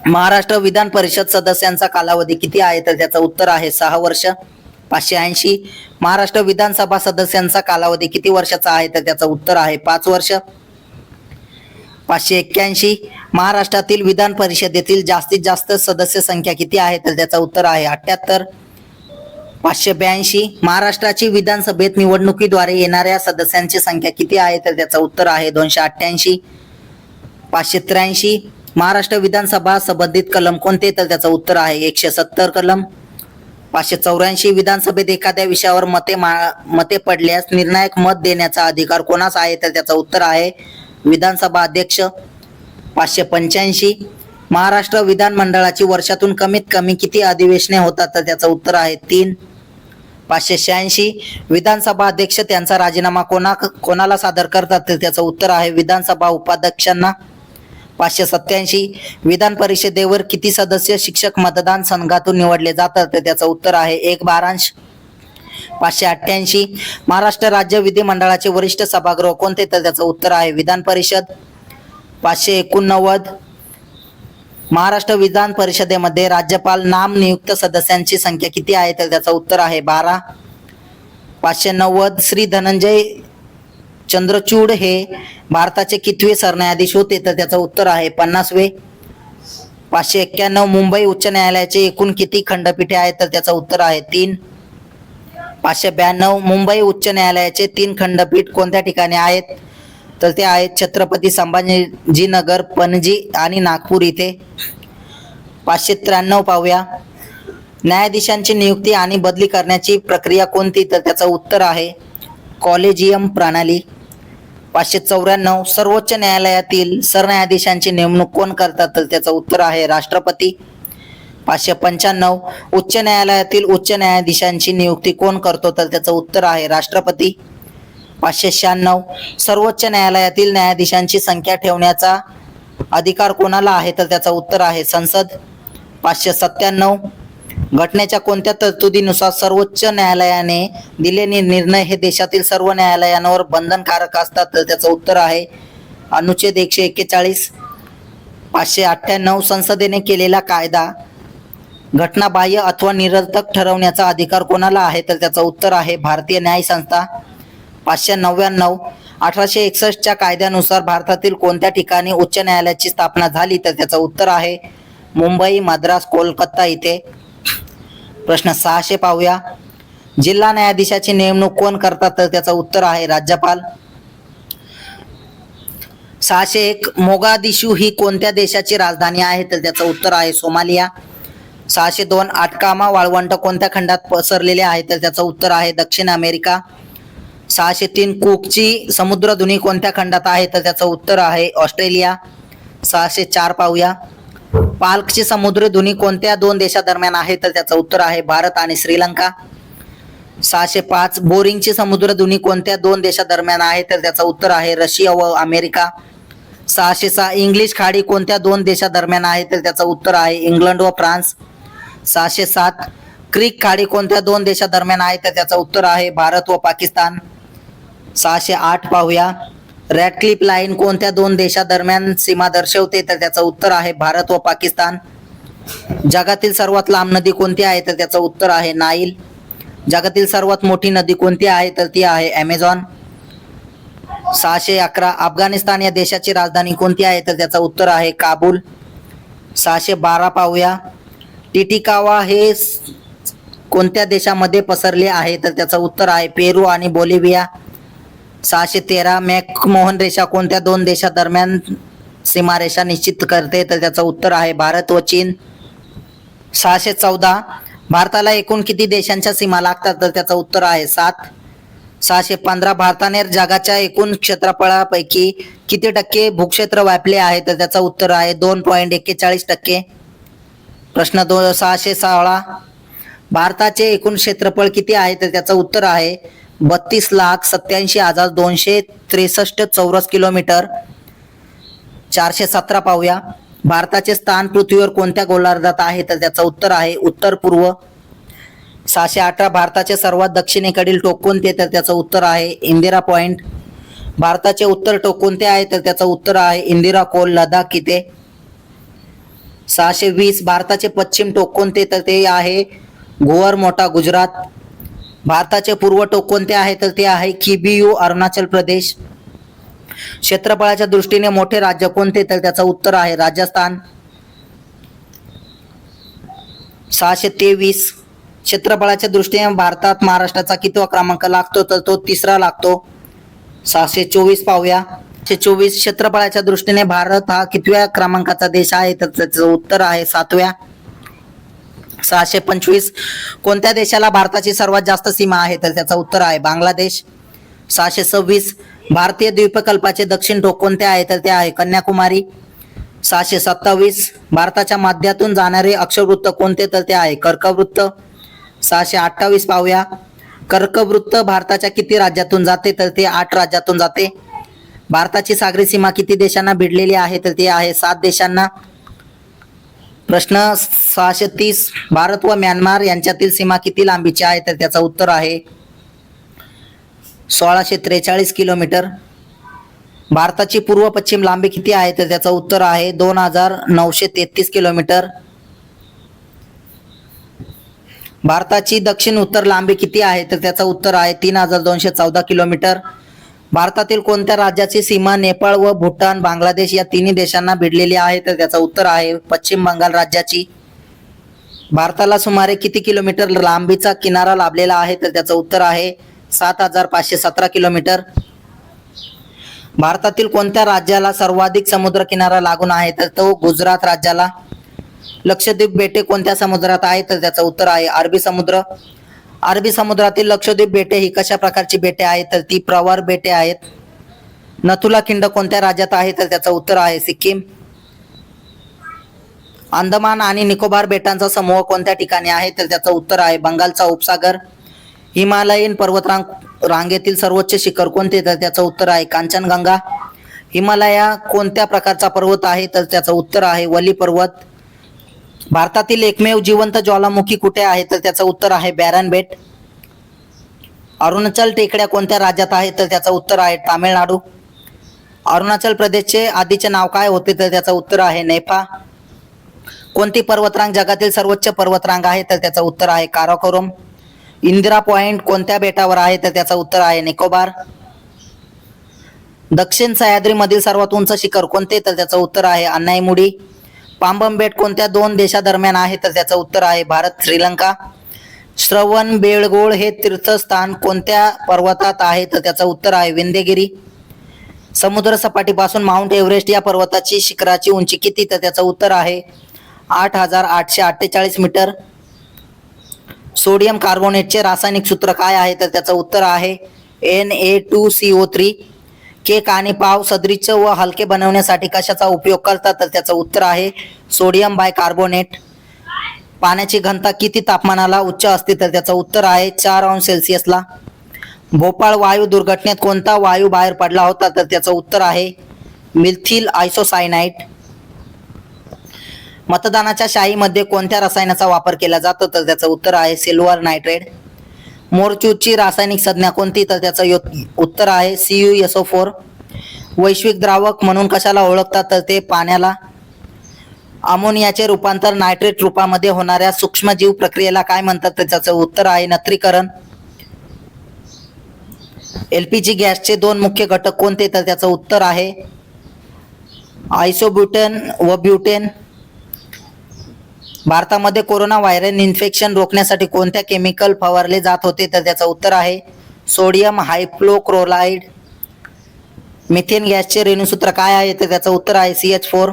S1: महाराष्ट्र विधान परिषद सदस्यांचा कालावधी किती आहे? तर त्याचं उत्तर आहे 6 वर्ष. 580, महाराष्ट्र विधानसभा सदस्यांचा कालावधी किती वर्षाचा आहे? तर त्याचं उत्तर आहे 5 वर्ष. 581, महाराष्ट्रातील विधान परिषदेतील जास्तीत जास्त सदस्य संख्या किती आहे? तर त्याचं उत्तर आहे 78. 582, महाराष्ट्राची विधानसभेत निवडणुकीद्वारे येणाऱ्या सदस्यांची संख्या किती आहे? तर त्याचं उत्तर आहे 288. 583, महाराष्ट्र विधानसभा संबंधित कलम कोणते? तर त्याचं उत्तर आहे 170 कलम. 584 विधानसभेत एखाद्या विषयावर मते पडल्यास निर्णायक मत देण्याचा अधिकार कोणास आहे? तर त्याचं उत्तर आहे विधानसभा अध्यक्ष. 585 महाराष्ट्र विधानमंडळाची वर्षातून कमीत कमी किती अधिवेशने होतात? तर त्याचं उत्तर आहे 3. 586 विधानसभा अध्यक्ष त्यांचा राजीनामा कोणाला सादर करतात? तर त्याचं उत्तर आहे विधानसभा उपाध्यक्षांना. 587 विधान परिषदेवर किती सदस्य शिक्षक मतदान संघातून निवडले जातात? तर त्याचं उत्तर आहे 1/12. 588 महाराष्ट्र राज्य विधिमंडळाचे वरिष्ठ सभागृह कोणते? तर त्याचं उत्तर आहे विधान परिषद. 589 महाराष्ट्र विधान परिषदेमध्ये राज्यपाल नामनियुक्त सदस्यांची संख्या किती आहे? तर त्याचं उत्तर आहे 12. 590 श्री धनंजय चंद्रचूड हे भारताचे कितवे सरन्यायाधीश होते? तर त्याचं उत्तर आहे 50वे. 591 मुंबई उच्च न्यायालयाचे एकूण किती खंडपीठे आहेत? तर त्याचं उत्तर आहे 3. 592 मुंबई उच्च न्यायालयाचे 3 खंडपीठ कोणत्या ठिकाणी आहेत? तर ते आहेत छत्रपती संभाजीनगर, पणजी आणि नागपूर इथे. 593 पाहूया न्यायाधीशांची नियुक्ती आणि बदली करण्याची प्रक्रिया कोणती? तर त्याचं उत्तर आहे कॉलेजियम प्रणाली. 594 सर्वोच्च न्यायालयातील सरन्यायाधीशांची नेमणूक कोण करतात? तर त्याचं उत्तर आहे राष्ट्रपती. 595 उच्च न्यायालयातील उच्च न्यायाधीशांची नियुक्ती कोण करतो? तर त्याचं उत्तर आहे राष्ट्रपती. 596 सर्वोच्च न्यायालयातील न्यायाधीशांची संख्या ठेवण्याचा अधिकार कोणाला आहे? तर त्याचं उत्तर आहे संसद. 597 घटनेच्या कोणत्या तरतुदीनुसार सर्वोच्च न्यायालयाने दिलेले निर्णय हे देशातील सर्व न्यायालयांवर बंधनकारक असतात? तर त्याचं उत्तर आहे अनुच्छेद 141. 598 संसदेने केलेला कायदा घटनाबाह्य अथवा निरर्थक ठरवण्याचा अधिकार कोणाला आहे? तर त्याचं उत्तर आहे भारतीय न्याय संस्था. 599 1861च्या कायद्यानुसार भारतातील कोणत्या ठिकाणी उच्च न्यायालयाची स्थापना झाली? तर त्याचं उत्तर आहे मुंबई, मद्रास, कोलकाता इथे. प्रश्न 600 पाहूया जिल्हा न्यायाधीशाची नेमणूक कोण करतात? तर त्याचं उत्तर आहे राज्यपाल. 601 मोगादिशू ही कोणत्या देशाची राजधानी आहे? तर त्याचं उत्तर आहे सोमालिया. 602 आटकामा वाळवंट कोणत्या खंडात पसरलेले आहे? तर त्याचं उत्तर आहे दक्षिण अमेरिका. 603 कुकची समुद्रधुनी कोणत्या खंडात आहे? तर त्याचं उत्तर आहे ऑस्ट्रेलिया. 604 पाहूया पाल्कची समुद्रधुनी कोणत्या 2 देशादरम्यान आहे? तर त्याचं उत्तर आहे भारत आणि श्रीलंका. 605 बोरिंगची समुद्रधुनी कोणत्या 2 देशादरम्यान आहे? तर त्याचं उत्तर आहे रशिया व अमेरिका. 606 इंग्लिश खाडी कोणत्या 2 देशादरम्यान आहे? तर त्याचं उत्तर आहे इंग्लंड व फ्रान्स. 607 क्रिक खाडी कोणत्या 2 देशादरम्यान आहे? तर त्याचं उत्तर आहे भारत व पाकिस्तान. 608 पाहूया रॅडक्लिफ लाईन कोणत्या 2 देशादरम्यान सीमा दर्शवते? तर त्याचं उत्तर आहे भारत व पाकिस्तान. जगातील सर्वात लांब नदी कोणती आहे? तर त्याचं उत्तर आहे नाईल. जगातील सर्वात मोठी नदी कोणती आहे? तर ती आहे ॲमेझॉन. 611 अफगाणिस्तान या देशाची राजधानी कोणती आहे? तर त्याचं उत्तर आहे काबूल. 612 पाहूया टिटिकावा हे कोणत्या देशामध्ये पसरले आहे? तर त्याचं उत्तर आहे पेरू आणि बोलिव्हिया. 613 मॅकमोहन रेषा कोणत्या 2 देशादरम्यान सीमारेषा निश्चित करते? तर त्याचं उत्तर आहे भारत व चीन. 614 भारताला एकूण किती देशांच्या सीमा लागतात? तर त्याचं उत्तर आहे 7. 615 भारताने जगाच्या एकूण क्षेत्रफळापैकी किती टक्के भूक्षेत्र व्यापले आहे? तर त्याचं उत्तर आहे 2.41%. प्रश्न 616 भारताचे एकूण क्षेत्रफळ किती आहे? तर त्याचं उत्तर आहे 32,87,263 चौरस किलोमीटर. 417 पाहूया भारताचे स्थान पृथ्वीवर कोणत्या गोलार्धात आहे? तर त्याचं उत्तर आहे उत्तर पूर्व. 618 भारताचे सर्वात दक्षिणेकडील टोक कोणते? तर त्याचं उत्तर आहे इंदिरा पॉइंट. भारताचे उत्तर टोक कोणते आहे? तर त्याचं उत्तर आहे इंदिरा कोल लडाख इथे. 620 भारताचे पश्चिम टोक कोणते? तर ते आहे गोवर मोठा गुजरात. भारताचे पूर्व टोक कोणते आहे? तर ते आहे किबियू अरुणाचल प्रदेश. क्षेत्रफळाच्या दृष्टीने मोठे राज्य कोणते? तर त्याचं उत्तर आहे राजस्थान. 623 क्षेत्रफळाच्या दृष्टीने भारतात महाराष्ट्राचा कितवा क्रमांक लागतो? तर तो 3रा लागतो. 624 पाहूया 624 क्षेत्रफळाच्या दृष्टीने भारत हा कितव्या क्रमांकाचा देश आहे? तर त्याचं उत्तर आहे 7व्या. 625. कोणत्या देशाला भारताची सर्वात जास्त सीमा आहे? तर त्याचं उत्तर आहे बांगलादेश. 626. भारतीय द्वीपकल्पाचे दक्षिण टोक कोणते आहे? तर ते आहे कन्याकुमारी. 627. भारताच्या मध्यातून जाणारे अक्षवृत्त कोणते? तर ते आहे कर्कवृत्त. 628 पाहूया. कर्कवृत्त भारताच्या किती राज्यातून जाते? तर ते 8 राज्यातून जाते. भारताची सागरी सीमा किती देशांना भिडलेली आहे? तर ते आहे 7 देशांना. प्रश्न 630. भारत व म्यानमार यांच्यातील सीमा किती लांबीची आहे? तर त्याचं उत्तर आहे 1643 किलोमीटर. भारताची पूर्व पश्चिम लांबी किती आहे? तर त्याचं उत्तर आहे 2933 किलोमीटर. भारताची दक्षिण उत्तर लांबी किती आहे? तर त्याचं उत्तर आहे 3214 किलोमीटर. भारतातील कोणत्या राज्याची सीमा नेपाळ व भूटान, बांगलादेश या तिन्ही देशांना भिडलेली आहे? तर त्याचं उत्तर आहे पश्चिम बंगाल राज्याची. भारताला सुमारे किती किलोमीटर लांबीचा किनारा लाभलेला आहे? तर त्याचं उत्तर आहे 7517 किलोमीटर. भारतातील कोणत्या राज्याला सर्वाधिक समुद्र किनारा लागून आहे? तर तो गुजरात राज्याला. लक्षद्वीप बेटे कोणत्या समुद्रात आहे? तर त्याचं उत्तर आहे अरबी समुद्र. अरबी समुद्रातील लक्षद्वीप बेटे ही कशा प्रकारची बेटे आहेत? तर ती प्रवार बेटे आहेत. नथुला खिंड कोणत्या राज्यात आहे? तर त्याचं उत्तर आहे सिक्कीम. अंदमान आणि निकोबार बेटांचा समूह कोणत्या ठिकाणी आहे? तर त्याचं उत्तर आहे बंगालचा उपसागर. हिमालयीन रांगेतील सर्वोच्च शिखर कोणते? तर त्याचं उत्तर आहे कांचनगंगा. हिमालया कोणत्या प्रकारचा पर्वत आहे? तर त्याचं उत्तर आहे वली पर्वत. भारतातील एकमेव जिवंत ज्वालामुखी कुठे आहे? तर त्याचं उत्तर आहे बॅरन बेट. अरुणाचल टेकड्या कोणत्या राज्यात आहे? तर त्याचं उत्तर आहे तामिळनाडू. अरुणाचल प्रदेशचे आधीचे नाव काय होते? तर त्याचं उत्तर आहे नेफा. कोणती पर्वतरांग जगातील सर्वोच्च पर्वतरांग आहे? तर त्याचं उत्तर आहे काराकोरम. इंदिरा पॉइंट कोणत्या बेटावर आहे? तर त्याचं उत्तर आहे निकोबार. दक्षिण सह्याद्रीमधील सर्वात उंच शिखर कोणते? तर त्याचं उत्तर आहे अन्नाईमुडी. पांबम बेट कोणत्या 2 देशादरम्यान आहे? तर त्याचं उत्तर आहे भारत श्रीलंका. श्रवण बेळगोळ हे तीर्थस्थान कोणत्या पर्वतात आहे? तर त्याचं उत्तर आहे विंध्यगिरी. समुद्र सपाटीपासून माउंट एव्हरेस्ट या पर्वताची शिखराची उंची किती? तर त्याचं उत्तर आहे 8848 मीटर. सोडियम कार्बोनेटचे रासायनिक सूत्र काय आहे? तर त्याचं उत्तर आहे Na2CO3. केक आणि पाव सदृश व हलके बनवण्यासाठी कशाचा उपयोग करतात? तर त्याचं उत्तर आहे सोडियम बायकार्बोनेट. पाण्याची घनता किती तापमानाला उच्च असते? तर त्याचं उत्तर आहे 4 अंश सेल्सिअसला. भोपाळ वायू दुर्घटनेत कोणता वायू बाहेर पडला होता? तर त्याचं उत्तर आहे मिथिल आयसोसायनाइड. मतदानाच्या शाईमध्ये कोणत्या रसायनाचा वापर केला जातो? तर त्याचं उत्तर आहे सिल्वर नायट्रेट. मोरचूची रासायनिक संज्ञा कोणती? तर त्याचं उत्तर आहे CuSO4. वैश्विक द्रावक म्हणून कशाला ओळखतात? तर ते पाण्याला. अमोनियाचे रूपांतर नायट्रेट रूपामध्ये होणाऱ्या सूक्ष्मजीव प्रक्रियेला काय म्हणतात? तर त्याचं उत्तर आहे नत्रीकरण. LPG गॅसचे 2 मुख्य घटक कोणते? तर त्याचं उत्तर आहे आयसोब्युटेन व ब्युटेन. भारतामध्ये कोरोना व्हायरल इन्फेक्शन रोखण्यासाठी कोणत्या केमिकल फवारले जात होते? तर त्याचं उत्तर आहे सोडियम हायपोक्लोराइड. मिथेन गॅसचे रेणुसूत्र काय आहे? तर त्याचं उत्तर आहे CH4.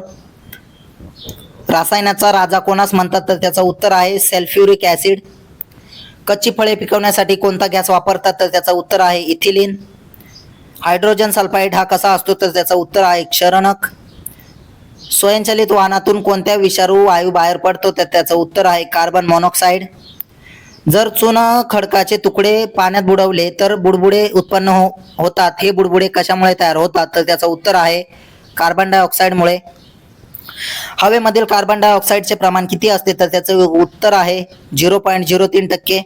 S1: रसायनाचा राजा कोणास म्हणतात? तर त्याचं उत्तर आहे सल्फ्युरिक ऍसिड. कच्ची फळे पिकवण्यासाठी कोणता गॅस वापरतात? तर त्याचं उत्तर आहे इथिलीन. हायड्रोजन सल्फाइड हा कसा असतो? तर त्याचं उत्तर आहे क्षारनक. स्वयंचलित वाहनातून कोणत्या विषारू वायू बाहेर पडतो? तर त्याचं उत्तर आहे कार्बन मोनॉक्साईड. जर चून खडकाचे तुकडे पाण्यात बुडवले तर बुडबुडे उत्पन्न होतात. हे बुडबुडे कशामुळे तयार होतात? तर त्याचं उत्तर आहे कार्बन डायऑक्साईडमुळे. हवेमधील कार्बन डायऑक्साईडचे प्रमाण किती असते? तर त्याचं उत्तर आहे 0.03%.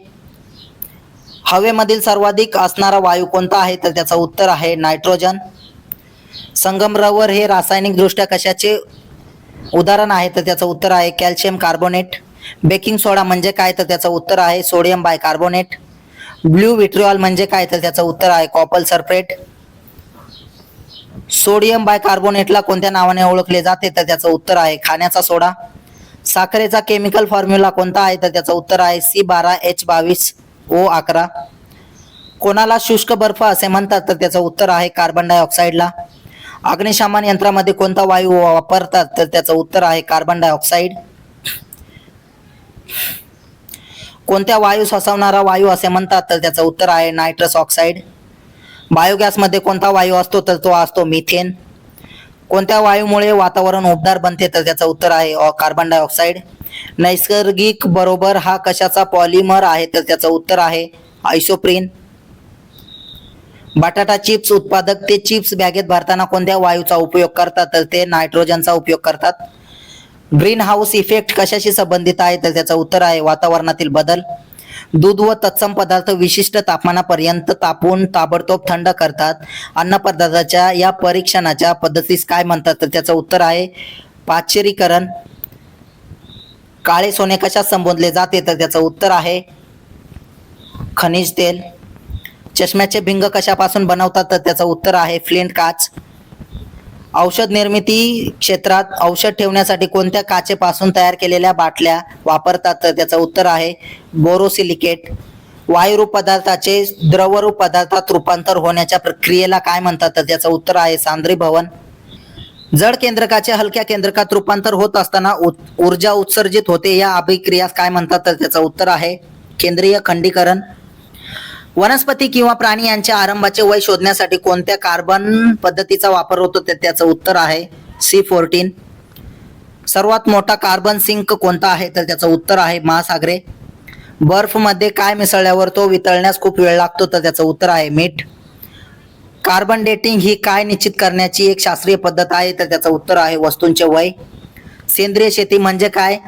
S1: हवेमधील सर्वाधिक असणारा वायू कोणता आहे? तर त्याचं उत्तर आहे नायट्रोजन. संगमरवर हे रासायनिक दृष्ट्या कशाचे उदाहरण आहे? तर त्याचं उत्तर आहे कॅल्शियम कार्बोनेट. बेकिंग सोडा म्हणजे काय? तर त्याचं उत्तर आहे सोडियम बायकार्बोनेट. ब्ल्यू विट्रिऑल म्हणजे काय? तर त्याचं उत्तर आहे कॉपर सल्फेट. सोडियम बायकार्बोनेटला कोणत्या नावाने ओळखले जाते? तर त्याचं उत्तर आहे खाण्याचा सोडा. साखरेचा केमिकल फॉर्म्युला कोणता आहे? तर त्याचं उत्तर आहे C12H22O11. कोणाला शुष्क बर्फ असे म्हणतात? तर त्याचं उत्तर आहे कार्बन डायऑक्साईडला. अग्निशमन यंत्रामध्ये कोणता वायू वापरतात? तर त्याचं उत्तर आहे कार्बन डायऑक्साईड. कोणत्या वायूस हसवणारा वायू असे म्हणतात? तर त्याचं उत्तर आहे नायट्रस ऑक्साईड. बायोगॅसमध्ये कोणता वायू असतो? तर तो असतो मिथेन. कोणत्या वायूमुळे वातावरण उबदार बनते? तर त्याचं उत्तर आहे कार्बन डायऑक्साईड. नैसर्गिक बरोबर हा कशाचा पॉलिमर आहे? तर त्याचं उत्तर आहे आयसोप्रीन. बटाटा चिप्स उत्पादक ते चिप्स बॅगेत भरताना कोणत्या वायूचा उपयोग करतात? तर ते नायट्रोजनचा उपयोग करतात. ग्रीन हाऊस इफेक्ट कशाशी संबंधित आहे? तर त्याचं उत्तर आहे वातावरणातील बदल. दूध व तत्सम पदार्थ विशिष्ट तापमानापर्यंत तापवून ताबडतोब थंड करतात. अन्नपदार्थाच्या या परीक्षणाच्या पद्धतीस काय म्हणतात? तर त्याचं उत्तर आहे पाश्चरीकरण. काळे सोने कशात संबोधले जाते? तर त्याचं उत्तर आहे खनिज तेल. चष्म्याचे भिंग कशापासून बनवतात? तर त्याचं उत्तर आहे फ्लिंट काच. औषध निर्मिती क्षेत्रात औषध ठेवण्यासाठी कोणत्या काचेपासून तयार केलेल्या बाटल्या वापरतात? तर त्याचं उत्तर आहे बोरोसिलिकेट. वायुरूप पदार्थाचे द्रवरूप पदार्थात रूपांतर होण्याच्या प्रक्रियेला काय म्हणतात? तर त्याचं उत्तर आहे सांद्रीभवन. जड केंद्रकाचे हलक्या केंद्रकात रूपांतर होत असताना ऊर्जा उत्सर्जित होते, या अभिक्रियास काय म्हणतात? तर त्याचं उत्तर आहे केंद्रीय खंडीकरण. वनस्पती किंवा प्राणी यांच्या आरंभाचे वय शोधण्यासाठी कोणत्या कार्बन पद्धतीचा वापर होतो? तर त्याचं उत्तर आहे C14. सर्वात मोठा कार्बन सिंक कोणता आहे? तर त्याचं उत्तर आहे महासागरे. बर्फमध्ये काय मिसळल्यावर तो वितळण्यास खूप वेळ लागतो? तर त्याचं उत्तर आहे मीठ. कार्बन डेटिंग ही काय निश्चित करण्याची एक शास्त्रीय पद्धत आहे? तर त्याचं उत्तर आहे वस्तूंचे वय. सेंद्रिय शेती म्हणजे काय?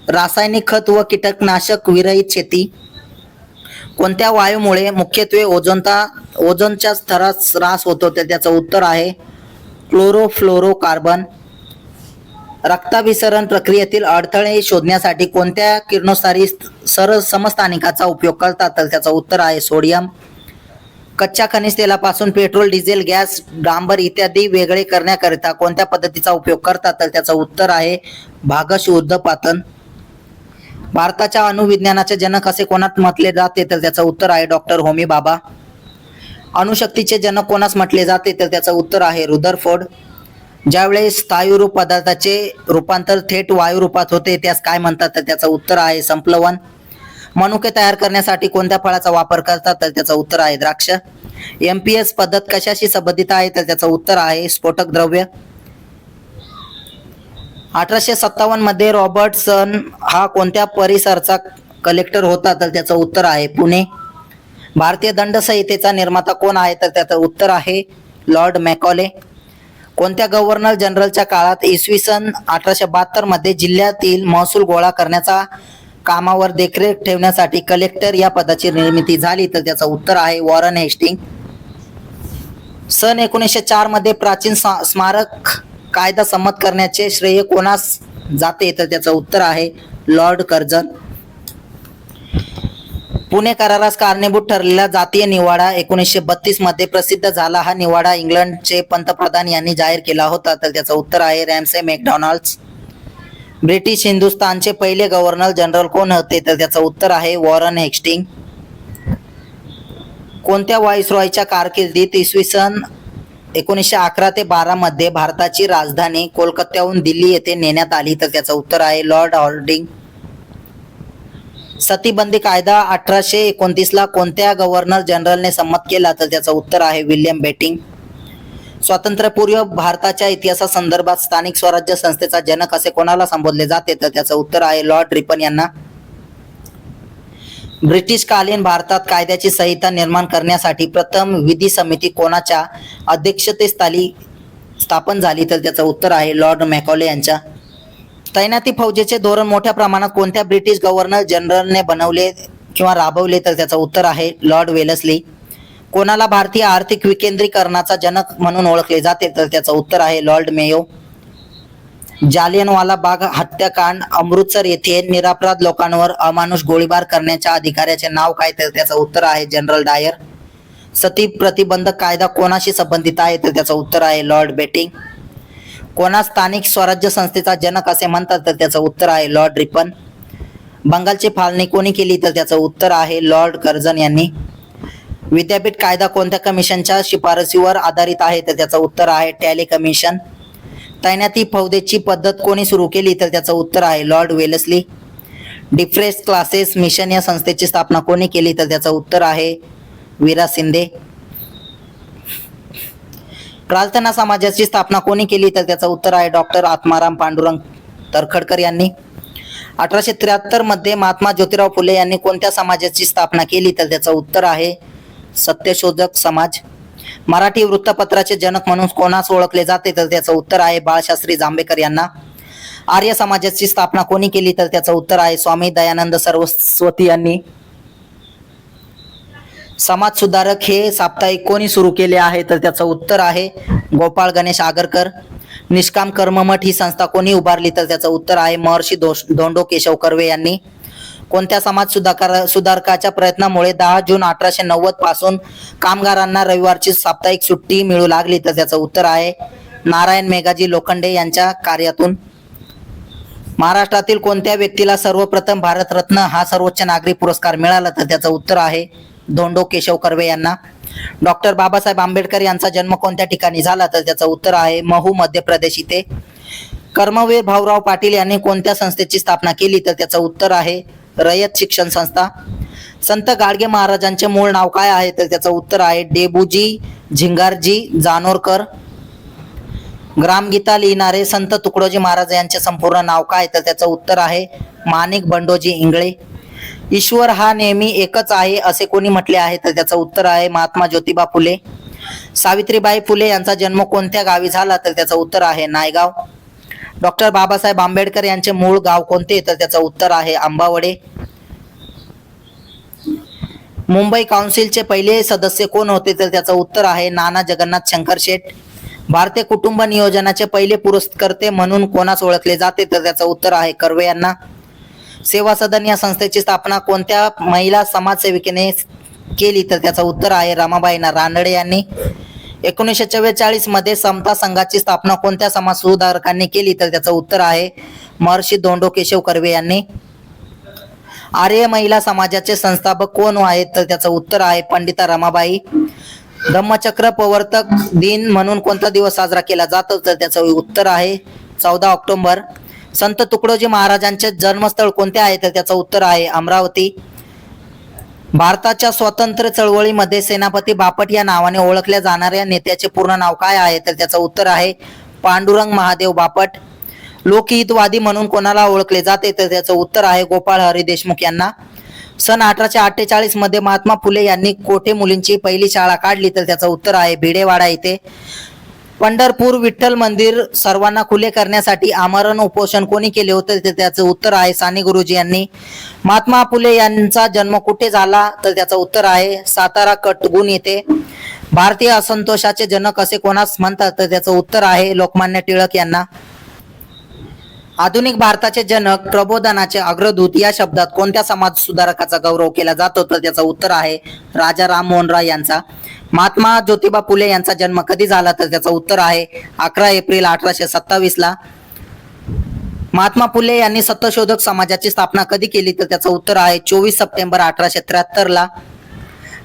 S1: रासायनिक खत व कीटकनाशक विरहित शेती. कोणत्या वायूमुळे मुख्यत्वे ओझोनच्या स्तरात ह्रास होतो? तर त्याचं उत्तर आहे क्लोरोफ्लोरोकार्बन. रक्ताभिसरण प्रक्रियेतील अडथळे शोधण्यासाठी कोणत्या किरणोत्सारी समस्थानिकाचा उपयोग करतात? तर त्याचं उत्तर आहे सोडियम. कच्च्या खनिज तेलापासून पेट्रोल, डिझेल, गॅस, डांबर इत्यादी वेगळे करण्याकरिता कोणत्या पद्धतीचा उपयोग करतात? तर त्याचं उत्तर आहे भागशुद्धपातन. भारताच्या अणुविज्ञानाचे जनक असे कोणास म्हटले जाते? तर त्याचं उत्तर आहे डॉक्टर होमी भाभा. अणुशक्तीचे जनक कोणास म्हटले जाते? तर त्याचं उत्तर आहे रुदरफोर्ड. ज्यावेळेस स्थायूरूप पदार्थाचे रूपांतर थेट वायू रूपात होते त्यास काय म्हणतात? तर त्याचं उत्तर आहे संप्लवन. मनुके तयार करण्यासाठी कोणत्या फळाचा वापर करतात? तर त्याचं उत्तर आहे द्राक्ष. MPS पद्धत कशाशी संबंधित आहे? तर त्याचं उत्तर आहे स्फोटक द्रव्य. 1857 मध्ये रॉबर्टसन हा कोणत्या परिसरचा कलेक्टर होता? तर त्याचं उत्तर आहे पुणे. भारतीय दंड संहितेचा निर्माता कोण आहे? तर त्याचं उत्तर आहे लॉर्ड मॅकॉले. कोणत्या गव्हर्नर जनरलच्या काळात इसवी सन 1872 मध्ये जिल्ह्यातील महसूल गोळा करण्याचा कामावर देखरेख ठेवण्यासाठी कलेक्टर या पदाची निर्मिती झाली? तर त्याचं उत्तर आहे वॉरन हेस्टिंग. सन 1904 मध्ये प्राचीन स्मारक कायदा संमत करण्याचे श्रेय कोणास जाते? तर त्याचं उत्तर आहे लॉर्ड कर्झन. पुणे करारास कारणीभूत ठरलेला जातीय निवाडा 1932 मध्ये प्रसिद्ध झाला. हा निवाडा इंग्लंडचे पंतप्रधान यांनी जाहीर केला होता. तर त्याचं उत्तर आहे रॅमसे मॅकडॉनल्ड्स. ब्रिटिश हिंदुस्थानचे पहिले गव्हर्नर जनरल कोण होते? तर त्याचं उत्तर आहे वॉरन हेस्टिंग. कोणत्या व्हाईसरॉयच्या कारकिर्दीत इसवी सन 1911 ते 12 मध्ये भारताची राजधानी कोलकात्याहून दिल्ली येथे नेण्यात आली? तर त्याचं उत्तर आहे लॉर्ड हॉर्डिंग. सतीबंदी कायदा 1829 ला कोणत्या गव्हर्नर जनरलने संमत केला? तर त्याचं उत्तर आहे विल्यम बेटिंग. स्वातंत्र्यपूर्व भारताच्या इतिहासासंदर्भात स्थानिक स्वराज्य संस्थेचा जनक असे कोणाला संबोधले जाते? तर त्याचं उत्तर आहे लॉर्ड रिपन यांना. ब्रिटिशकालीन भारतात कायद्याची संहिता निर्माण करण्यासाठी प्रथम विधी समिती कोणाच्या अध्यक्षतेखाली स्थापन झाली? तर त्याचं उत्तर आहे लॉर्ड मॅकॉले यांच्या. तैनाती फौजेचे धोरण मोठ्या प्रमाणात कोणत्या ब्रिटिश गव्हर्नर जनरलने बनवले किंवा राबवले? तर त्याचं उत्तर आहे लॉर्ड वेलस्ली. कोणाला भारतीय आर्थिक विकेंद्रीकरणाचा जनक म्हणून ओळखले जाते? तर त्याचं उत्तर आहे लॉर्ड मेयो. जालियनवाला बाग हत्याकांड अमृतसर येथे निरपराध लोकांवर अमानुष गोळीबार करण्याच्या अधिकाऱ्याचे नाव काय? तर त्याचं उत्तर आहे जनरल डायर. सती प्रतिबंधक कायदा कोणाशी संबंधित आहे? तर त्याचं उत्तर आहे लॉर्ड बेटिंग. कोणा स्थानिक स्वराज्य संस्थेचा जनक असे म्हणतात? तर त्याचं उत्तर आहे लॉर्ड रिपन. बंगालची फाळणी कोणी केली? तर त्याचं उत्तर आहे लॉर्ड कर्झन यांनी. विद्यापीठ कायदा कोणत्या कमिशनच्या शिफारसीवर आधारित आहे? तर त्याचं उत्तर आहे टॅली कमिशन. तैनाती फौजेची पद्धत कोणी सुरू केली? तर त्याचं उत्तर आहे लॉर्ड वेलस्ली. डिफ्रेस क्लासेस मिशन या संस्थेची स्थापना कोणी केली? तर त्याचं उत्तर आहे वीरा शिंदे. प्रार्थना समाजाची स्थापना कोणी केली? तर त्याचं उत्तर आहे डॉक्टर आत्माराम पांडुरंग तरखडकर यांनी. 1873 मध्ये महात्मा ज्योतिराव फुले यांनी कोणत्या समाजाची स्थापना केली? तर त्याचं उत्तर आहे सत्यशोधक समाज. मराठी वृत्तपत्राचे जनक म्हणून कोणास ओळखले जाते? तर त्याचं उत्तर आहे बाळशास्त्री जांभेकर यांना. आर्य समाजाची स्थापना कोणी केली? तर त्याचं उत्तर आहे स्वामी दयानंद सरस्वती यांनी. समाज सुधारक हे साप्ताहिक कोणी सुरू केले आहे? तर त्याचं उत्तर आहे गोपाळ गणेश आगरकर. निष्काम कर्ममठ ही संस्था कोणी उभारली? तर त्याचं उत्तर आहे महर्षी धोंडो केशव कर्वे यांनी. कोणत्या समाज सुधारकाच्या प्रयत्नामुळे 10 जून 1890 पासून कामगारांना रविवारची साप्ताहिक सुट्टी मिळू लागली? तर त्याचं उत्तर आहे नारायण मेघाजी लोखंडे यांच्या कार्यातून. महाराष्ट्रातील कोणत्या व्यक्तीला सर्वप्रथम भारतरत्न हा सर्वोच्च नागरी पुरस्कार मिळाला? तर त्याचं उत्तर आहे धोंडो केशव कर्वे यांना. डॉक्टर बाबासाहेब आंबेडकर यांचा जन्म कोणत्या ठिकाणी झाला? तर त्याचं उत्तर आहे महू मध्य प्रदेश इथे. कर्मवीर भाऊराव पाटील यांनी कोणत्या संस्थेची स्थापना केली? तर त्याचं उत्तर आहे रयत शिक्षण संस्था. संत गाडगे महाराजांचे मूळ नाव काय आहे? तर त्याचं उत्तर आहे डेबूजी झिंगारजी जानोरकर. ग्रामगीता लिहिणारे संत तुकडोजी महाराज यांचे संपूर्ण नाव काय? तर त्याचं उत्तर आहे माणिक बंडोजी इंगळे. ईश्वर हा नेहमी एकच आहे असे कोणी म्हटले आहे? तर त्याचं उत्तर आहे महात्मा ज्योतिबा फुले. सावित्रीबाई फुले यांचा जन्म कोणत्या गावी झाला? तर त्याचं उत्तर आहे नायगाव. डॉक्टर बाबासाहेब आंबेडकर यांचे मूळ गाव कोणते? तर त्याचं उत्तर आहे आंबावडे. मुंबई काउन्सिलचे पहिले सदस्य कोण होते? तर त्याचं उत्तर आहे नाना जगन्नाथ शंकर शेठ. भारतीय कुटुंब नियोजनाचे पहिले पुरस्कर्ते म्हणून कोणास ओळखले जाते? तर त्याचं उत्तर आहे कर्वे यांना. सेवा सदन या संस्थेची स्थापना कोणत्या महिला समाजसेविकेने केली? तर त्याचं उत्तर आहे रमाबाईंना रानडे यांनी. 1944 मध्ये समता संघाची स्थापना कोणत्या समाज सुधारकांनी केली? तर त्याचं उत्तर आहे महर्षी धोंडो केशव कर्वे यांनी. आर्य महिला समाजाचे संस्थापक कोण आहेत? तर त्याचं उत्तर आहे पंडिता रमाबाई. धम्मचक्र प्रवर्तक दिन म्हणून कोणता दिवस साजरा केला जातो? तर त्याचं उत्तर आहे 14 ऑक्टोबर. संत तुकडोजी महाराजांचे जन्मस्थळ कोणते आहे? तर त्याचं उत्तर आहे अमरावती. भारताच्या स्वातंत्र्य चळवळीमध्ये सेनापती बापट या नावाने ओळखल्या जाणाऱ्या नेत्याचे पूर्ण नाव काय आहे? तर त्याचं उत्तर आहे पांडुरंग महादेव बापट. लोकहितवादी म्हणून कोणाला ओळखले जाते? तर त्याचं उत्तर आहे गोपाळ हरी देशमुख यांना. सन 1848 मध्ये महात्मा फुले यांनी कोठे मुलींची पहिली शाळा काढली? तर त्याचं उत्तर आहे भिडेवाडा येथे. पंढरपूर विठ्ठल मंदिर सर्वांना खुले करण्यासाठी आमरण उपोषण कोणी केले होते? तर त्याचं उत्तर आहे साने गुरुजी यांनी. महात्मा फुले यांचा जन्म कुठे झाला? तर त्याचं उत्तर आहे सातारा कटगुण येथे. भारतीय असंतोषाचे जनक असे कोणास म्हणतात? तर त्याचं उत्तर आहे लोकमान्य टिळक यांना. आधुनिक भारताचे जनक प्रबोधनाचे अग्रदूत या शब्दात कोणत्या समाज सुधारकाचा गौरव केला जातो? तर त्याचं उत्तर आहे राजा राममोहन राय यांचा. महात्मा ज्योतिबा फुले यांचा जन्म कधी झाला? तर त्याचं उत्तर आहे 11 एप्रिल 1827 ला. महात्मा फुले यांनी सत्यशोधक समाजाची स्थापना कधी केली? तर त्याचं उत्तर आहे 24 सप्टेंबर 1873 ला.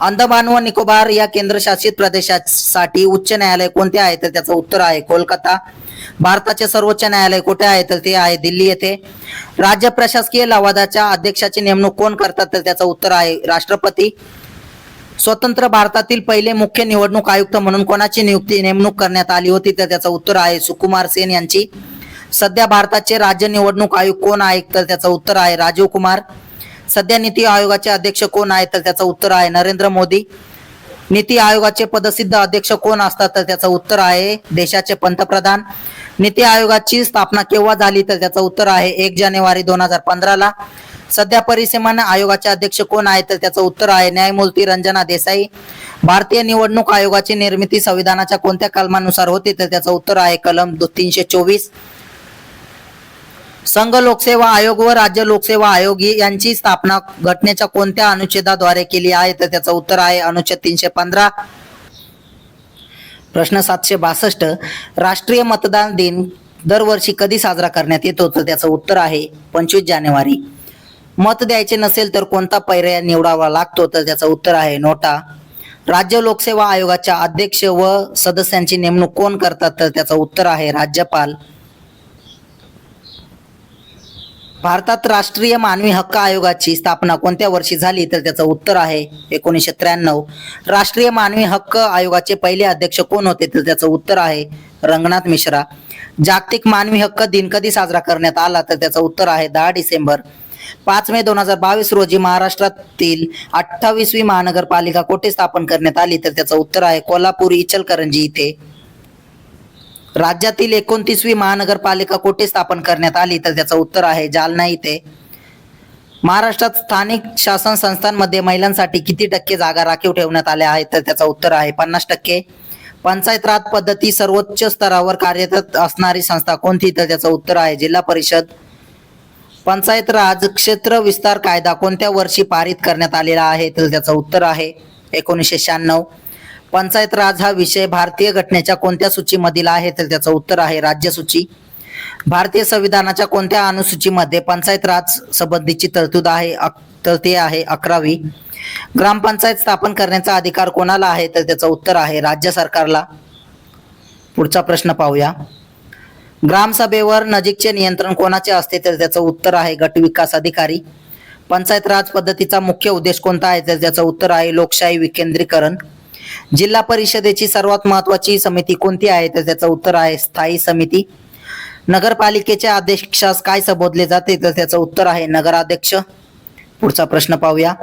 S1: अंदमान व निकोबार या केंद्रशासित प्रदेशासाठी उच्च न्यायालय कोणते आहे? तर त्याचं उत्तर आहे कोलकाता. भारताचे सर्वोच्च न्यायालय कुठे आहे? तर ते आहे दिल्ली येथे. राज्य प्रशासकीय लवादाच्या अध्यक्षाची नेमणूक कोण करतात? तर त्याचं उत्तर आहे राष्ट्रपती. स्वतंत्र भारतातील पहिले मुख्य निवडणूक आयुक्त म्हणून कोणाची नेमणूक करण्यात आली होती? तर त्याचं उत्तर आहे सुकुमार सेन यांची. सध्या भारताचे राज्य निवडणूक आयुक्त कोण आहेत? तर त्याचं उत्तर आहे राजीव कुमार. सध्या नीती आयोगाचे अध्यक्ष कोण आहेत? तर त्याचं उत्तर आहे नरेंद्र मोदी. नीती आयोगाचे पदसिद्ध अध्यक्ष कोण असतात? तर त्याचं उत्तर आहे देशाचे पंतप्रधान. नीती आयोगाची स्थापना केव्हा झाली? तर त्याचं उत्तर आहे 1 जानेवारी 2015 ला. सध्या परिसीमन आयोगाचे अध्यक्ष कोण आहेत? तर त्याचं उत्तर आहे न्यायमूर्ती रंजना देसाई. भारतीय निवडणूक आयोगाची निर्मिती संविधानाच्या कोणत्या कलमानुसार होती? तर त्याचं उत्तर आहे कलम 324. संघ लोकसेवा आयोग व राज्य लोकसेवा आयोग यांची स्थापना घटनेच्या कोणत्या अनुच्छेदाद्वारे केली आहे? तर त्याचं उत्तर आहे अनुच्छेद 315. प्रश्न 762. राष्ट्रीय मतदान दिन दरवर्षी कधी साजरा करण्यात येतो? तर त्याचं उत्तर आहे 25 जानेवारी. मत द्यायचे नसेल तर कोणता पर्याय निवडावा लागतो? तर त्याचं उत्तर आहे नोटा. राज्य लोकसेवा आयोगाच्या अध्यक्ष व सदस्यांची नेमणूक कोण करतात? तर त्याचं उत्तर आहे राज्यपाल. भारतात राष्ट्रीय मानवी हक्क आयोगाची स्थापना कोणत्या वर्षी झाली? तर त्याचं उत्तर आहे 1993. राष्ट्रीय मानवी हक्क आयोगाचे पहिले अध्यक्ष कोण होते? तर त्याचं उत्तर आहे रंगनाथ मिश्रा. जागतिक मानवी हक्क दिन कधी साजरा करण्यात आला? तर त्याचं उत्तर आहे 10 डिसेंबर. 5 मे 2022 रोजी महाराष्ट्रातील 28वी महानगरपालिका कुठे स्थापन करण्यात आली? तर त्याचं उत्तर आहे कोल्हापूर इचलकरंजी इथे. राज्यातील 29वी महानगरपालिका कुठे स्थापन करण्यात आली? तर त्याचं उत्तर आहे जालना इथे. महाराष्ट्रात स्थानिक शासन संस्थांमध्ये महिलांसाठी किती टक्के जागा राखीव ठेवण्यात आल्या आहेत? तर त्याचं उत्तर आहे 50%. पंचायत राज पद्धती सर्वोच्च स्तरावर कार्यरत असणारी संस्था कोणती? तर त्याचं उत्तर आहे जिल्हा परिषद. पंचायत राज क्षेत्र विस्तार कायदा कोणत्या वर्षी पारित करण्यात आलेला आहे? तर त्याचं उत्तर आहे 1996. पंचायत राज हा विषय भारतीय घटनेच्या कोणत्या सूचीमधील आहे? तर त्याचं उत्तर आहे राज्य सूची. भारतीय संविधानाच्या कोणत्या अनुसूचीमध्ये पंचायत राज संबंधीची तरतूद आहे? तर ते आहे 11वी. ग्रामपंचायत स्थापन करण्याचा अधिकार कोणाला आहे? तर त्याचं उत्तर आहे राज्य सरकारला. पुढचा प्रश्न पाहूया. ग्रामसभेवर नजीकचे नियंत्रण कोणाचे असते? तर त्याचं उत्तर आहे गट विकास अधिकारी. पंचायत राज पद्धतीचा मुख्य उद्देश कोणता आहे? तर त्याचं उत्तर आहे लोकशाही विकेंद्रीकरण. जिल्हा परिषदेची सर्वात महत्वाची समिती कोणती आहे? तर त्याचं उत्तर आहे स्थायी समिती. नगरपालिकेच्या अध्यक्षास काय संबोधले जाते? तर त्याचं उत्तर आहे नगराध्यक्ष. पुढचा प्रश्न पाहूया.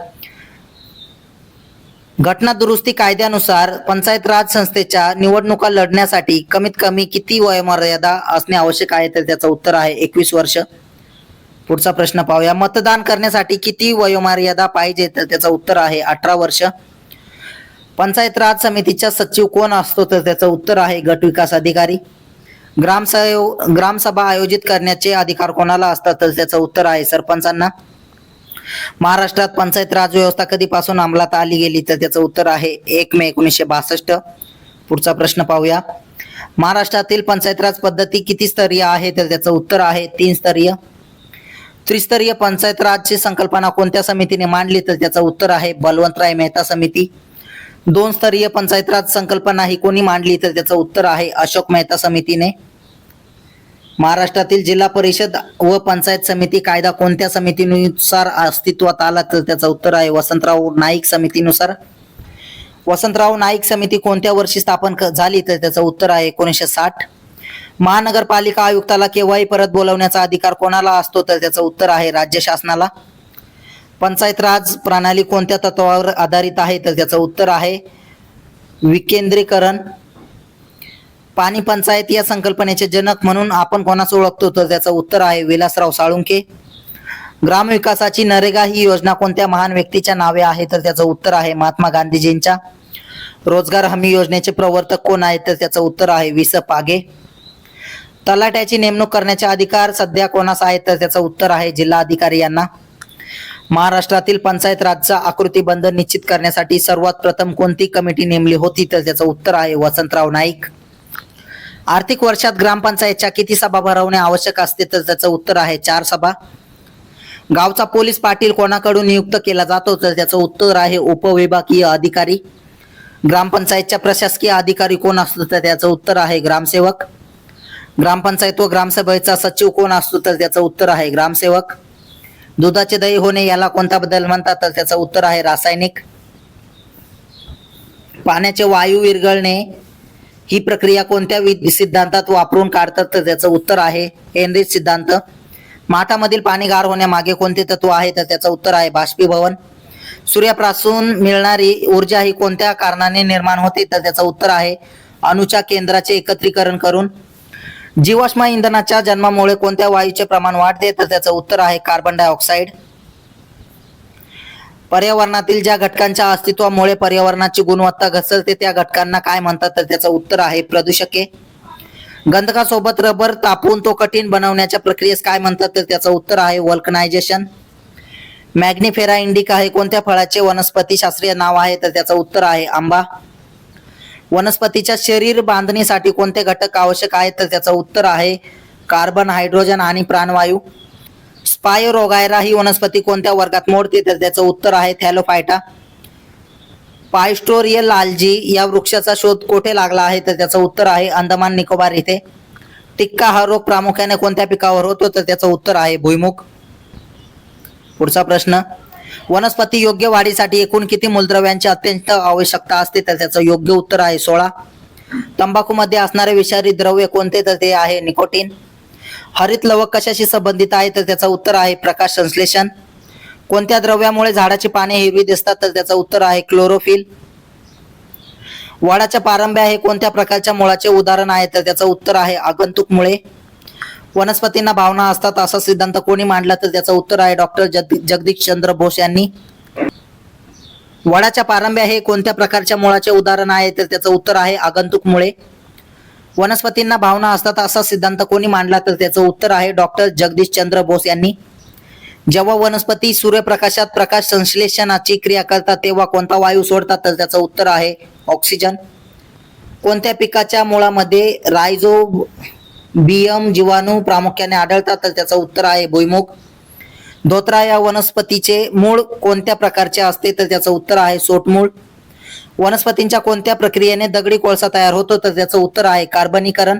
S1: घटना दुरुस्ती कायद्यानुसार पंचायत राज संस्थेच्या निवडणुका लढण्यासाठी कमीत कमी किती वयोमर्यादा असणे आवश्यक आहे? तर त्याचं उत्तर आहे 21 वर्ष. पुढचा प्रश्न पाहूया. मतदान करण्यासाठी किती वयोमर्यादा पाहिजे? तर त्याचं उत्तर आहे 18 वर्ष. पंचायत राज समितीचा सचिव कोण असतो? तर त्याचं उत्तर आहे गट विकास अधिकारी. ग्रामसभा आयोजित करण्याचे अधिकार कोणाला असतात? तर त्याचं उत्तर आहे सरपंचांना. महाराष्ट्रात पंचायत राज व्यवस्था कधीपासून अंमलात आली गेली? तर त्याचं उत्तर आहे 1 मे 1962. पुढचा प्रश्न पाहूया. महाराष्ट्रातील पंचायत राज पद्धती किती स्तरीय आहे? तर त्याचं उत्तर आहे 3 स्तरीय. त्रिस्तरीय पंचायत राजची संकल्पना कोणत्या समितीने मांडली? तर त्याचं उत्तर आहे बलवंतराय मेहता समिती. 2 स्तरीय पंचायत राज संकल्पना ही कोणी मांडली? तर त्याचं उत्तर आहे अशोक मेहता समितीने. महाराष्ट्रातील जिल्हा परिषद व पंचायत समिती कायदा कोणत्या समितीनुसार अस्तित्वात आला? तर त्याचं उत्तर आहे वसंतराव नाईक समितीनुसार. वसंतराव नाईक समिती कोणत्या वर्षी स्थापन झाली? तर त्याचं उत्तर आहे 1960. महानगरपालिका आयुक्ताला केव्हाही परत बोलवण्याचा अधिकार कोणाला असतो? तर त्याचं उत्तर आहे राज्य शासनाला. पंचायत राज प्रणाली कोणत्या तत्वावर आधारित आहे? तर त्याचं उत्तर आहे विकेंद्रीकरण. पाणी पंचायत या संकल्पनेचे जनक म्हणून आपण कोणास ओळखतो? तर त्याचं उत्तर आहे विलासराव साळुंखे. ग्रामविकासाची नरेगा ही योजना कोणत्या महान व्यक्तीच्या नावे आहे? तर त्याचं उत्तर आहे महात्मा गांधीजींच्या. रोजगार हमी योजनेचे प्रवर्तक कोण आहेत? तर त्याचं उत्तर आहे वि.स. पागे. तलाट्याची नेमणूक करण्याचे अधिकार सध्या कोणास आहेत? तर त्याचं उत्तर आहे जिल्हाधिकारी यांना. महाराष्ट्रातील पंचायत राजचा आकृतीबंध निश्चित करण्यासाठी सर्वात प्रथम कोणती कमिटी नेमली होती? तर त्याचं उत्तर आहे वसंतराव नाईक. आर्थिक वर्षात ग्रामपंचायतच्या किती सभा भरवणे आवश्यक असते? तर त्याचं उत्तर आहे 4 सभा. गावचा पोलीस पाटील कोणाकडून नियुक्त केला जातो? तर त्याचं उत्तर आहे उपविभागीय अधिकारी. ग्रामपंचायतच्या प्रशासकीय अधिकारी कोण असतो? तर त्याचं उत्तर आहे ग्रामसेवक. ग्रामपंचायत व ग्रामसभेचा सचिव कोण असतो? तर त्याचं उत्तर आहे ग्रामसेवक. दुधाचे दही होणे याला कोणता बदल म्हणतात? तर त्याचं उत्तर आहे रासायनिक. पाण्याचे वायू विरघळणे ही प्रक्रिया कोणत्या सिद्धांतात वापरून काढतात? तर त्याचं उत्तर आहे हेनरिच सिद्धांत. माठामधील पाणी गार होण्यामागे कोणते तत्व आहे? तर त्याचं उत्तर आहे बाष्पीभवन. सूर्यापासून मिळणारी ऊर्जा ही कोणत्या कारणाने निर्माण होते? तर त्याचं उत्तर आहे अणूच्या केंद्राचे एकत्रीकरण करून. जीवाश्म इंधनाच्या जन्मामुळे कोणत्या वायूचे प्रमाण वाढते? तर त्याचं उत्तर आहे कार्बन डायऑक्साईड. पर्यावरणातील ज्या घटकांच्या अस्तित्वामुळे पर्यावरणाची गुणवत्ता घसरते त्या घटकांना काय म्हणतात? तर त्याचं उत्तर आहे प्रदूषके. गंधकासोबत रबर तापवून तो कठीण बनवण्याच्या प्रक्रियेस काय म्हणतात? तर त्याचं उत्तर आहे वल्कनायझेशन. मॅग्निफेरा इंडिका हे कोणत्या फळाचे वनस्पती शास्त्रीय नाव आहे? तर त्याचं उत्तर आहे आंबा. वनस्पतीच्या शरीर बांधणीसाठी कोणते घटक आवश्यक आहेत? तर त्याचं उत्तर आहे कार्बन, हायड्रोजन आणि प्राणवायू. स्पायरोगायरा ही वनस्पती कोणत्या वर्गात मोडते? तर त्याचं उत्तर आहे थॅलोफायटा. पायस्टोरियल आल्जी या वृक्षाचा शोध कोठे लागला आहे? तर त्याचं उत्तर आहे अंदमान निकोबार इथे. टिक्का हा रोग प्रामुख्याने कोणत्या पिकावर होतो? तर त्याचं उत्तर आहे भुईमुग. पुढचा प्रश्न, वनस्पती योग्य वाढीसाठी एकूण किती मूलद्रव्यांची अत्यंत आवश्यकता असते? तर त्याचं योग्य उत्तर आहे 16. तंबाखूमध्ये असणारे विषारी द्रव्य कोणते? तर ते आहे निकोटीन. हरित लवक कशाशी संबंधित आहे? तर त्याचं उत्तर आहे प्रकाश संश्लेषण. कोणत्या द्रव्यामुळे झाडाची पाने हिरवी दिसतात? तर त्याचं उत्तर आहे क्लोरोफिल. वडाच्या पारंब्या हे कोणत्या प्रकारच्या मुळाचे उदाहरण आहे? तर त्याचं उत्तर आहे आगंतुक मुळे. वनस्पतींना भावना असतात असा सिद्धांत कोणी मांडला? तर त्याचं उत्तर आहे डॉक्टर जगदीशचंद्र बोस यांनी. वडाच्या पारंब्या हे कोणत्या प्रकारच्या मुळाचे उदाहरण आहे? तर त्याचं उत्तर आहे आगंतुक मुळे. वनस्पतींना भावना असतात असा सिद्धांत कोणी मांडला? तर त्याचं उत्तर आहे डॉक्टर जगदीशचंद्र बोस यांनी. जेव्हा वनस्पती सूर्यप्रकाशात प्रकाश संश्लेषणाची क्रिया करतात तेव्हा कोणता वायू सोडतात? तर त्याचं उत्तर आहे ऑक्सिजन. कोणत्या पिकाच्या मुळामध्ये रायझोबियम जीवाणू प्रामुख्याने आढळतात? तर त्याचं उत्तर आहे भुईमूग. धोत्रा या वनस्पतीचे मूळ कोणत्या प्रकारचे असते? तर त्याचं उत्तर आहे सोटमूळ. वनस्पतींच्या कोणत्या प्रक्रियेने दगडी कोळसा तयार होतो? तर त्याचं उत्तर आहे कार्बनीकरण.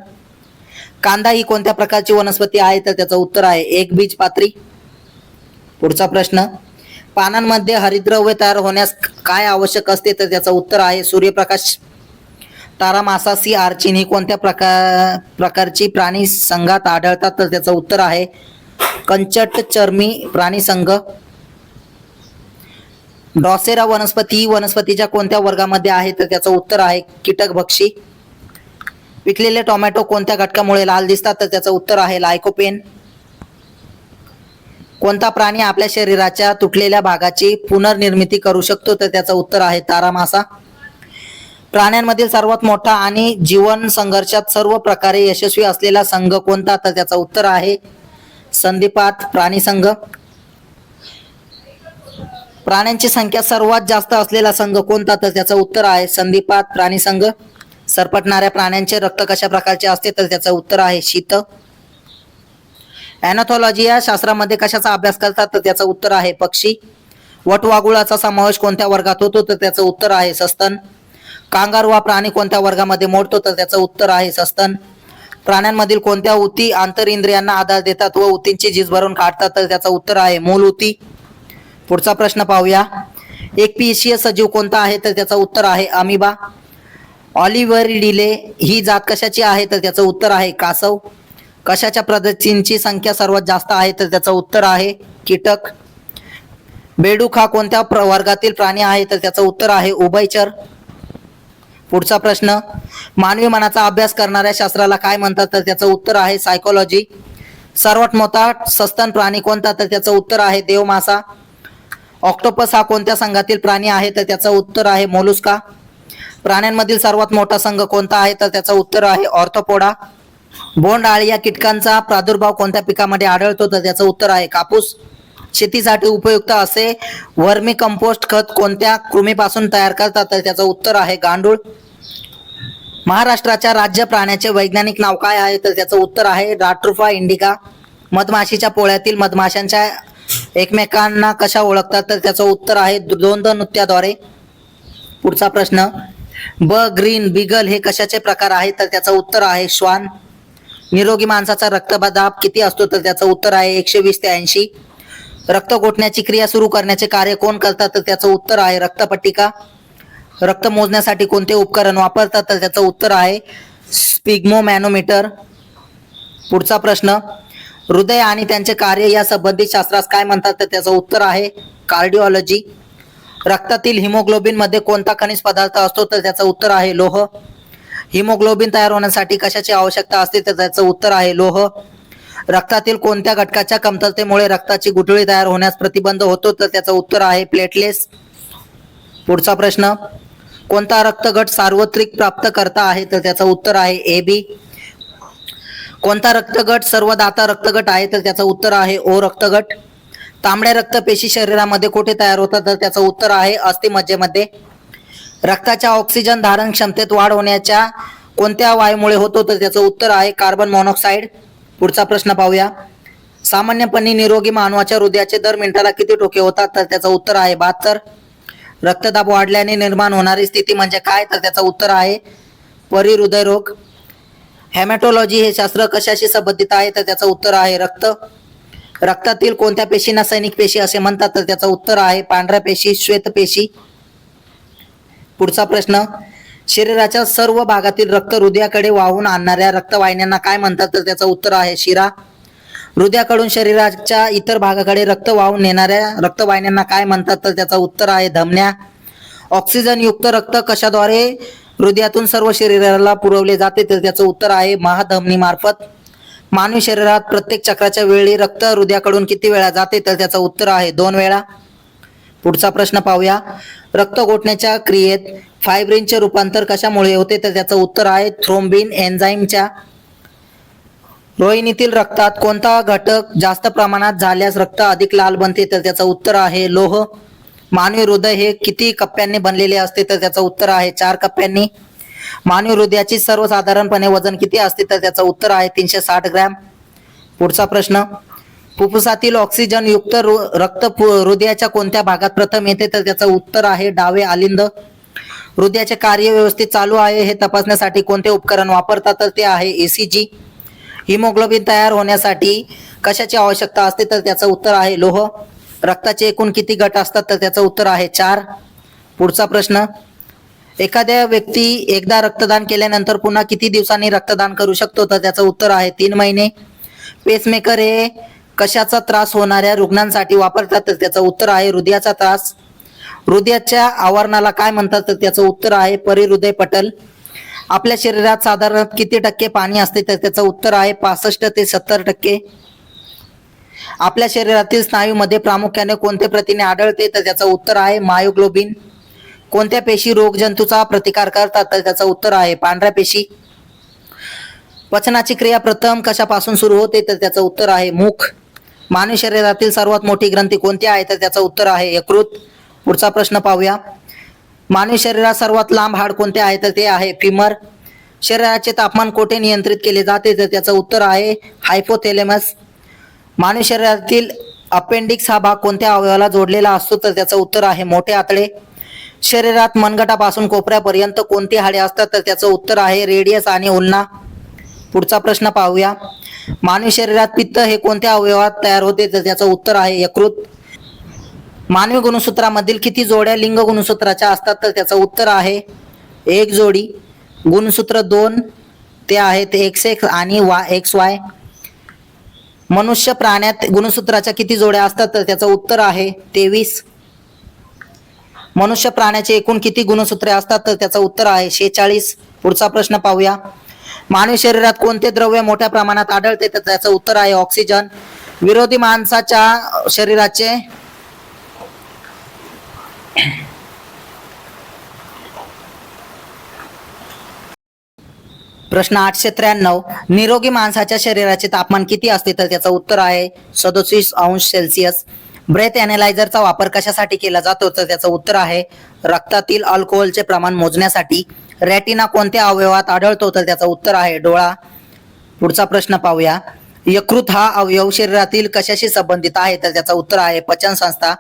S1: कांदा ही कोणत्या प्रकारची वनस्पती आहे? तर त्याचं उत्तर आहे एकबीजपात्री. पुढचा प्रश्न, पानांमध्ये हरितद्रव्य तयार होण्यास काय आवश्यक असते? तर त्याचं उत्तर आहे सूर्यप्रकाश. तारामासासी आर्चिन ही कोणत्या प्रकारची प्राणी संघात आढळतात? तर त्याचं उत्तर आहे कंचटचर्मी प्राणी संघ. ड्रॉसेरा वनस्पती ही वनस्पतीच्या कोणत्या वर्गामध्ये आहे? तर त्याचं उत्तर आहे कीटकभक्षी. पिकलेले टोमॅटो कोणत्या घटकामुळे लाल दिसतात? तर त्याचं उत्तर आहे लायकोपेन. कोणता प्राणी आपल्या शरीराच्या तुटलेल्या भागाची पुनर्निर्मिती करू शकतो? तर त्याचं उत्तर आहे तारामासा. प्राण्यांमधील सर्वात मोठा आणि जीवन संघर्षात सर्व प्रकारे यशस्वी असलेला संघ कोणता? तर त्याचं उत्तर आहे संधिपात प्राणी संघ. प्राण्यांची संख्या सर्वात जास्त असलेला संघ कोणता? तर त्याचं उत्तर आहे संधिपात प्राणी संघ. सरपटणाऱ्या प्राण्यांचे रक्त कशा प्रकारचे असते? तर त्याचं उत्तर आहे शीत. ॲनाथॉलॉजी या शास्त्रामध्ये कशाचा अभ्यास करतात? तर त्याचं उत्तर आहे पक्षी. वटवाघुळाचा समावेश कोणत्या वर्गात होतो? तर त्याचं उत्तर आहे सस्तन. कांगारू हा प्राणी कोणत्या वर्गामध्ये मोडतो? तर त्याचं उत्तर आहे सस्तन. प्राण्यांमधील कोणत्या ऊती आंतरइंद्रियांना आधार देतात व ऊतींची झीज भरून काढतात? तर त्याचं उत्तर आहे मूल ऊती. पुढचा प्रश्न पाहूया, एकपेशीय सजीव कोणता आहे? तर त्याचं उत्तर आहे अमिबा. ऑलिव्हरिडिले ही जात कशाची आहे? तर त्याचं उत्तर आहे कासव. कशाच्या प्रजातींची संख्या सर्वात जास्त आहे? तर त्याचं उत्तर आहे कीटक. बेडूक हा कोणत्या वर्गातील प्राणी आहे? तर त्याचं उत्तर आहे उभयचर. पुढचा प्रश्न, मानवी मनाचा अभ्यास करणाऱ्या शास्त्राला काय म्हणतात? तर त्याचं उत्तर आहे सायकोलॉजी. सर्वात मोठा सस्तन प्राणी कोणता? तर त्याचं उत्तर आहे देवमासा. ऑक्टोपस हा कोणत्या संघातील प्राणी आहे? तर त्याचं उत्तर आहे मोलुस्का. प्राण्यांमधील सर्वात मोठा संघ कोणता आहे? तर त्याचं उत्तर आहे ऑर्थोपोडा. बोंडआळी या कीटकांचा प्रादुर्भाव कोणत्या पिकामध्ये आढळतो? तर त्याचं उत्तर आहे कापूस. शेतीसाठी उपयुक्त असे वर्मी कंपोस्ट खत कोणत्या कृमीपासून तयार करतात? तर त्याचं उत्तर आहे गांडूळ. महाराष्ट्राच्या राज्य प्राण्याचे वैज्ञानिक नाव काय आहे? तर त्याचं उत्तर आहे डाट्रुफा इंडिका. मधमाशीच्या पोळ्यातील मधमाशांच्या एकमेकांना कशा ओळखतात? तर त्याचं उत्तर आहे द्वंद्व नृत्याद्वारे. पुढचा प्रश्न, ग्रीन बीगल हे कशाचे प्रकार आहे? तर त्याचं उत्तर आहे श्वान. निरोगी माणसाचा रक्तदाब किती असतो? तर त्याचं उत्तर आहे 120 ते 80. रक्त गोठण्याची क्रिया सुरू करण्याचे कार्य कोण करतात? तर त्याचं उत्तर आहे रक्तपट्टिका. रक्त मोजण्यासाठी कोणते उपकरण वापरतात? तर त्याचं उत्तर आहे स्पिग्मोमॅनोमीटर. पुढचा प्रश्न, हृदय आणि त्यांचे कार्य या संबंधित शास्त्रास काय म्हणतात? तर त्याचं उत्तर आहे कार्डिओलॉजी. रक्तातील हिमोग्लोबिन मध्ये कोणता खनिज पदार्थ असतो? तर त्याचं उत्तर आहे लोह. हिमोग्लोबिन तयार होण्यासाठी कशाची आवश्यकता असते? तर त्याचं उत्तर आहे लोह. रक्तातील कोणत्या घटकाच्या कमतरतेमुळे रक्ताची गुठळी तयार होण्यास प्रतिबंध होतो? तर त्याचं उत्तर आहे प्लेटलेट्स. पुढचा प्रश्न, कोणता रक्तगट सार्वत्रिक प्राप्त करता आहे? तर त्याचं उत्तर आहे AB. कोणता रक्तगट सर्वदाता रक्तगट आहे? तर त्याचं उत्तर आहे O रक्तगट. तांबड्या रक्तपेशी शरीरामध्ये कुठे तयार होतात? तर त्याचं उत्तर आहे अस्थिमज्जेमध्ये. रक्ताच्या ऑक्सिजन धारण क्षमतेत वाढ होण्याच्या कोणत्या वायूमुळे होतो? तर त्याचं उत्तर आहे कार्बन मोनॉक्साईड. पुढचा प्रश्न पाहूया, सामान्यपणे निरोगी मानवाच्या हृदयाचे दर मिनिटाला किती ठोके होतात? तर त्याचं उत्तर आहे 72. रक्तदाब वाढल्याने निर्माण होणारी स्थिती म्हणजे काय? तर त्याचं उत्तर आहे परिहृदयरोग. हेमॅटोलॉजी हे शास्त्र कशाशी संबंधित आहे? तर त्याचं उत्तर आहे रक्त. रक्तातील कोणत्या पेशींना सैनिक पेशी असे म्हणतात? तर त्याचं उत्तर आहे पांढऱ्या पेशी, श्वेत पेशी. पुढचा प्रश्न, शरीराच्या सर्व भागातील रक्त हृदयाकडे वाहून आणणाऱ्या रक्तवाहिन्यांना काय म्हणतात? तर त्याचं उत्तर आहे शिरा. हृदयाकडून शरीराच्या इतर भागाकडे रक्त वाहून नेणाऱ्या रक्तवाहिन्यांना काय म्हणतात? तर त्याचं उत्तर आहे धमन्या. ऑक्सिजन युक्त रक्त कशाद्वारे हृदयातून सर्व शरीराला पुरवले जाते? तर त्याचं उत्तर आहे महाधमनी मार्फत. मानवी शरीरात प्रत्येक चक्राच्या वेळी रक्त हृदयाकडून किती वेळा जाते? तर त्याचं उत्तर आहे 2 वेळा. पुढचा प्रश्न पाहूया, रक्त गोठण्याच्या क्रियेत फायब्रिनचे रूपांतर कशामुळे होते? तर त्याचं उत्तर आहे थ्रोम्बिन एन्झाईमच्या. रोहिणीतील रक्तात कोणता घटक जास्त प्रमाणात झाल्यास रक्त अधिक लाल बनते? तर त्याचं उत्तर आहे लोह. मानवी हृदय हे किती कप्प्यांनी बनलेले असते? तर त्याचं उत्तर आहे 4 कप्प्यांनी. मानवी हृदयाची सर्वसाधारणपणे वजन किती असते? तर त्याचं उत्तर आहे 360 ग्रॅम. पुढचा प्रश्न, फुफ्फुसातील ऑक्सिजन युक्त रक्त हृदयाच्या कोणत्या भागात प्रथम येते? तर त्याचं उत्तर आहे डावे आलिंद. हृदयाचे कार्य व्यवस्थित चालू आहे हे तपासण्यासाठी कोणते उपकरण वापरतात? तर ते आहे ECG. हिमोग्लोबिन तयार होण्यासाठी कशाची आवश्यकता असते? तर त्याचं उत्तर आहे लोह. रक्ताचे एकूण किती गट असतात? तर त्याचं उत्तर आहे 4. पुढचा प्रश्न, एखाद्या व्यक्ती एकदा रक्तदान केल्यानंतर पुन्हा किती दिवसांनी रक्तदान करू शकतो? तर त्याचं उत्तर आहे 3 महिने. पेसमेकर हे कशाचा त्रास होणाऱ्या रुग्णांसाठी वापरतात? तर त्याचं उत्तर आहे हृदयाचा त्रास. हृदयाच्या आवरणाला काय म्हणतात? तर त्याचं उत्तर आहे परिहृदय पटल. आपल्या शरीरात साधारण किती टक्के पाणी असते? तर त्याचं उत्तर आहे 65 ते 70%. आपल्या शरीरातील स्नायूमध्ये प्रामुख्याने कोणते प्रथिने आढळते? तर त्याचं उत्तर आहे मायोग्लोबिन. कोणत्या पेशी रोगजंतूचा प्रतिकार करतात? तर त्याचं उत्तर आहे पांढऱ्या पेशी. पचनाची क्रिया प्रथम कशापासून सुरू होते? तर त्याचं उत्तर आहे मुख. मानवी शरीरातील सर्वात मोठी ग्रंथी कोणती आहे? तर त्याचं उत्तर आहे यकृत. पुढचा प्रश्न पाहूया, मानवी शरीरात सर्वात लांब हाड कोणते आहे? तर ते आहे फिमर. शरीराचे तापमान कोठे नियंत्रित केले जाते? तर त्याचं उत्तर आहे हायपोथॅलेमस. मानवी शरीरातील अपेंडिक्स हा भाग कोणत्या अवयवाला जोडलेला असतो? तर त्याचं उत्तर आहे मोठे आतडे. शरीरात मनगटापासून कोपऱ्यापर्यंत कोणती हाडे असतात? तर त्याचं उत्तर आहे रेडियस आणि उल्ना. पुढचा प्रश्न पाहूया, मानवी शरीरात पित्त हे कोणत्या अवयवात तयार होते? तर त्याचं उत्तर आहे यकृत. मानवी गुणसूत्रामधील किती जोड्या लिंग गुणसूत्राच्या असतात? तर त्याचं उत्तर आहे 1 जोडी. गुणसूत्र 2 ते आहेत XX आणि XY. मनुष्य प्राण्यात गुणसूत्राच्या किती जोड्या असतात? तर त्याचं उत्तर आहे 23. मनुष्य प्राण्याचे एकूण किती गुणसूत्रे असतात? तर त्याचं उत्तर आहे 46. पुढचा प्रश्न पाहूया, मानवी शरीरात कोणते द्रव्य मोठ्या प्रमाणात आढळते? तर त्याचं उत्तर आहे ऑक्सिजन. विरोधी माणसाच्या शरीराचे प्रश्न 893, निरोगी माणसाच्या शरीराचे तापमान किती असते? तर त्याचं उत्तर आहे 37°C. ब्रेथ अॅनालायझरचा वापर कशासाठी केला जातो? तर त्याचं उत्तर आहे रक्तातील अल्कोहोलचे प्रमाण मोजण्यासाठी. रेटिना कोणत्या अवयवात आढळतो? तर त्याचं उत्तर आहे डोळा. पुढचा प्रश्न पाहूया, यकृत हा अवयव शरीरातील कशाशी संबंधित आहे? तर त्याचं उत्तर आहे पचन संस्था.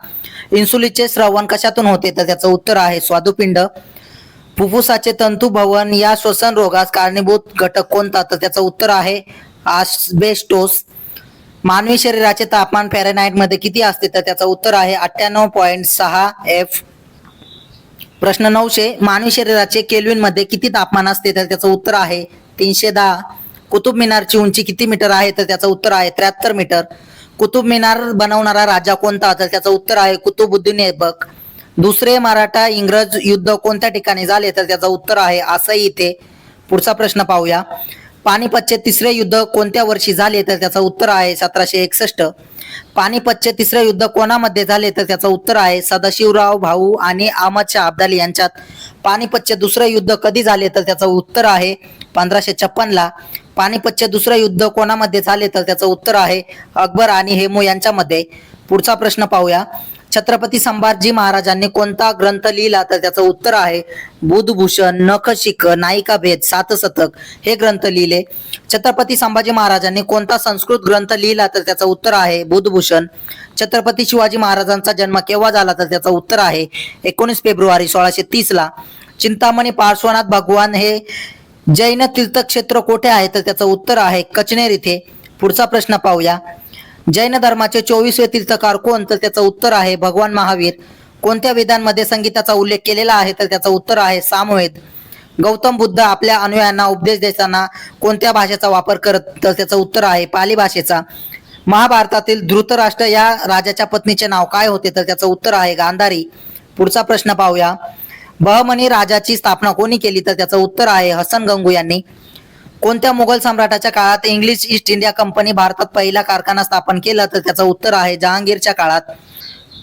S1: इन्सुलिनचे स्रवण कशातून होते? तर त्याचं उत्तर आहे स्वादुपिंड. फुफ्फुसाचे तंतुभवन या श्वसन रोगास कारणीभूत घटक कोणता? तर त्याचं उत्तर आहे आस्बेस्टोस. मानवी शरीराचे तापमान फॅरेनहाइट मध्ये किती असते? तर त्याचं उत्तर आहे 98.6 F. प्रश्न 900, मानवी शरीराचे केल्विन मध्ये किती तापमान असते? तर त्याचं उत्तर आहे 310. कुतुब मिनारची उंची किती मीटर आहे? तर त्याचं उत्तर आहे 73 मीटर. कुतुब मिनार बनवणारा राजा कोणता? तर त्याचं उत्तर आहे कुतुबुद्दीन ऐबक. दुसरे मराठा इंग्रज युद्ध कोणत्या ठिकाणी झाले? तर त्याचं उत्तर आहे आसई इथे. पुढचा प्रश्न पाहूया, पानिपतचे तिसरे युद्ध कोणत्या वर्षी झाले? तर त्याचं उत्तर आहे 1761. पानिपतचे तिसरे युद्ध कोणामध्ये झाले? तर त्याचं उत्तर आहे सदाशिवराव भाऊ आणि अहमद शाह अब्दाली यांच्यात. पानिपतचे दुसरे युद्ध कधी झाले? तर त्याचं उत्तर आहे 1556 ला. पानिपतचे दुसरे युद्ध कोणामध्ये झाले? तर त्याचं उत्तर आहे अकबर आणि हेमू यांच्यामध्ये. पुढचा प्रश्न पाहूया, छत्रपती संभाजी महाराजांनी कोणता ग्रंथ लिहिला? तर त्याचं उत्तर आहे बुधभूषण, नखशिख, नायिका भेद, सातशतक हे ग्रंथ लिहिले. छत्रपती संभाजी महाराजांनी कोणता संस्कृत ग्रंथ लिहिला? तर त्याचं उत्तर आहे बुधभूषण. छत्रपती शिवाजी महाराजांचा जन्म केव्हा झाला? तर त्याचं उत्तर आहे 19 फेब्रुवारी 1630 ला. चिंतामणी पार्श्वनाथ भगवान हे जैन तीर्थक्षेत्र कोठे आहे? तर त्याचं उत्तर आहे कचनेर इथे. पुढचा प्रश्न पाहूया, जैन धर्माचे 24वे तीर्थकार कोण? तर त्याचं उत्तर आहे भगवान महावीर. कोणत्या वेदांमध्ये संगीताचा उल्लेख केलेला आहे? तर त्याचं उत्तर आहे सामवेद. गौतम बुद्ध आपल्या अनुयायांना उपदेश देताना कोणत्या भाषेचा वापर करत? तर त्याचं उत्तर आहे पाली भाषेचा. महाभारतातील धृतराष्ट्र या राजाच्या पत्नीचे नाव काय होते? तर त्याचं उत्तर आहे गांधारी. पुढचा प्रश्न पाहूया. बहमनी राजाची स्थापना कोणी केली? तर त्याचं उत्तर आहे हसन गंगू यांनी. कोणत्या मुघल सम्राटाच्या काळात इंग्लिश ईस्ट इंडिया कंपनी भारतात पहिला कारखाना स्थापन केला? तर त्याचं उत्तर आहे जहांगीरच्या काळात.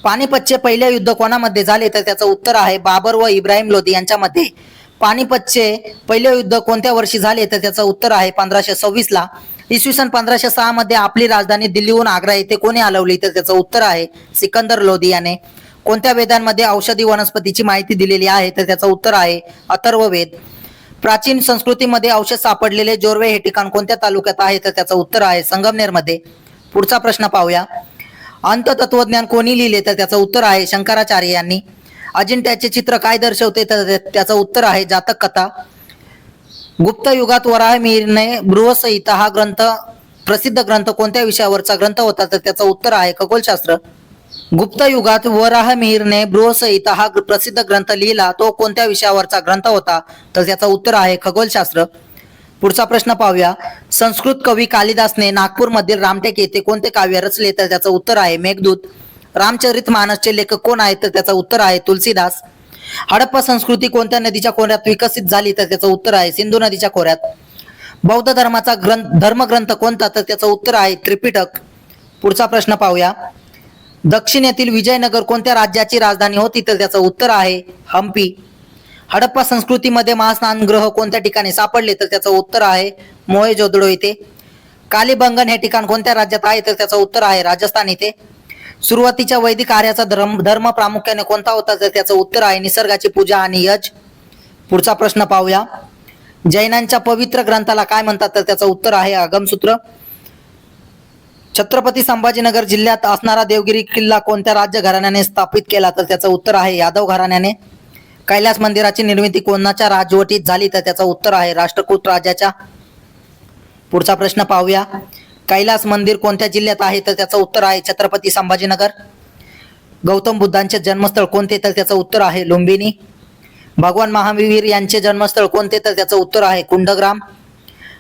S1: पानिपतचे पहिले युद्ध कोणामध्ये झाले? तर त्याचं उत्तर आहे बाबर व इब्राहिम लोधी यांच्यामध्ये. पानिपतचे पहिले युद्ध कोणत्या वर्षी झाले? तर त्याचं उत्तर आहे 1526 ला. इसवी सन 1506 मध्ये आपली राजधानी दिल्लीहून आग्रा येथे कोणी हलवली? तर त्याचं उत्तर आहे सिकंदर लोधी याने. कोणत्या वेदांमध्ये औषधी वनस्पतीची माहिती दिलेली आहे? तर त्याचं उत्तर आहे अथर्ववेद. प्राचीन संस्कृतीमध्ये औषध सापडलेले जोरवे हे ठिकाण कोणत्या तालुक्यात आहे? तर त्याचं उत्तर आहे संगमनेरमध्ये. पुढचा प्रश्न पाहूया. अंततत्वज्ञान कोणी लिहिले? तर त्याचं उत्तर आहे शंकराचार्य यांनी. अजिंठ्याचे चित्र काय दर्शवते? तर त्याचं उत्तर आहे जातक कथा. गुप्त युगात वराहमिहिरने बृहसंहिता हा ग्रंथ प्रसिद्ध ग्रंथ कोणत्या विषयावरचा ग्रंथ होता? तर त्याचं उत्तर आहे खगोलशास्त्र. गुप्त युगात वराहमिहिरने बृहसंहिता हा प्रसिद्ध ग्रंथ लिहिला, तो कोणत्या विषयावरचा ग्रंथ होता? तर त्याचं उत्तर आहे खगोलशास्त्र. पुढचा प्रश्न पाहूया. संस्कृत कवी कालिदासने नागपूरमधील रामटेक येथे कोणते काव्य रचले? तर त्याचं उत्तर आहे मेघदूत. रामचरितमानसचे लेखक कोण आहेत? तर त्याचं उत्तर आहे तुलसीदास. हडप्पा संस्कृती कोणत्या नदीच्या खोऱ्यात विकसित झाली? तर त्याचं उत्तर आहे सिंधू नदीच्या खोऱ्यात. बौद्ध धर्माचा धर्मग्रंथ कोणता? तर त्याचं उत्तर आहे त्रिपिटक. पुढचा प्रश्न पाहूया. दक्षिणेतील विजयनगर कोणत्या राज्याची राजधानी होती? तर त्याचं उत्तर आहे हम्पी. हडप्पा संस्कृतीमध्ये महास्नानगृह कोणत्या ठिकाणी सापडले? तर त्याचं उत्तर आहे मोहेंजोदडो येथे. कालीबंगन हे ठिकाण कोणत्या राज्यात आहे? तर त्याचं उत्तर आहे राजस्थान येथे. सुरुवातीच्या वैदिक आर्याचा धर्म प्रामुख्याने कोणता होता? तर त्याचं उत्तर आहे निसर्गाची पूजा आणि यज. पुढचा प्रश्न पाहूया. जैनांच्या पवित्र ग्रंथाला काय म्हणतात? तर त्याचं उत्तर आहे आगमसूत्र. छत्रपती संभाजीनगर जिल्ह्यात असणारा देवगिरी किल्ला कोणत्या राज्य घराण्याने स्थापित केला? तर त्याचं उत्तर आहे यादव घराण्याने. कैलास मंदिराची निर्मिती कोणाच्या राजवटीत झाली? तर त्याचं उत्तर आहे राष्ट्रकूट राजाच्या. पुढचा प्रश्न पाहूया. कैलास मंदिर कोणत्या जिल्ह्यात आहे? तर त्याचं उत्तर आहे छत्रपती संभाजीनगर. गौतम बुद्धांचे जन्मस्थळ कोणते? तर त्याचं उत्तर आहे लुंबिनी. भगवान महावीर यांचे जन्मस्थळ कोणते? तर त्याचं उत्तर आहे कुंडग्राम.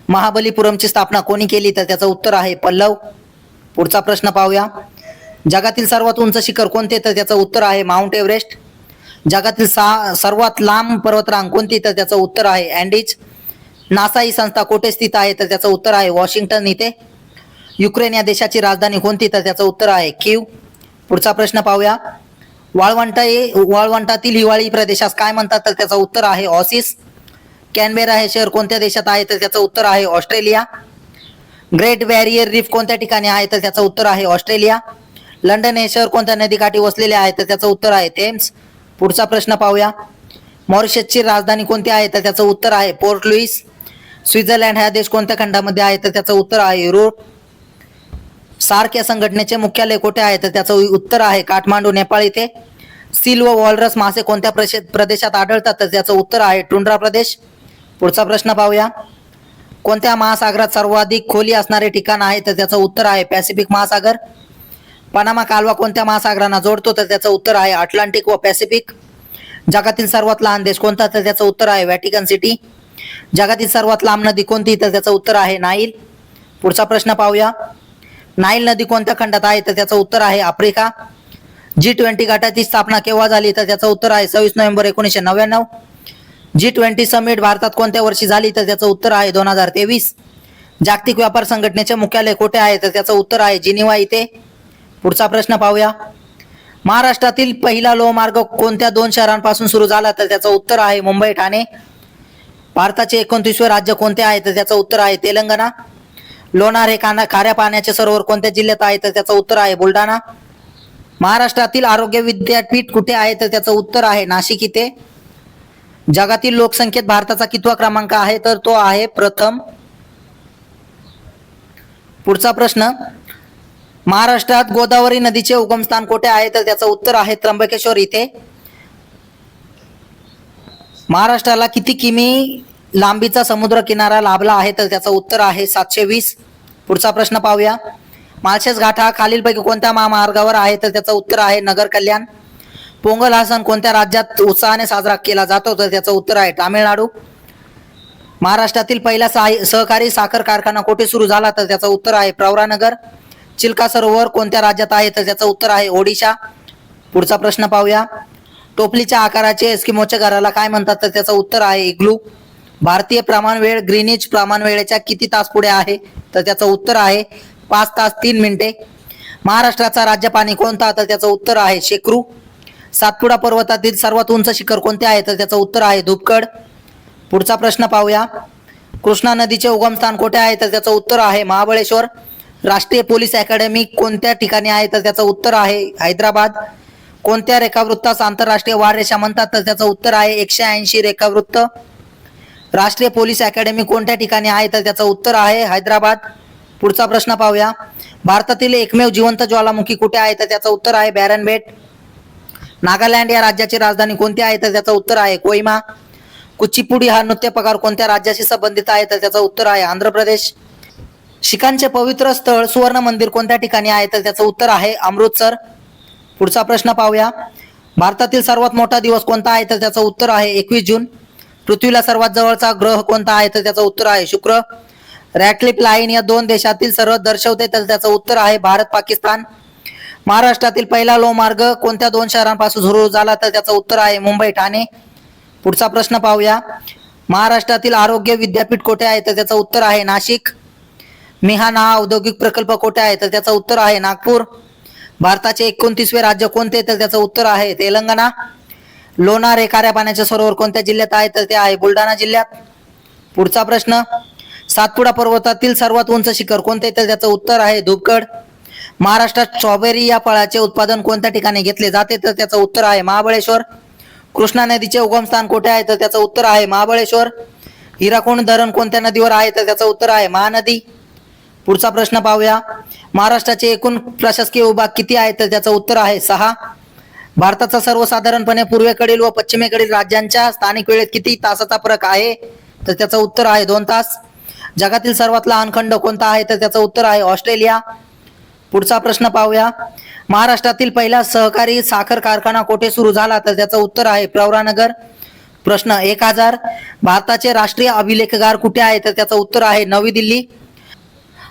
S1: महाबलीपुरमची स्थापना कोणी केली? तर त्याचं उत्तर आहे पल्लव. पुढचा प्रश्न पाहूया. जगातील सर्वात उंच शिखर कोणते? तर त्याचं उत्तर आहे माउंट एव्हरेस्ट. जगातील सर्वात लांब पर्वतरांग कोणती? तर त्याचं उत्तर आहे अँडीज. नासा ही संस्था कोठे स्थित आहे? तर त्याचं उत्तर आहे वॉशिंग्टन इथे. युक्रेन या देशाची राजधानी कोणती? तर त्याचं उत्तर आहे कीव. पुढचा प्रश्न पाहूया. वाळवंटातील हिवाळी प्रदेशास काय म्हणतात? तर त्याचं उत्तर आहे ऑसिस. कॅनबेरा हे शहर कोणत्या देशात आहे? तर त्याचं उत्तर आहे ऑस्ट्रेलिया. ग्रेट बॅरियर रीफ कोणत्या ठिकाणी आहे? तर त्याचं उत्तर आहे ऑस्ट्रेलिया. लंडन हे शहर कोणत्या नदीकाठी वसलेले आहे? तर त्याचं उत्तर आहे थेम्स. पुढचा प्रश्न पाहूया. मॉरिशसची राजधानी कोणती आहे? तर त्याचं उत्तर आहे पोर्ट लुईस. स्वित्झर्लंड हा देश कोणत्या खंडामध्ये आहे? तर त्याचं उत्तर आहे युरोप. सार्क या संघटनेचे मुख्यालय कुठे आहे? तर त्याचं उत्तर आहे काठमांडू नेपाळ इथे. सील व वॉलरस मासे कोणत्या प्रदेशात आढळतात? तर त्याचं उत्तर आहे टुंड्रा प्रदेश. पुढचा प्रश्न पाहूया. कोणत्या महासागरात सर्वाधिक खोली असणारे ठिकाण आहे? तर त्याचं उत्तर आहे पॅसिफिक महासागर. पनामा कालवा कोणत्या महासागरांना जोडतो? तर त्याचं उत्तर आहे अटलांटिक व पॅसिफिक. जगातील सर्वात लहान देश कोणता? तर त्याचं उत्तर आहे व्हॅटिकन सिटी. जगातील सर्वात लांब नदी कोणती? तर त्याचं उत्तर आहे नाईल. पुढचा प्रश्न पाहूया. नाईल नदी कोणत्या खंडात आहे? तर त्याचं उत्तर आहे आफ्रिका. G20 गटाची स्थापना केव्हा झाली? तर त्याचं उत्तर आहे 26 नोव्हेंबर 1999. G20 समिट भारतात कोणत्या वर्षी झाली? तर त्याचं उत्तर आहे 2023. जागतिक व्यापार संघटनेचे मुख्यालय कुठे आहे? तर त्याचं उत्तर आहे जिनिव्हा इथे. पुढचा प्रश्न पाहूया. महाराष्ट्रातील पहिला लोहमार्ग कोणत्या 2 शहरांपासून सुरू झाला? तर त्याचं उत्तर आहे मुंबई ठाणे. भारताचे 29वे राज्य कोणते आहे? तर त्याचं उत्तर आहे तेलंगणा. लोणार हे खाऱ्या पाण्याचे सरोवर कोणत्या जिल्ह्यात आहे? तर त्याचं उत्तर आहे बुलढाणा. महाराष्ट्रातील आरोग्य विद्यापीठ कुठे आहे? तर त्याचं उत्तर आहे नाशिक इथे. जगातील लोकसंख्येत भारताचा कितवा क्रमांक आहे? तर तो आहे प्रथम. पुढचा प्रश्न. महाराष्ट्रात गोदावरी नदीचे उगमस्थान कुठे आहे? तर त्याचं उत्तर आहे त्र्यंबकेश्वर इथे. महाराष्ट्राला किती किमी लांबीचा समुद्र किनारा लाभला आहे? तर त्याचं उत्तर आहे 720. पुढचा प्रश्न पाहूया. माळशेज घाट हा खालीलपैकी कोणत्या महामार्गावर आहे? तर त्याचं उत्तर आहे नगर कल्याण. पोंगल हा सण कोणत्या राज्यात उत्साहाने साजरा केला जातो? तर त्याचं उत्तर आहे तामिळनाडू. महाराष्ट्रातील पहिला सहकारी साखर कारखाना कुठे सुरू झाला? तर त्याचं उत्तर आहे प्रवरानगर. चिल्का सरोवर कोणत्या राज्यात आहे? तर त्याचं उत्तर आहे ओडिशा. पुढचा प्रश्न पाहूया. टोपलीच्या आकाराचे एस्किमोच्या घराला काय म्हणतात? तर त्याचं उत्तर आहे इग्लू. भारतीय प्रमाण वेळ ग्रीनिच प्रमाण वेळेच्या किती तास पुढे आहे? तर त्याचं उत्तर आहे 5 तास 3 मिनिटे. महाराष्ट्राचा राज्यपाणी कोणता? तर त्याचं उत्तर आहे शेकरू. सातपुडा पर्वतातील सर्वात उंच शिखर कोणते आहे? तर त्याचं उत्तर आहे धूपगड. पुढचा प्रश्न पाहूया. कृष्णा नदीचे उगमस्थान कोठे आहे? तर त्याचं उत्तर आहे महाबळेश्वर. राष्ट्रीय पोलीस अकॅडमी कोणत्या ठिकाणी आहे? तर त्याचं उत्तर आहे हैदराबाद. कोणत्या रेखावृत्तास आंतरराष्ट्रीय वाररेषा म्हणतात? तर त्याचं उत्तर आहे 180 रेखावृत्त. राष्ट्रीय पोलीस अकॅडमी कोणत्या ठिकाणी आहे? तर त्याचं उत्तर आहे हैदराबाद. पुढचा प्रश्न पाहूया. भारतातील एकमेव जिवंत ज्वालामुखी कुठे आहे? तर त्याचं उत्तर आहे बॅरन बेट. नागालँड या राज्याची राजधानी कोणती आहे? तर त्याचं उत्तर आहे कोहिमा. कुचिपुडी हा नृत्य प्रकार कोणत्या राज्याशी संबंधित आहे? तर त्याचं उत्तर आहे आंध्र प्रदेश. शीखांचे पवित्र स्थळ सुवर्ण मंदिर कोणत्या ठिकाणी आहे? तर त्याचं उत्तर आहे अमृतसर. पुढचा प्रश्न पाहूया. भारतातील सर्वात मोठा दिवस कोणता आहे? तर त्याचं उत्तर आहे 21 जून. पृथ्वीला सर्वात जवळचा ग्रह कोणता आहे? तर त्याचं उत्तर आहे शुक्र. रॅटक्लिफ लाईन या 2 देशातील सरहद दर्शवते, तर त्याचं उत्तर आहे भारत पाकिस्तान. महाराष्ट्रातील पहिला लोहमार्ग कोणत्या 2 शहरांपासून सुरू झाला? तर त्याचं उत्तर आहे मुंबई ठाणे. पुढचा प्रश्न पाहूया. महाराष्ट्रातील आरोग्य विद्यापीठ कोठे आहे? तर त्याचं उत्तर आहे नाशिक. मिहान हा औद्योगिक प्रकल्प कोठे आहे? तर त्याचं उत्तर आहे नागपूर. भारताचे 29वे राज्य कोणते? तर त्याचं उत्तर आहे तेलंगणा. लोणार हे खाऱ्या पाण्याचे सरोवर कोणत्या जिल्ह्यात आहे? तर ते आहे बुलढाणा जिल्ह्यात. पुढचा प्रश्न. सातपुडा पर्वतातील सर्वात उंच शिखर कोणते? तर त्याचं उत्तर आहे धूपगड. महाराष्ट्रात स्ट्रॉबेरी या फळाचे उत्पादन कोणत्या ठिकाणी घेतले जाते? तर त्याचं उत्तर आहे महाबळेश्वर. कृष्णा नदीचे उगमस्थान कोठे आहे? तर त्याचं उत्तर आहे महाबळेश्वर. हिराकुंड धरण कोणत्या नदीवर आहे? तर त्याचं उत्तर आहे महानदी. पुढचा प्रश्न पाहूया. महाराष्ट्राचे एकूण प्रशासकीय विभाग किती आहेत? तर त्याचं उत्तर आहे 6. भारताचा सर्वसाधारणपणे पूर्वेकडील व पश्चिमेकडील राज्यांच्या स्थानिक वेळेत किती तासाचा फरक आहे? तर त्याचं उत्तर आहे 2 तास. जगातील सर्वात लहान खंड कोणता आहे? तर त्याचं उत्तर आहे ऑस्ट्रेलिया. पुढचा प्रश्न पाहूया. महाराष्ट्रातील पहिला सहकारी साखर कारखाना कोठे सुरू झाला? तर त्याचं उत्तर आहे प्रवरानगर. प्रश्न 1000. भारताचे राष्ट्रीय अभिलेखगार कुठे आहे? तर त्याचं उत्तर आहे नवी दिल्ली.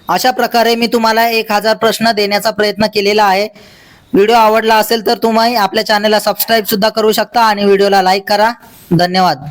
S1: अशा प्रकारे मी तुम्हाला 1000 प्रश्न देण्याचा प्रयत्न केलेला आहे. व्हिडिओ आवडला असेल तर तुम्ही आपल्या चॅनलला सबस्क्राईब सुद्धा करू शकता आणि व्हिडिओला लाईक करा. धन्यवाद.